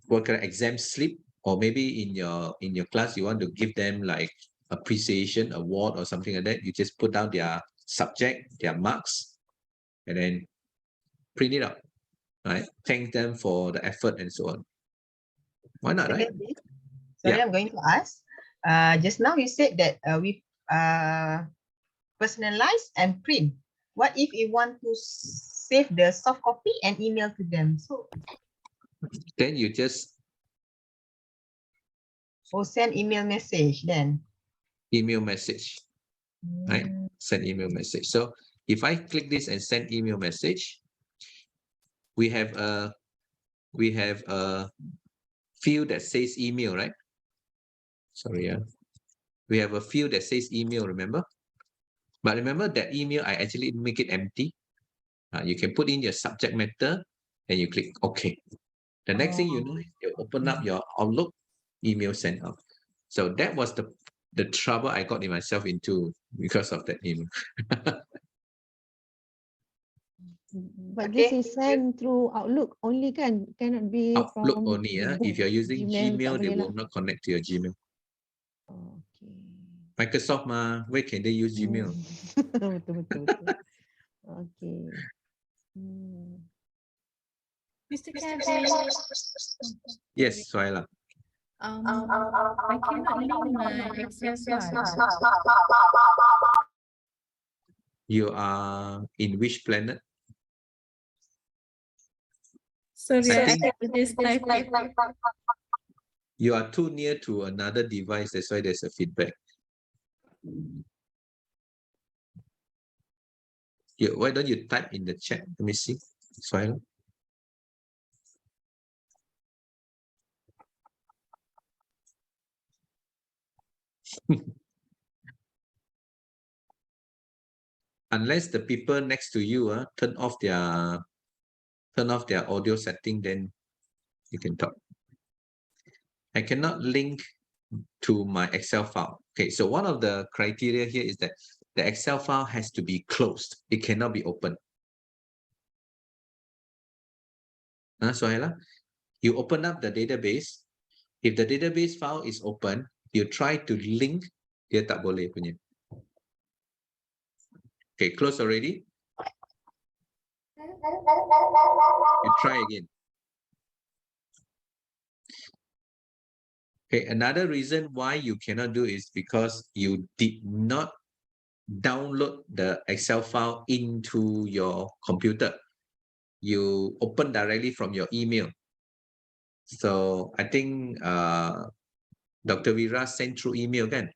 what kind of exam slip, or maybe in your class you want to give them like appreciation award or something like that. You just put down their subject, their marks, and then print it out, right? Thank them for the effort and so on. Why not, right? Sorry, Yeah. I'm going to ask. Just now you said that we personalize and print. What if you want to save the soft copy and email to them? So then you just send email message then. Email message, right? Send email message. So if I click this and send email message, we have a field that says email, right? Sorry, we have a field that says email, remember? But remember that email, I actually make it empty. You can put in your subject matter and you click OK. The next thing you know, you open up your Outlook, email sent out. So that was the trouble I got myself into because of that email. But this is sent through Outlook only, kan? Cannot be Outlook from only. If you're using Gmail, they will not connect to your Gmail. Okay. Microsoft, where can they use Gmail? Betul. Okay. Mr. Kelvin. Yes, Suhaila. I cannot link my Excel file. You are in which planet? Sorry, I I think just type it. you are too near to another device. That's why there's a feedback. Why don't you type in the chat? Let me see. Suhaila. Unless the people next to you turn off their audio setting, then you can talk. I cannot link to my Excel file. Okay, so one of the criteria here is that the Excel file has to be closed. It cannot be opened. Sohaila, you open up the database. If the database file is open, you try to link, dia tak boleh punya. Okay, close already. You try again. Okay, another reason why you cannot do is because you did not download the Excel file into your computer. You open directly from your email. So I think Dr. Vira sent through email kan?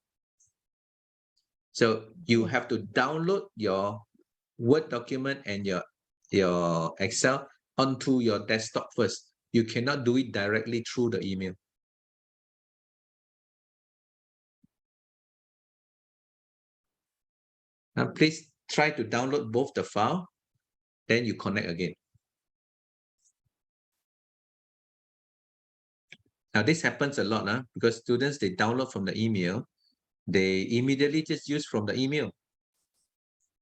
So you have to download your Word document and your Excel onto your desktop first. You cannot do it directly through the email. Now, please try to download both the file, then you connect again. Now, this happens a lot because students, they download from the email, they immediately just use from the email.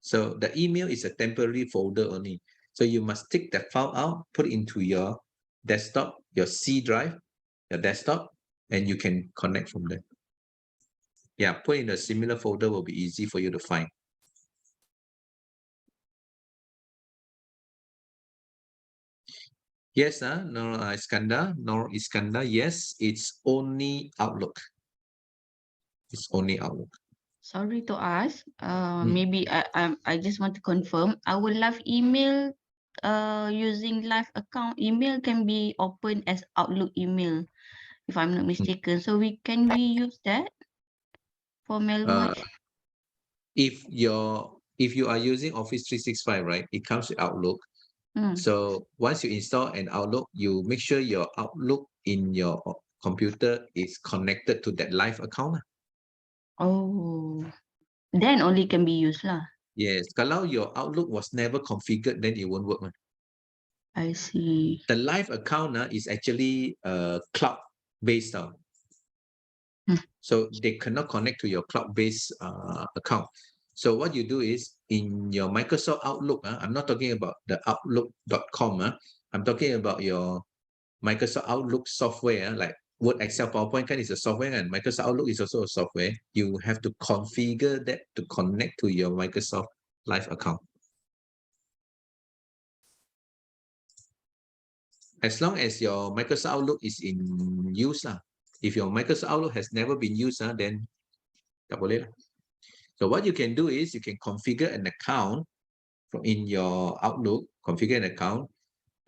So the email is a temporary folder only. So you must take that file out, put it into your desktop, your C drive, your desktop, and you can connect from there. Yeah, put in a similar folder will be easy for you to find. Yes, Nor Iskandar, yes, it's only Outlook. It's only Outlook. Sorry to ask, maybe I just want to confirm, our live email using live account email can be opened as Outlook email, if I'm not mistaken. So can we use that for Melwood? If you are using Office 365, right, it comes with Outlook. So once you install an Outlook, you make sure your Outlook in your computer is connected to that live account. Oh, then only can be used lah. Yes, kalau your Outlook was never configured, then it won't work. I see. The live account is actually cloud-based. So they cannot connect to your cloud-based account. So what you do is in your Microsoft Outlook, I'm not talking about the outlook.com. I'm talking about your Microsoft Outlook software, like Word, Excel, PowerPoint is a software, and Microsoft Outlook is also a software. You have to configure that to connect to your Microsoft Live account. As long as your Microsoft Outlook is in use. If your Microsoft Outlook has never been used, then tak boleh. So what you can do is you can configure an account in your Outlook, configure an account.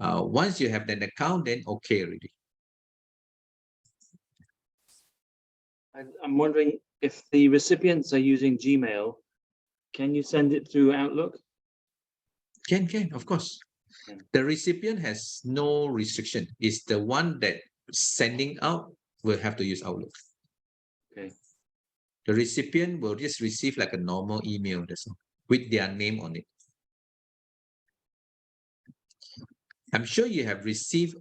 Once you have that account, then okay already. I'm wondering if the recipients are using Gmail, can you send it through Outlook? Can, of course. The recipient has no restriction. It's the one that sending out will have to use Outlook. Okay. The recipient will just receive like a normal email with their name on it. I'm sure you have received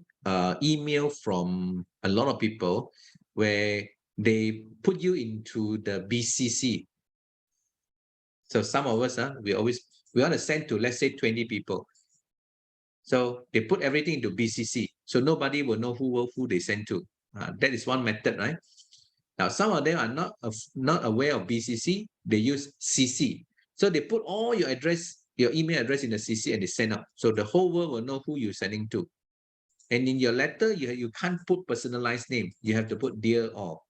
email from a lot of people where they put you into the BCC. So some of us, we want to send to, let's say, 20 people. So they put everything into BCC. So nobody will know who they send to. That is one method, right? Now, some of them are not aware of BCC. They use CC. So they put all your email address in the CC and they send out. So the whole world will know who you're sending to. And in your letter, you can't put personalized name. You have to put dear all.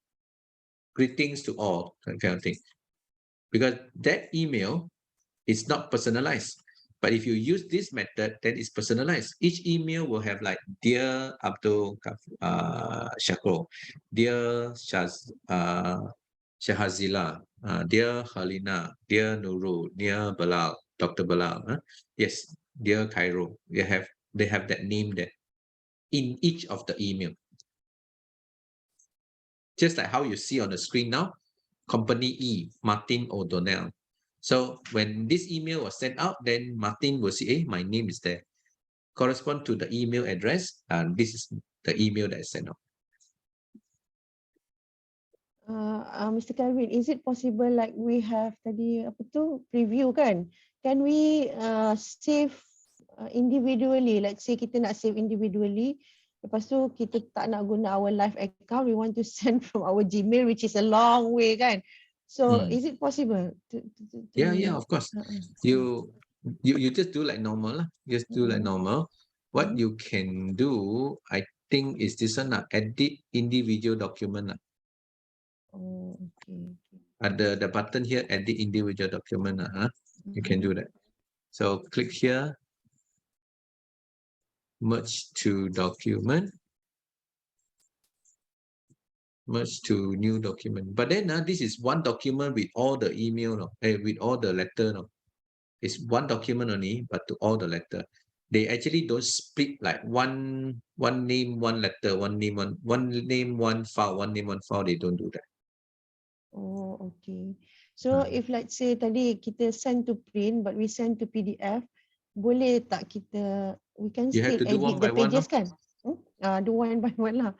Greetings to all, that kind of thing. Because that email is not personalized. But if you use this method, then it's personalized. Each email will have like, dear Abdul Shakro, dear Shahazila, dear Halina, dear Nurul, dear Balal, Dr. Balal. Yes, dear Cairo. They have that name there in each of the email. Just like how you see on the screen now, Company E, Martin O'Donnell. So when this email was sent out, then Martin will see, hey, my name is there. Correspond to the email address, and this is the email that is sent out. Mr. Kelvin, is it possible like we have tadi apa tu preview kan? Can we save individually? Like say kita nak save individually, lepas tu kita tak nak guna our live account, we want to send from our Gmail, which is a long way kan? So is it possible to Yeah, of course. You just do like normal lah. Just do like normal. What you can do, I think, is this one lah. Edit individual document lah. Oh, okay. The button here, edit individual document lah. You can do that. So click here, merge to document, merge to new document. But then this is one document with all the email, no? With all the letter. No? It's one document only, but to all the letter. They actually don't split like one name, one letter, one name, one name, one file, one name, one file. They don't do that. Oh, okay. So if let's say tadi kita send to print, but we send to PDF, boleh tak kita, we can You have still to do one edit by the one, pages kan? Do one by one lah.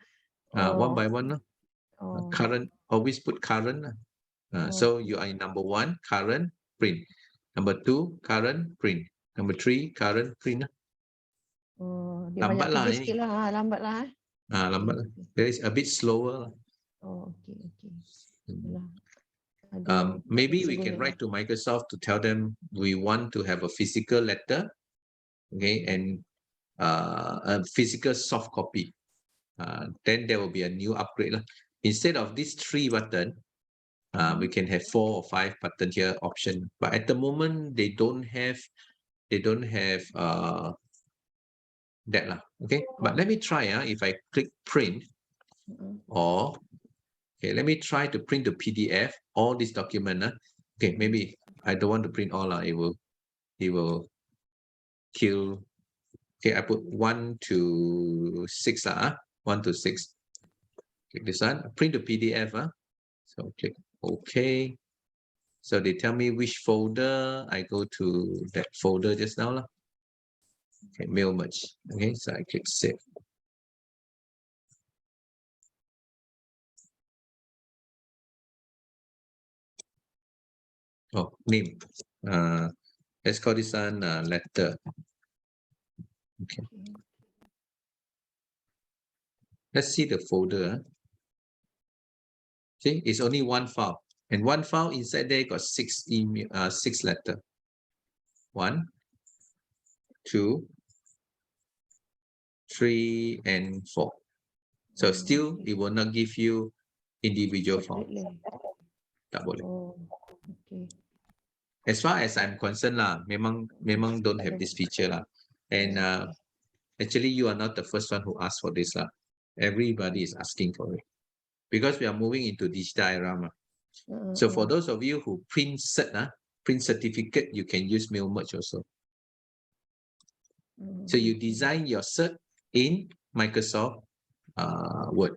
One by one. Current, always put current. So you are in number 1, current, print. Number 2, current, print. Number 3, current, print. Dia banyak Lambat lah kerja ini. sikit lah, lambat lah. Lambat lah. There is a bit slower. Oh, okay. Maybe we can write to Microsoft to tell them we want to have a physical letter, okay, and a physical soft copy. Then there will be a new upgrade. Instead of these 3 buttons, we can have 4 or 5 button here option. But at the moment, they don't have that lah. Okay, but let me try. If I click print, or okay, let me try to print the PDF, all this document. Okay, maybe I don't want to print all. It will kill. Okay, I put 1 to 6. 1 to 6. Click this one. Print the PDF. So click OK. So they tell me which folder. I go to that folder just now. Okay, mail merge. Okay, so I click save. Oh, name. Let's call this one letter. Okay. Let's see the folder. See, it's only one file. And one file inside there got 6 email, 6 letters. 1, 2, 3, and 4. So still, it will not give you individual file. Tak boleh. Okay. As far as I'm concerned memang don't have this feature And actually, you are not the first one who asked for this Everybody is asking for it because we are moving into digital era. So for those of you who print certificate, you can use mail merge also. So you design your cert in Microsoft Word.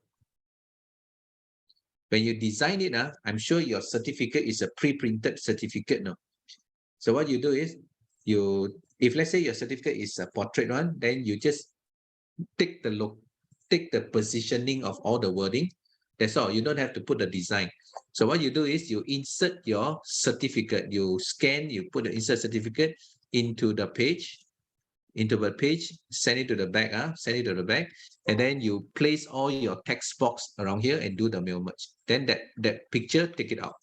When you design it, I'm sure your certificate is a pre-printed certificate. No? So what you do is, if let's say your certificate is a portrait one, then you just take the positioning of all the wording. That's all. You don't have to put the design. So what you do is you insert your certificate. You scan, you put the insert certificate into the page, send it to the back, and then you place all your text box around here and do the mail merge. Then that picture, take it out.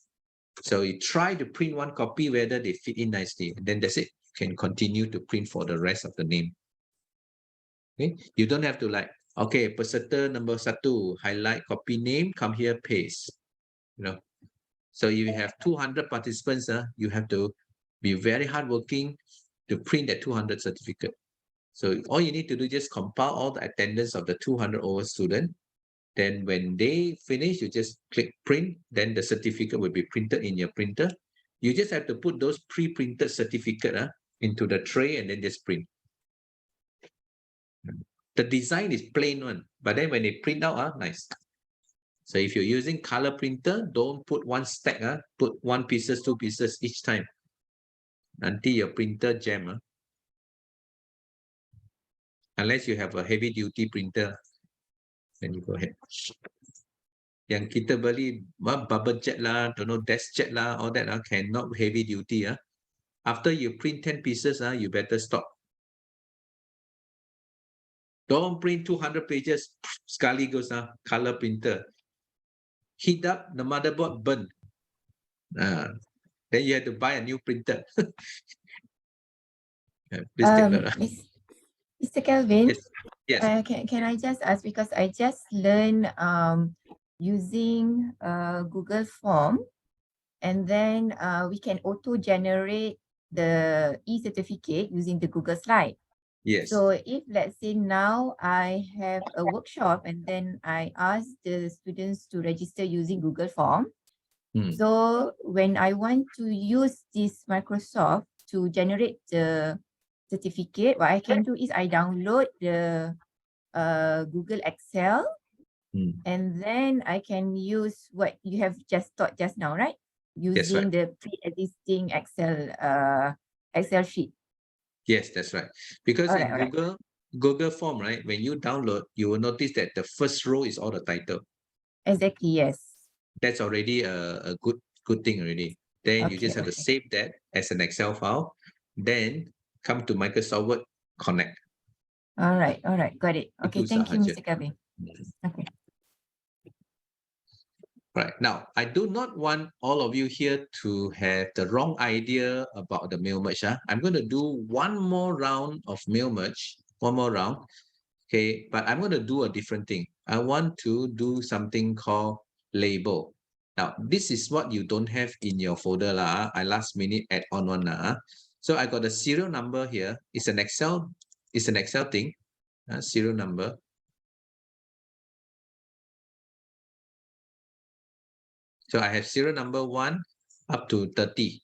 So you try to print one copy whether they fit in nicely, and then that's it. You can continue to print for the rest of the name. Okay, you don't have to okay, peserta number 1, highlight, copy name, come here, paste. So you have 200 participants. You have to be very hardworking to print that 200 certificate. So all you need to do is just compile all the attendance of the 200 over students. Then when they finish, you just click print. Then the certificate will be printed in your printer. You just have to put those pre-printed certificate into the tray and then just print. The design is plain one, but then when they print out, nice. So if you're using color printer, don't put one stack. Put 1 pieces, 2 pieces each time. Until your printer jam. Unless you have a heavy duty printer, then you go ahead. Yang kita beli bubble jet lah, don't know, desk jet lah, all that cannot heavy duty. After you print 10 pieces, you better stop. Don't print 200 pages, sekali goes color printer. Heat up, the motherboard burn. Then you have to buy a new printer. Please take that. Mr. Kelvin, Yes. Yes. Can I just ask, because I just learned using Google Form, and then we can auto-generate the e-certificate using the Google Slide. Yes. So if, let's say, now I have a workshop and then I ask the students to register using Google Form. So when I want to use this Microsoft to generate the certificate, what I can do is I download the Google Excel, and then I can use what you have just taught just now, right? Using the pre-existing Excel sheet. Yes, that's right. Because in Alright. Google Form, right, when you download, you will notice that the first row is all the title. Exactly, yes. That's already a good thing already. Then you just have to save that as an Excel file. Then come to Microsoft Word, connect. All right, got it. Okay, Itu thank you, sahaja. Mr. Kelvin. Okay. Right. Now, I do not want all of you here to have the wrong idea about the mail merge. I'm going to do one more round of mail merge, one more round. Okay, but I'm going to do a different thing. I want to do something called label. Now, this is what you don't have in your folder. I last minute add on one. So I got the serial number here. It's an Excel thing, serial number. So I have serial number 1 up to 30.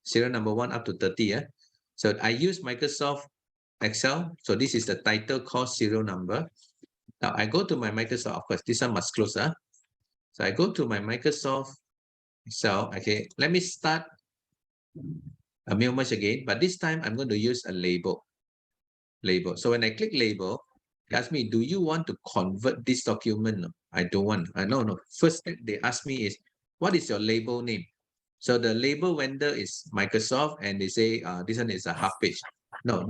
Serial number 1 up to 30. So I use Microsoft Excel. So this is the title called serial number. Now I go to my Microsoft, of course, this one must close. So I go to my Microsoft Excel. Okay, let me start a mail merge again, but this time I'm going to use a label. So when I click label, they ask me, do you want to convert this document? No, I don't want. No. First thing they ask me is, what is your label name? So the label vendor is Microsoft, and they say this one is a half page. No,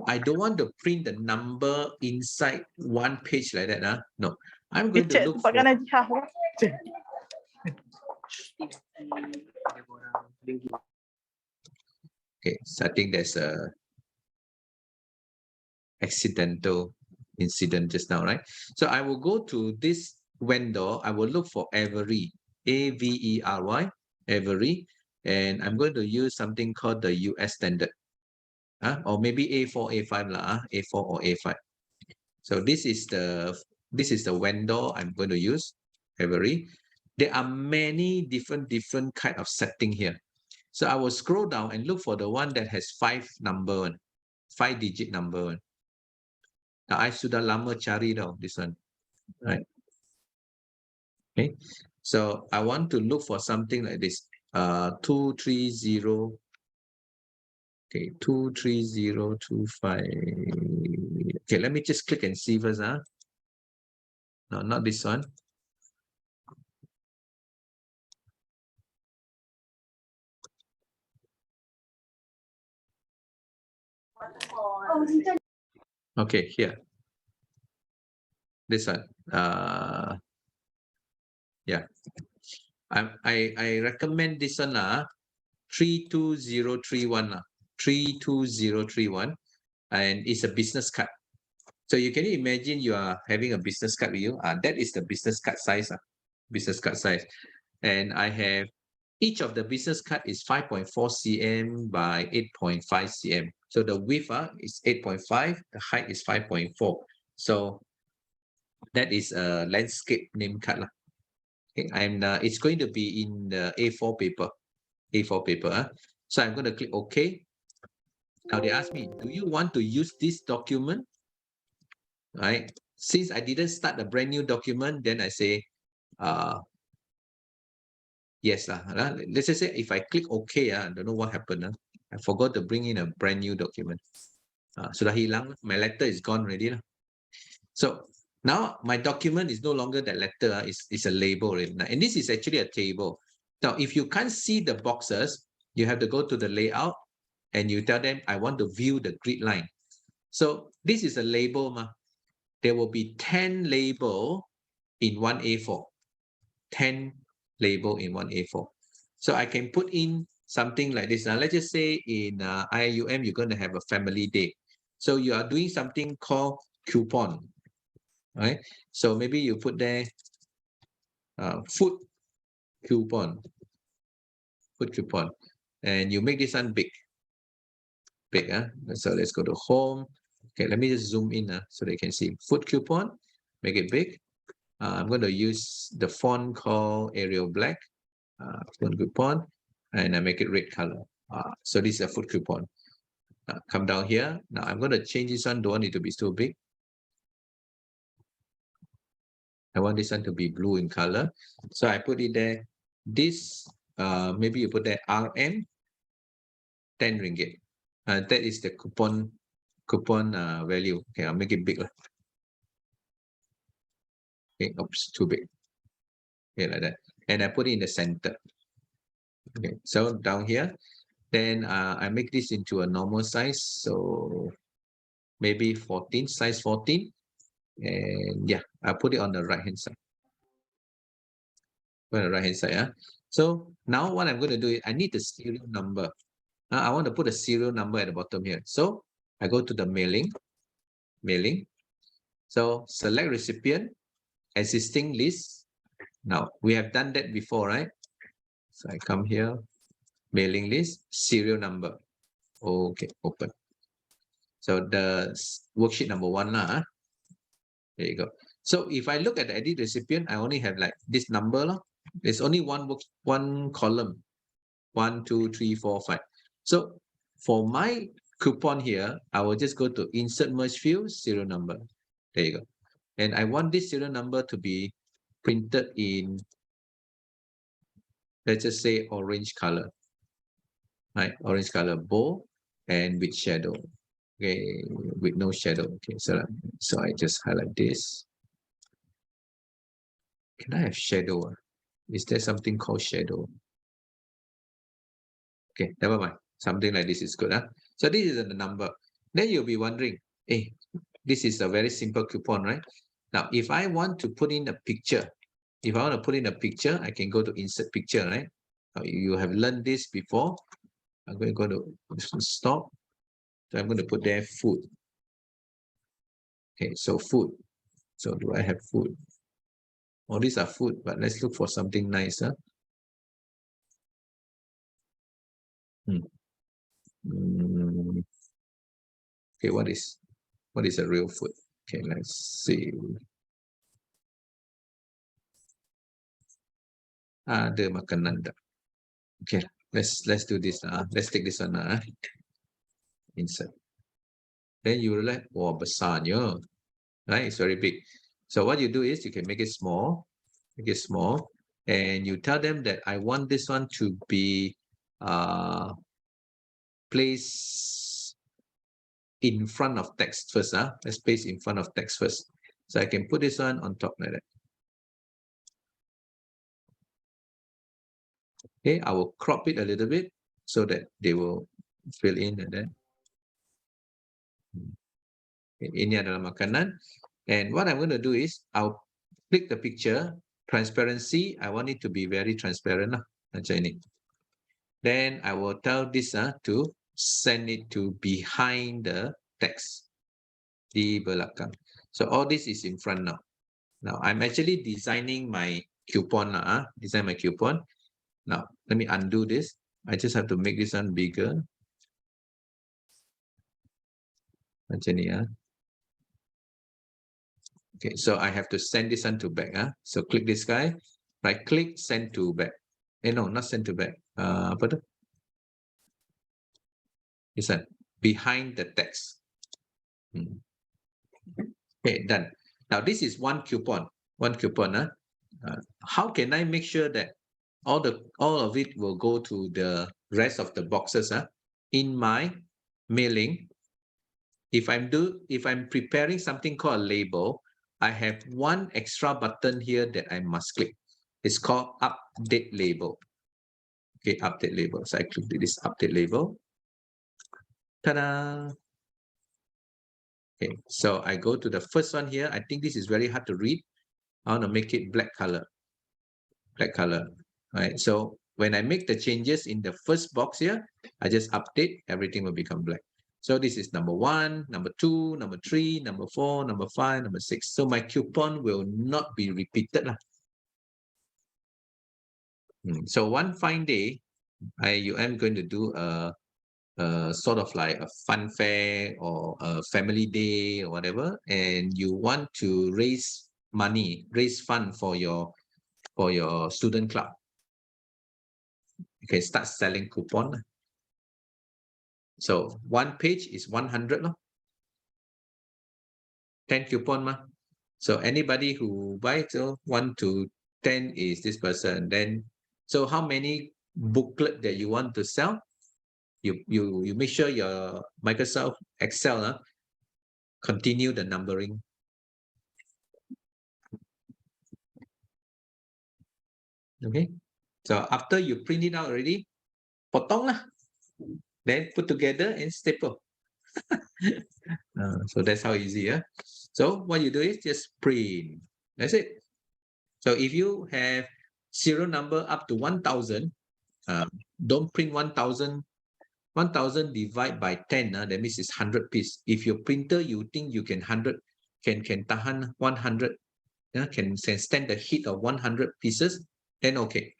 I don't want to print the number inside one page like that. No, I'm going to look for... Okay, so I think there's a accidental incident just now, right? So I will go to this vendor. I will look for Avery, A-V-E-R-Y, Avery, and I'm going to use something called the US standard, or maybe A4, A5 A4 or A5. So this is the vendor I'm going to use, Avery. There are many different kind of setting here. So I will scroll down and look for the one that has 5-digit number. Now I sudah lama cari this one, right? Okay, so I want to look for something like this. 230. Okay, 23025. Okay, let me just click and see first. No, not this one. Okay, here. This one. Yeah. I recommend this one 32031 32031, and it's a business card. So you can imagine you are having a business card with you. That is the business card size. Business card size. And I have each of the business card is 5.4 cm by 8.5 cm. So the width is 8.5, the height is 5.4. So that is a landscape name card. Okay, it's going to be in the A4 paper. So I'm going to click OK. Now they ask me, do you want to use this document? Right? Since I didn't start a brand new document, then I say, yes. Let's just say if I click OK, I don't know what happened. I forgot to bring in a brand new document. Sudah hilang, my letter is gone already. So Now my document is no longer that letter, it's a label. And this is actually a table. Now, if you can't see the boxes, you have to go to the layout and you tell them, I want to view the grid line. So this is a label. There will be 10 label in one A4. 10 label in one A4. So I can put in something like this. Now, let's just say in IIUM, you're going to have a family day. So you are doing something called coupon, right? So maybe you put there food coupon, and you make this one big. So let's go to home. Okay, let me just zoom in so they can see food coupon, make it big. I'm going to use the font called Arial Black, food coupon, and I make it red color. So this is a food coupon. Come down here. Now I'm going to change this one. Don't want it to be so big. I want this one to be blue in color. So I put it there. This, maybe you put there RM, 10 ringgit. That is the coupon value. Okay, I'll make it big. Okay, oops, too big. Okay, like that. And I put it in the center. Okay, so down here, then I make this into a normal size. So maybe 14, size 14. And yeah, I put it on the right-hand side. On the right-hand side. So now what I'm going to do is I need the serial number. I want to put a serial number at the bottom here. So I go to the mailing. So select recipient, existing list. Now we have done that before, right? So I come here, mailing list, serial number. Okay, open. So the worksheet number 1 lah. There you go. So if I look at the edit recipient, I only have like this number. There's only one column. 1, 2, 3, 4, 5. So for my coupon here, I will just go to insert merge field, serial number. There you go. And I want this serial number to be printed in, let's just say, orange color. Right, orange color, bold, and with shadow. Okay, with no shadow. Okay, so I just highlight this. Can I have shadow? Is there something called shadow? Okay, never mind. Something like this is good. So this is the number. Then you'll be wondering, hey, this is a very simple coupon, right? Now, if I want to put in a picture, I can go to insert picture, right? You have learned this before. I'm going to go to stop. So I'm going to put there food. Okay, so food. So do I have food? All these are food, but let's look for something nice. Okay, what is a real food? Okay, let's see. Ada makanan tak? Okay, let's do this. Let's take this one. Insert. Then you realize, oh, besarnya, right? It's very big. So what you do is you can make it small, and you tell them that I want this one to be placed in front of text first. Let's place in front of text first. So I can put this one on top like that. Okay, I will crop it a little bit so that they will fill in and then. Okay, ini adalah makanan. And what I'm going to do is I'll click the picture, transparency. I want it to be very transparent. Macam ini. Then I will tell this to send it to behind the text. Di belakang. So all this is in front now. Now I'm actually designing my coupon. Design my coupon. Now let me undo this. I just have to make this one bigger. Macam ni. Okay, so I have to send this one to back. So click this guy, right click, send to back. No, not send to back. Apa tu? This one, behind the text. Okay, done. Now this is one coupon. How can I make sure that all of it will go to the rest of the boxes? In my mailing, if I'm preparing something called a label, I have one extra button here that I must click. It's called update label. Okay, update label. So I click this update label. Ta-da! Okay, so I go to the first one here. I think this is very hard to read. I want to make it black color. Black color. All right. So when I make the changes in the first box here, I just update, everything will become black. So this is number 1, number 2, number 3, number 4, number 5, number 6. So my coupon will not be repeated. So one fine day, I am going to do a sort of like a fun fair or a family day or whatever, and you want to raise money, raise fund for your student club. You can start selling coupon. So one page is 100, 10 coupon. So anybody who buys 1 to 10 is this person. Then, so how many booklet that you want to sell? You make sure your Microsoft Excel continue the numbering. Okay. So after you print it out already, potong lah. Then put together and staple. So that's how easy. So what you do is just print. That's it. So if you have serial number up to 1,000, don't print 1,000. 1,000 divide by 10. That means it's 100 piece. If your printer you think you can tahan 100, can stand the heat of 100 pieces, then okay.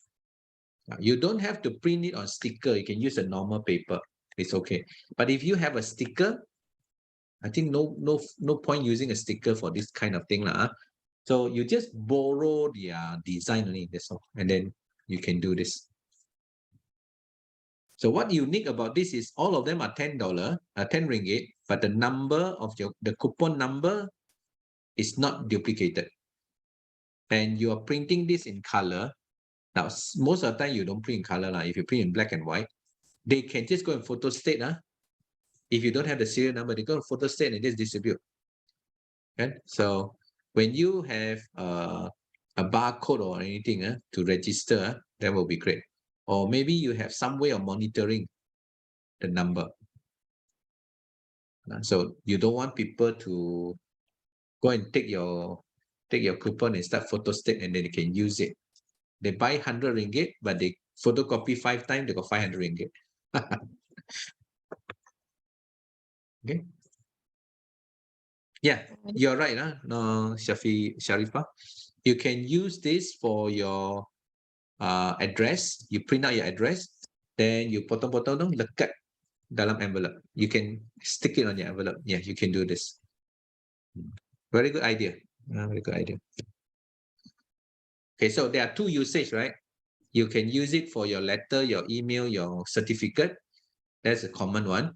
You don't have to print it on sticker. You can use a normal paper. It's okay. But if you have a sticker, I think no point using a sticker for this kind of thing. So you just borrow their design only, that's all. And then you can do this. So what unique about this is all of them are $10, 10 ringgit, but the number of the coupon number is not duplicated. And you are printing this in color. Now, most of the time you don't print in color. If you print in black and white, they can just go and photo state. If you don't have the serial number, they go and photo state and just distribute. Okay? So when you have a barcode or anything to register, that will be great. Or maybe you have some way of monitoring the number. So you don't want people to go and take your coupon and start photo state and then they can use it. They buy 100 ringgit, but they photocopy 5 times, they got 500 ringgit. Okay. Yeah, you're right. No, Sharifa. You can use this for your address. You print out your address, then you potong-potong lekat dalam envelope. You can stick it on your envelope. Yeah, you can do this. Very good idea. Very good idea. Okay, so there are 2 usage, right? You can use it for your letter, your email, your certificate. That's a common one.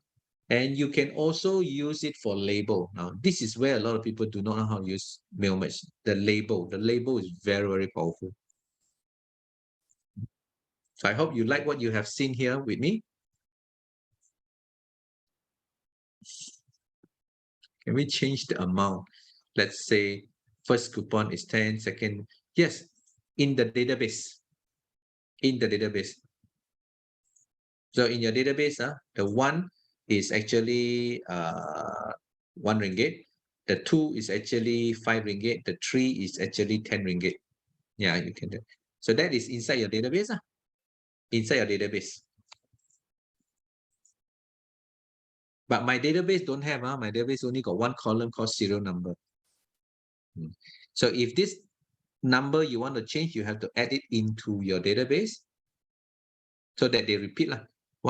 And you can also use it for label. Now, this is where a lot of people do not know how to use mail merge. The label. The label is very, very powerful. So I hope you like what you have seen here with me. Can we change the amount? Let's say first coupon is 10, second. Yes, in the database. In the database. So in your database, the 1 is actually 1 ringgit. The 2 is actually 5 ringgit. The 3 is actually 10 ringgit. Yeah, you can do. So that is inside your database. Inside your database. But my database don't have. My database only got 1 column called serial number. So if this number you want to change, you have to add it into your database so that they repeat. $1,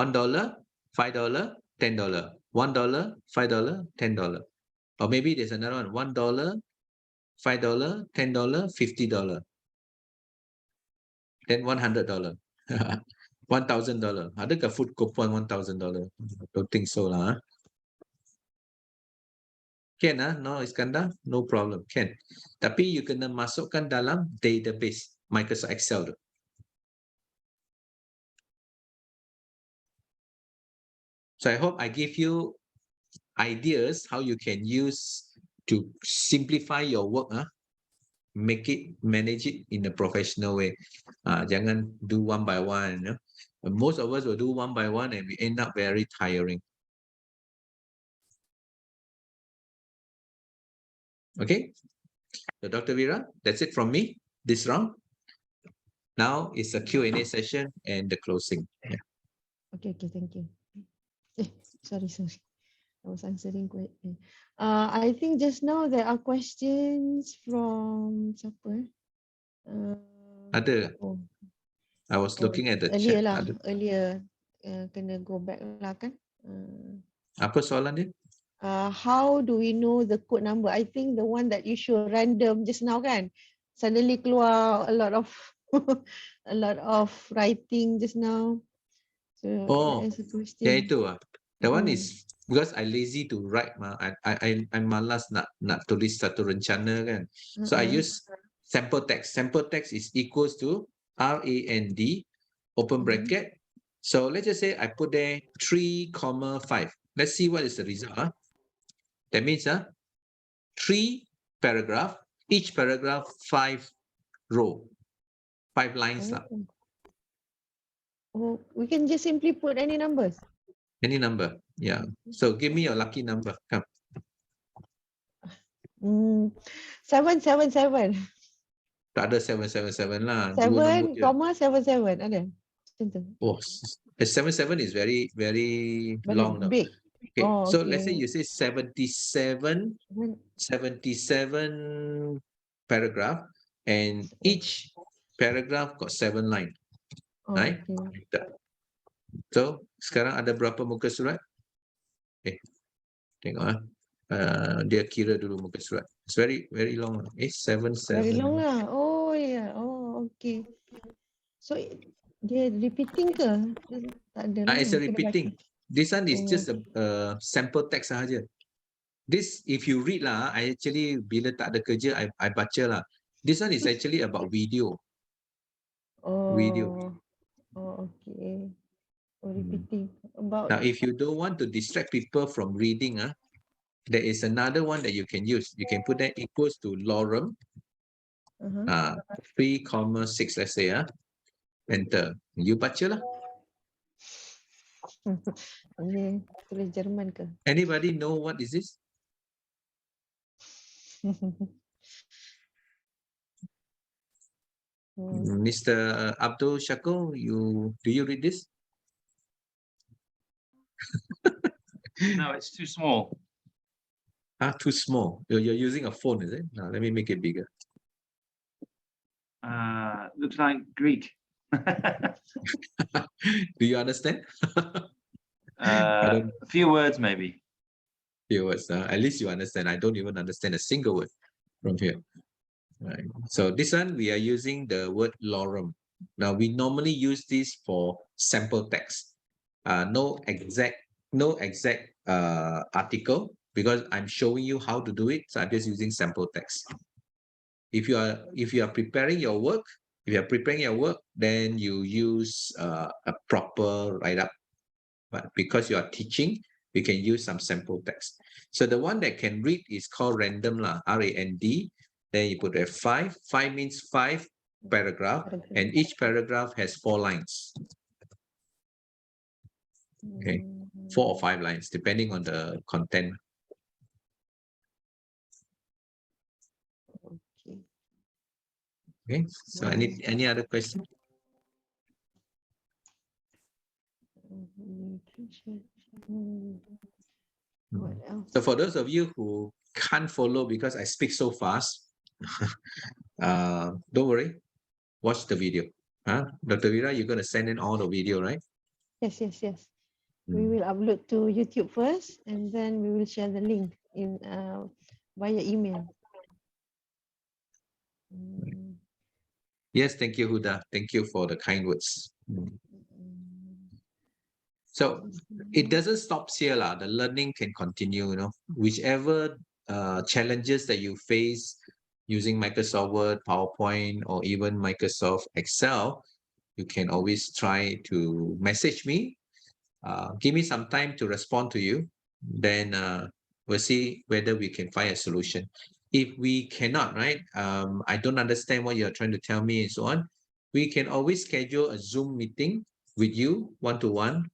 $5, $10. $1, $5, $10. Or maybe there's another one, $1, $5, $10, $50. Then $100. $1,000. Adakah food coupon $1,000? Don't think so lah. Can no Iskandar? No problem. Can. Tapi you kena masukkan dalam database Microsoft Excel tu. So I hope I give you ideas how you can use to simplify your work, manage it in a professional way. Jangan do one by one. You know? Most of us will do one by one and we end up very tiring. Okay, so Dr. Vera, that's it from me this round. Now it's a Q&A session and the closing. Yeah. Okay, thank you. Sorry. I was answering question. I think just now there are questions from siapa? Ada. Oh, I was looking at the earlier chat. lah, Ada. earlier. Kena go back lah kan. Apa soalan dia? How do we know the code number? I think the one that you show random just now kan. Suddenly keluar a lot of a lot of writing just now. So that is a question. Ya itu That one is because I lazy to write I malas nak tulis satu rencana kan. So I use sample text. Sample text is equals to RAND open bracket. So let's just say I put there 3, 5. Let's see what is the result. That means 3 paragraph, each paragraph 5 row, 5 lines lah. Oh, we can just simply put any numbers. Any number, yeah. So give me your lucky number. Come. 777. Tak ada 777 lah. 7,77 ada. Oh, 77 is very long now. Big. Okay, Oh, so okay. let's say you say 77 paragraph, and each paragraph got 7 lines, right? Okay. So sekarang ada berapa muka surat? Tengok dia kira dulu muka surat. It's very long. 7. Very long lah. Oh yeah. Oh okay. So dia repeating ke? Tak ada lah. It's a repeating. This one is just a sample text sahaja. This, if you read lah, I actually bila tak ada kerja, I baca lah. This one is actually about video. Video. Oh, okay. Repeating. About. Now, if you don't want to distract people from reading, there is another one that you can use. You can put that equals to lorem. 3,6, let's say. Enter. You baca lah. Tulis Jerman ke? Anybody know what is this? Mr. Abdul Shakur, do you read this? No, it's too small. Too small. You're using a phone, is it? Now let me make it bigger. Looks like Greek. Do you understand? A few words, maybe. Few words. At least you understand. I don't even understand a single word from here. Right. So this one, we are using the word lorem. Now, we normally use this for sample text. No exact article, because I'm showing you how to do it. So I'm just using sample text. If you are preparing your work, then you use a proper write-up. But because you are teaching, we can use some sample text. So the one that can read is called random lah, R-A-N-D. Then you put there 5. 5 means 5 paragraph, and each paragraph has 4 lines. Okay, 4 or 5 lines, depending on the content. Okay, so any other question? What else? So for those of you who can't follow because I speak so fast, don't worry, watch the video. Dr. Vera, you're going to send in all the video, right? Yes. We will upload to YouTube first, and then we will share the link in via email. Yes, thank you, Huda. Thank you for the kind words. So it doesn't stop here lah. The learning can continue, whichever challenges that you face using Microsoft Word, PowerPoint, or even Microsoft Excel, you can always try to message me. Give me some time to respond to you. Then We'll see whether we can find a solution. If we cannot, right? I don't understand what you're trying to tell me and so on. We can always schedule a Zoom meeting with you one-to-one,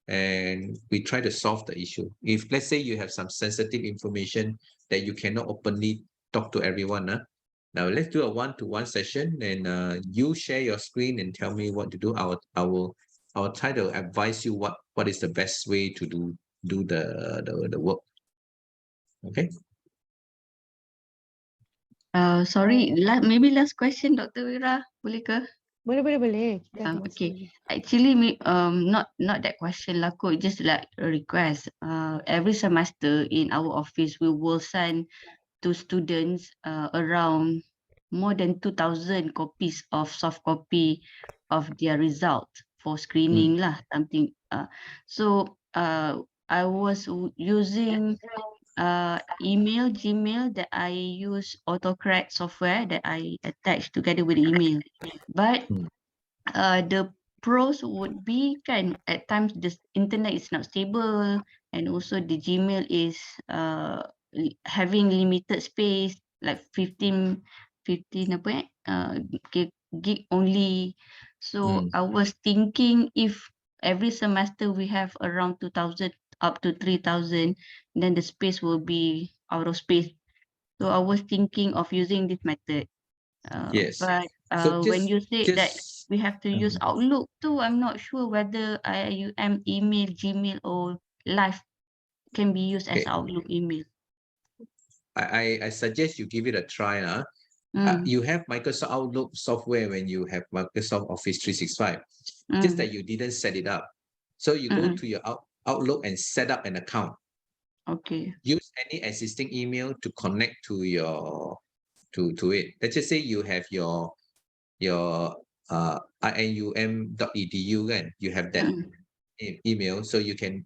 and we try to solve the issue. If let's say you have some sensitive information that you cannot openly talk to everyone, now let's do a one-to-one session, and you share your screen and tell me what to do. I'll try to advise you what is the best way to do the work. Okay. Sorry, maybe last question, Dr. Wira, boleh ke? Boleh. Okay. Actually, not that question lah, kot. Just like a request. Every semester in our office, we will send to students around more than 2,000 copies of soft copy of their result for screening lah, something. So I was using email, Gmail, that I use autocorrect software that I attach together with the email. But the pros would be at times the internet is not stable, and also the Gmail is having limited space, like 15 gig only. So I was thinking, if every semester we have around 2,000 up to 3,000, then the space will be out of space. So I was thinking of using this method. Yes. But So when you say that we have to use Mhm. Outlook too, I'm not sure whether IUM email, Gmail, or Live can be used as Okay. Outlook email. I suggest you give it a try. You have Microsoft Outlook software when you have Microsoft Office 365, just that you didn't set it up. So you go to your Outlook and set up an account. Okay. Use any existing email to connect to your to it. Let's just say you have your ium.edu, and you have that email, so you can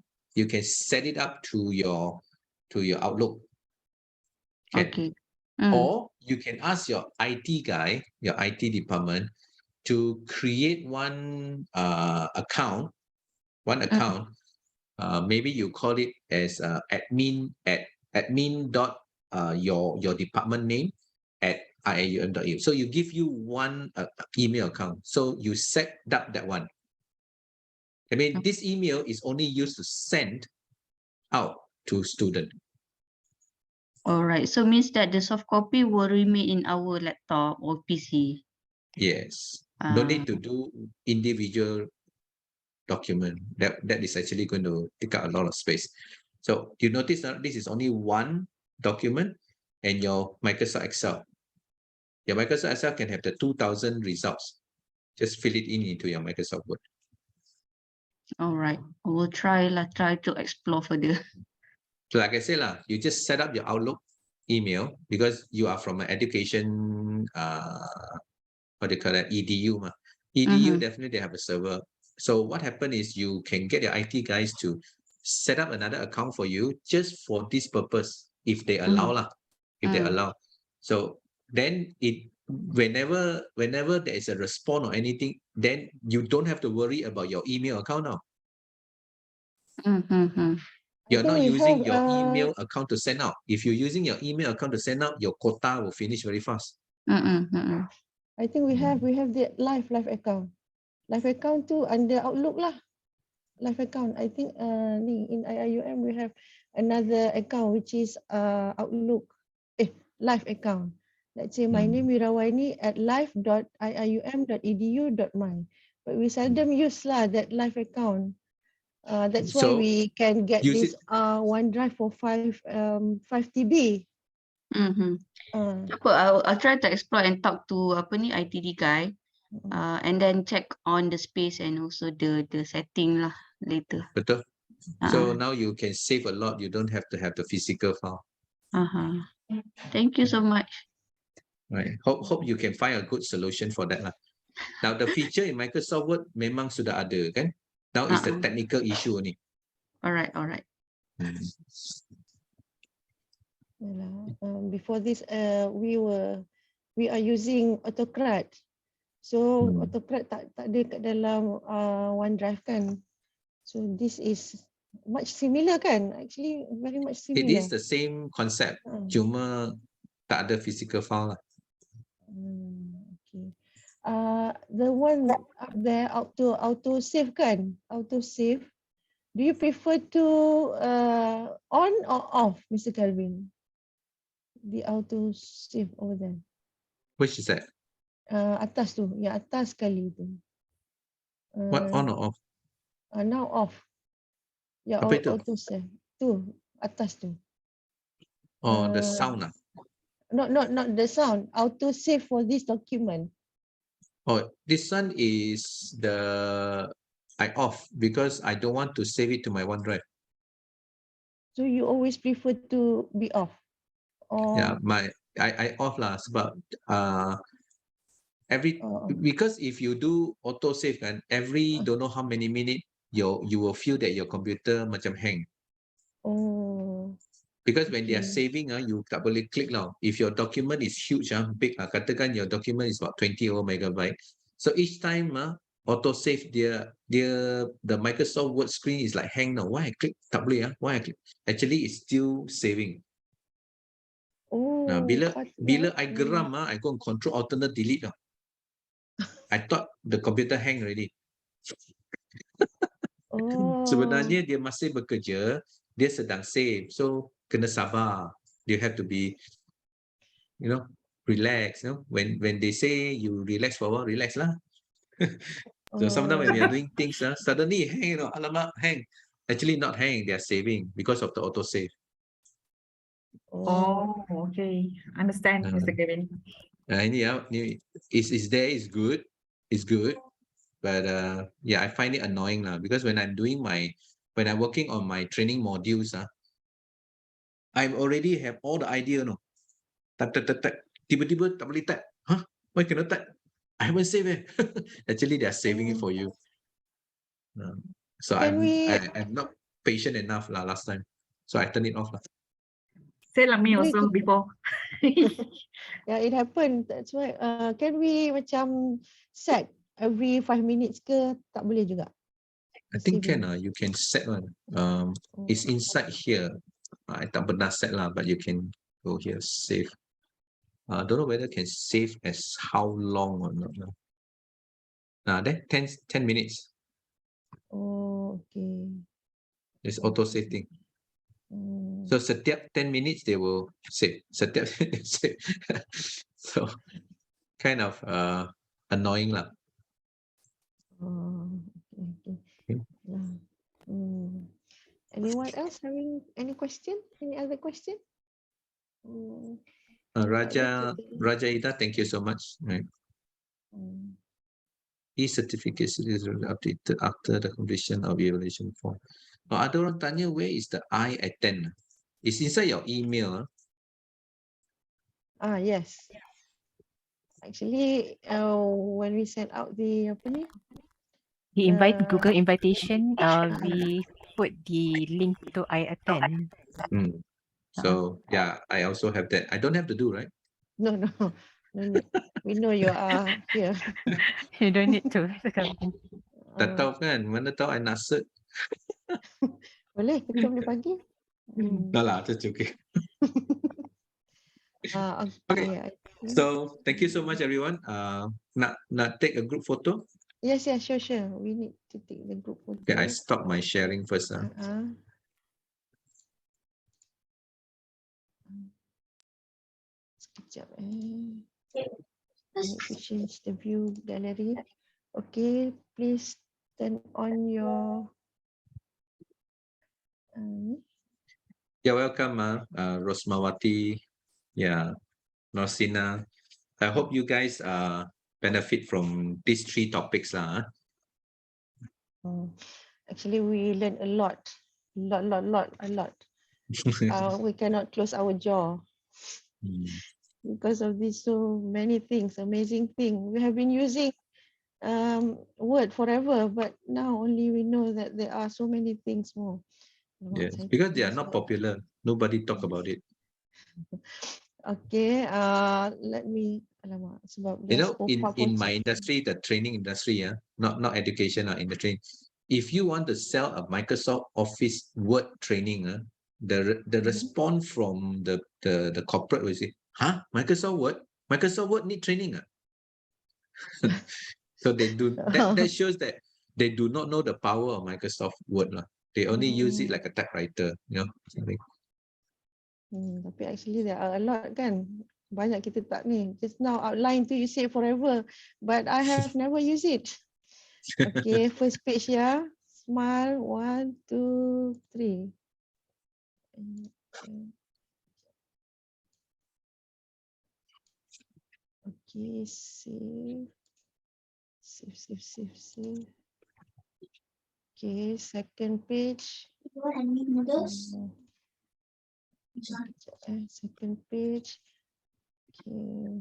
set it up to your Outlook. Okay. Or you can ask your IT guy, your IT department, to create one account. Maybe you call it as admin dot your department name at ium.edu. So you give you one email account. So you set up that one. I mean, this email is only used to send out to student. All right. So means that the soft copy will remain in our laptop or PC. Yes. No need to do individual document. That is actually going to take up a lot of space. So you notice that this is only one document, and your Microsoft Excel. Your Microsoft Excel can have the 2,000 results. Just fill it into your Microsoft Word. All right. I will try to explore further. So like I said, you just set up your Outlook email, because you are from an education, what do you call that, EDU. EDU, definitely they have a server. So what happened is you can get your IT guys to set up another account for you just for this purpose, if they allow. If they allow. So then whenever there is a response or anything, then you don't have to worry about your email account now. You're not using your email account to send out. If you're using your email account to send out, your quota will finish very fast. I think we have the live account. Live account too under Outlook lah. Live account. I think in IIUM we have another account which is Outlook. Live account. Let's say my name Wirawani at live.iium.edu.my. But we seldom use that live account. That's why we can get this OneDrive for 5 TB. I'll try to explore and talk to ITD guy, and then check on the space and also the setting lah later. Betul. So now you can save a lot. You don't have to have the physical file. Thank you so much. Right. Hope you can find a good solution for that lah. Now the feature in Microsoft Word memang sudah ada kan? Now it's the technical issue only. All right. Before this, we are using autocorrect. So autocorrect tak ada kat dalam OneDrive kan. So this is Much similar kan? Actually, very much It similar. is the same concept, cuma tak ada physical file lah. Okay. The one up there, auto save kan? Auto save. Do you prefer to on or off, Mr. Kelvin? The auto save over there. Which is that? Atas tu, yang atas sekali tu. What on or off? Now off. Ya, Apa itu? auto save. Tu, atas tu. Oh, the sound lah. Not the sound. Auto save for this document. Oh, this one is I off because I don't want to save it to my OneDrive. So you always prefer to be off? Or Yeah, I off lah sebab because if you do auto save kan, every don't know how many minutes you will feel that your computer macam hang. Oh. Because when they are saving, you tak boleh click now. If your document is huge, big, katakan your document is about 20 megabyte. So each time, auto save the Microsoft Word screen is like hang now. Why I click? Tak boleh, why I click? Actually, it's still saving. Oh. Bila I geram, I go and control alternate delete. I thought the computer hang already. Sebenarnya dia masih bekerja, dia sedang save. So kena sabar. You have to be, relax. When they say you relax for a while, relax lah. So sometimes when we are doing things, suddenly hang, alamak, hang. Actually not hang, they are saving because of the auto save. Oh, okay. Understand, Mr. Kelvin. Is there is good. It's good. But yeah, I find it annoying now because when I'm working on my training modules, I already have all the idea, Type. Tiba-tiba tak boleh type. Huh? Why cannot type? I haven't saved it. Actually, they are saving it for you. So I'm not patient enough last time. So I turned it off. Same like me also before. Yeah, it happened. That's why. Can we macam set every 5 minutes ke? Tak boleh juga. I think can. You can set one. It's inside here. I tak pernah set lah, but you can go here save. I don't know whether can save as how long or not. Then 10 minutes. Oh, okay. It's auto save thing. So setiap 10 minutes they will save. Setiap save. So kind of annoying lah. Okay. Anyone else having any question? Any other question? Raja Ida, thank you so much. Right. E-certificate is updated after the completion of evaluation form. Ada orang tanya where is the I attend? It's inside your email. Yes. Actually, when we sent out the the Google invitation, we put the link to I attend. So yeah, I also have that. I don't have to do, right? No need. We know you are here. You don't need to. Tak tahu kan, mana tahu I nak cert. Boleh, kita boleh bagi. Dah lah, that's okay. Okay. So thank you so much, everyone. Nak take a group photo? Yes, sure. We need to take the group photo. Okay, I stop my sharing first. Sekejap. I need to change the view gallery. Okay, please turn on your. You're welcome, Rosmawati. Yeah, Norsina. I hope you guys benefit from these 3 topics. Actually, we learned a lot. A lot. We cannot close our jaw because of these so many things, amazing things. We have been using Word forever, but now only we know that there are so many things more. Yes, because they are not popular. Nobody talk about it. Okay, let me. Sebab in my industry, the training industry, not education, in the training, if you want to sell a Microsoft Office Word training, the response from the corporate will say, huh? Microsoft Word need training. So they do that shows that they do not know the power of Microsoft Word. They only use it like a typewriter, something. Tapi actually there are a lot kan. Banyak kita tak ni. Just now outline tu you say forever. But I have never used it. Okay, first page ya. Smile, 1, 2, 3. Okay, save. Save. Okay, second page. Second page. Okay.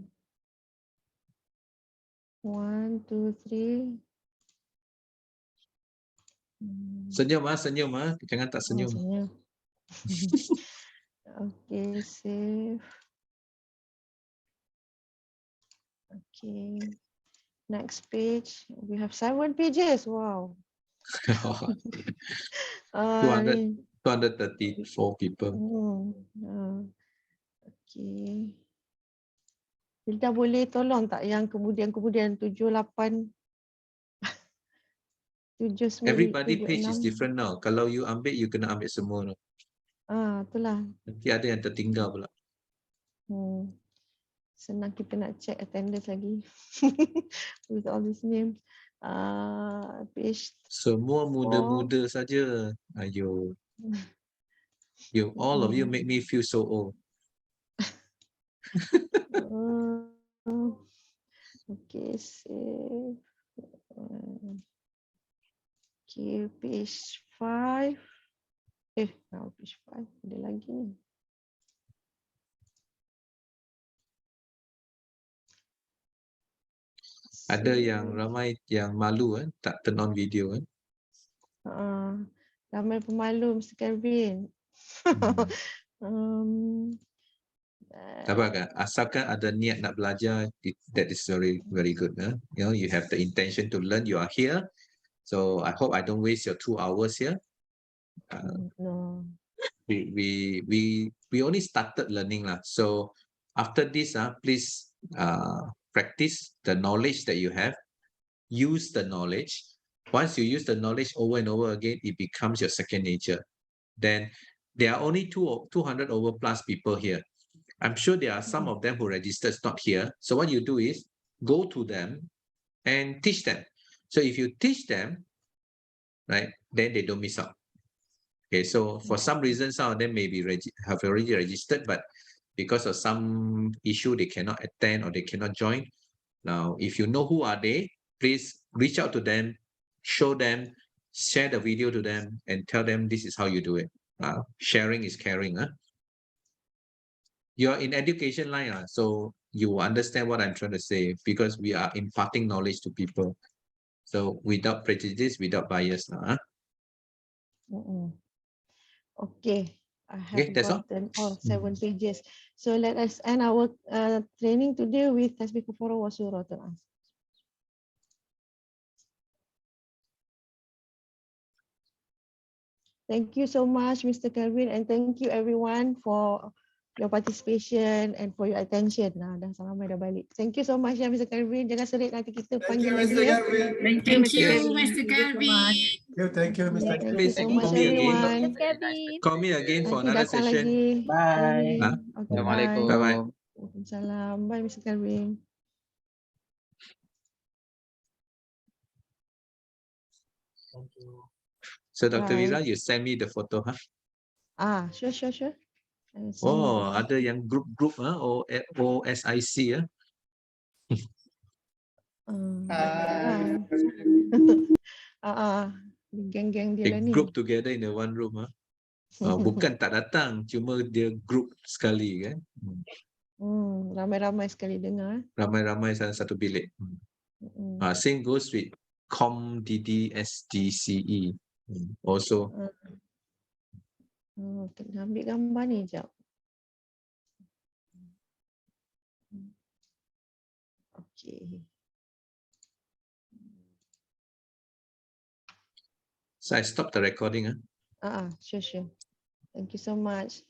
1, 2, 3. Senyum jangan tak senyum. Senyum. Okay, save. Okay. Next page. We have 7 pages. Wow. 234 people. Okay. Hilda boleh tolong tak yang kemudian 7, 8, 7, 9, Everybody 7, page is 6. different now. Kalau you ambil, you kena ambil semua. Itulah. Nanti ada yang tertinggal pula. Senang kita nak check attendance lagi. With all these names. Page Semua 4. muda-muda saja. Ayo. All of you make me feel so old. Okay, save. Okay, page 5. Now page 5. Ada lagi ni. Ada yang ramai yang malu tak turn on video Ramai pemalu Mr. Kelvin. Tak apa kan? Asalkan ada niat nak belajar, that is very very good. You have the intention to learn. You are here, so I hope I don't waste your 2 hours here. No. We only started learning lah. So after this, please practice the knowledge that you have. Use the knowledge. Once you use the knowledge over and over again, it becomes your second nature. Then there are only 200 over plus people here. I'm sure there are some of them who registered not here. So what you do is go to them and teach them. So if you teach them, right, then they don't miss out. Okay, so for some reason, some of them maybe have already registered, but because of some issue, they cannot attend or they cannot join. Now, if you know who are they, please reach out to them, show them, share the video to them, and tell them this is how you do it. Sharing is caring. You're in education line, so you understand what I'm trying to say, because we are imparting knowledge to people. So without prejudice, without bias. Okay, I have That's gotten all 7 pages. So let us end our training today with Tasbih Kafarah wa Suratul As. Thank you so much, Mr. Kelvin, and thank you everyone for your participation and for your attention. Dah ramai dah balik. Thank you so much ya Mr. Kelvin. Jangan serik, nanti kita panggil lagi ya. Thank you, Mr. Kelvin. Thank you, Mr. Thank you so much Call me again. everyone. Call me again for Nanti another datang session. lagi. Bye. Okay, Assalamualaikum. Bye-bye. Waalaikumsalam. Bye Mr. Kelvin. So Dr. Bye. Vira, you send me the photo, Sure. I will send you Oh, the ada yang group OSIC geng-geng dia They lah ni. group together in the one room. Bukan tak datang, cuma dia group sekali kan. Ramai-ramai sekali dengar. Ramai-ramai dalam satu bilik. Same goes with COMDDSDCE. Also. Kena ambil gambar ni sekejap. Okay. So I stopped the recording. Sure. Thank you so much.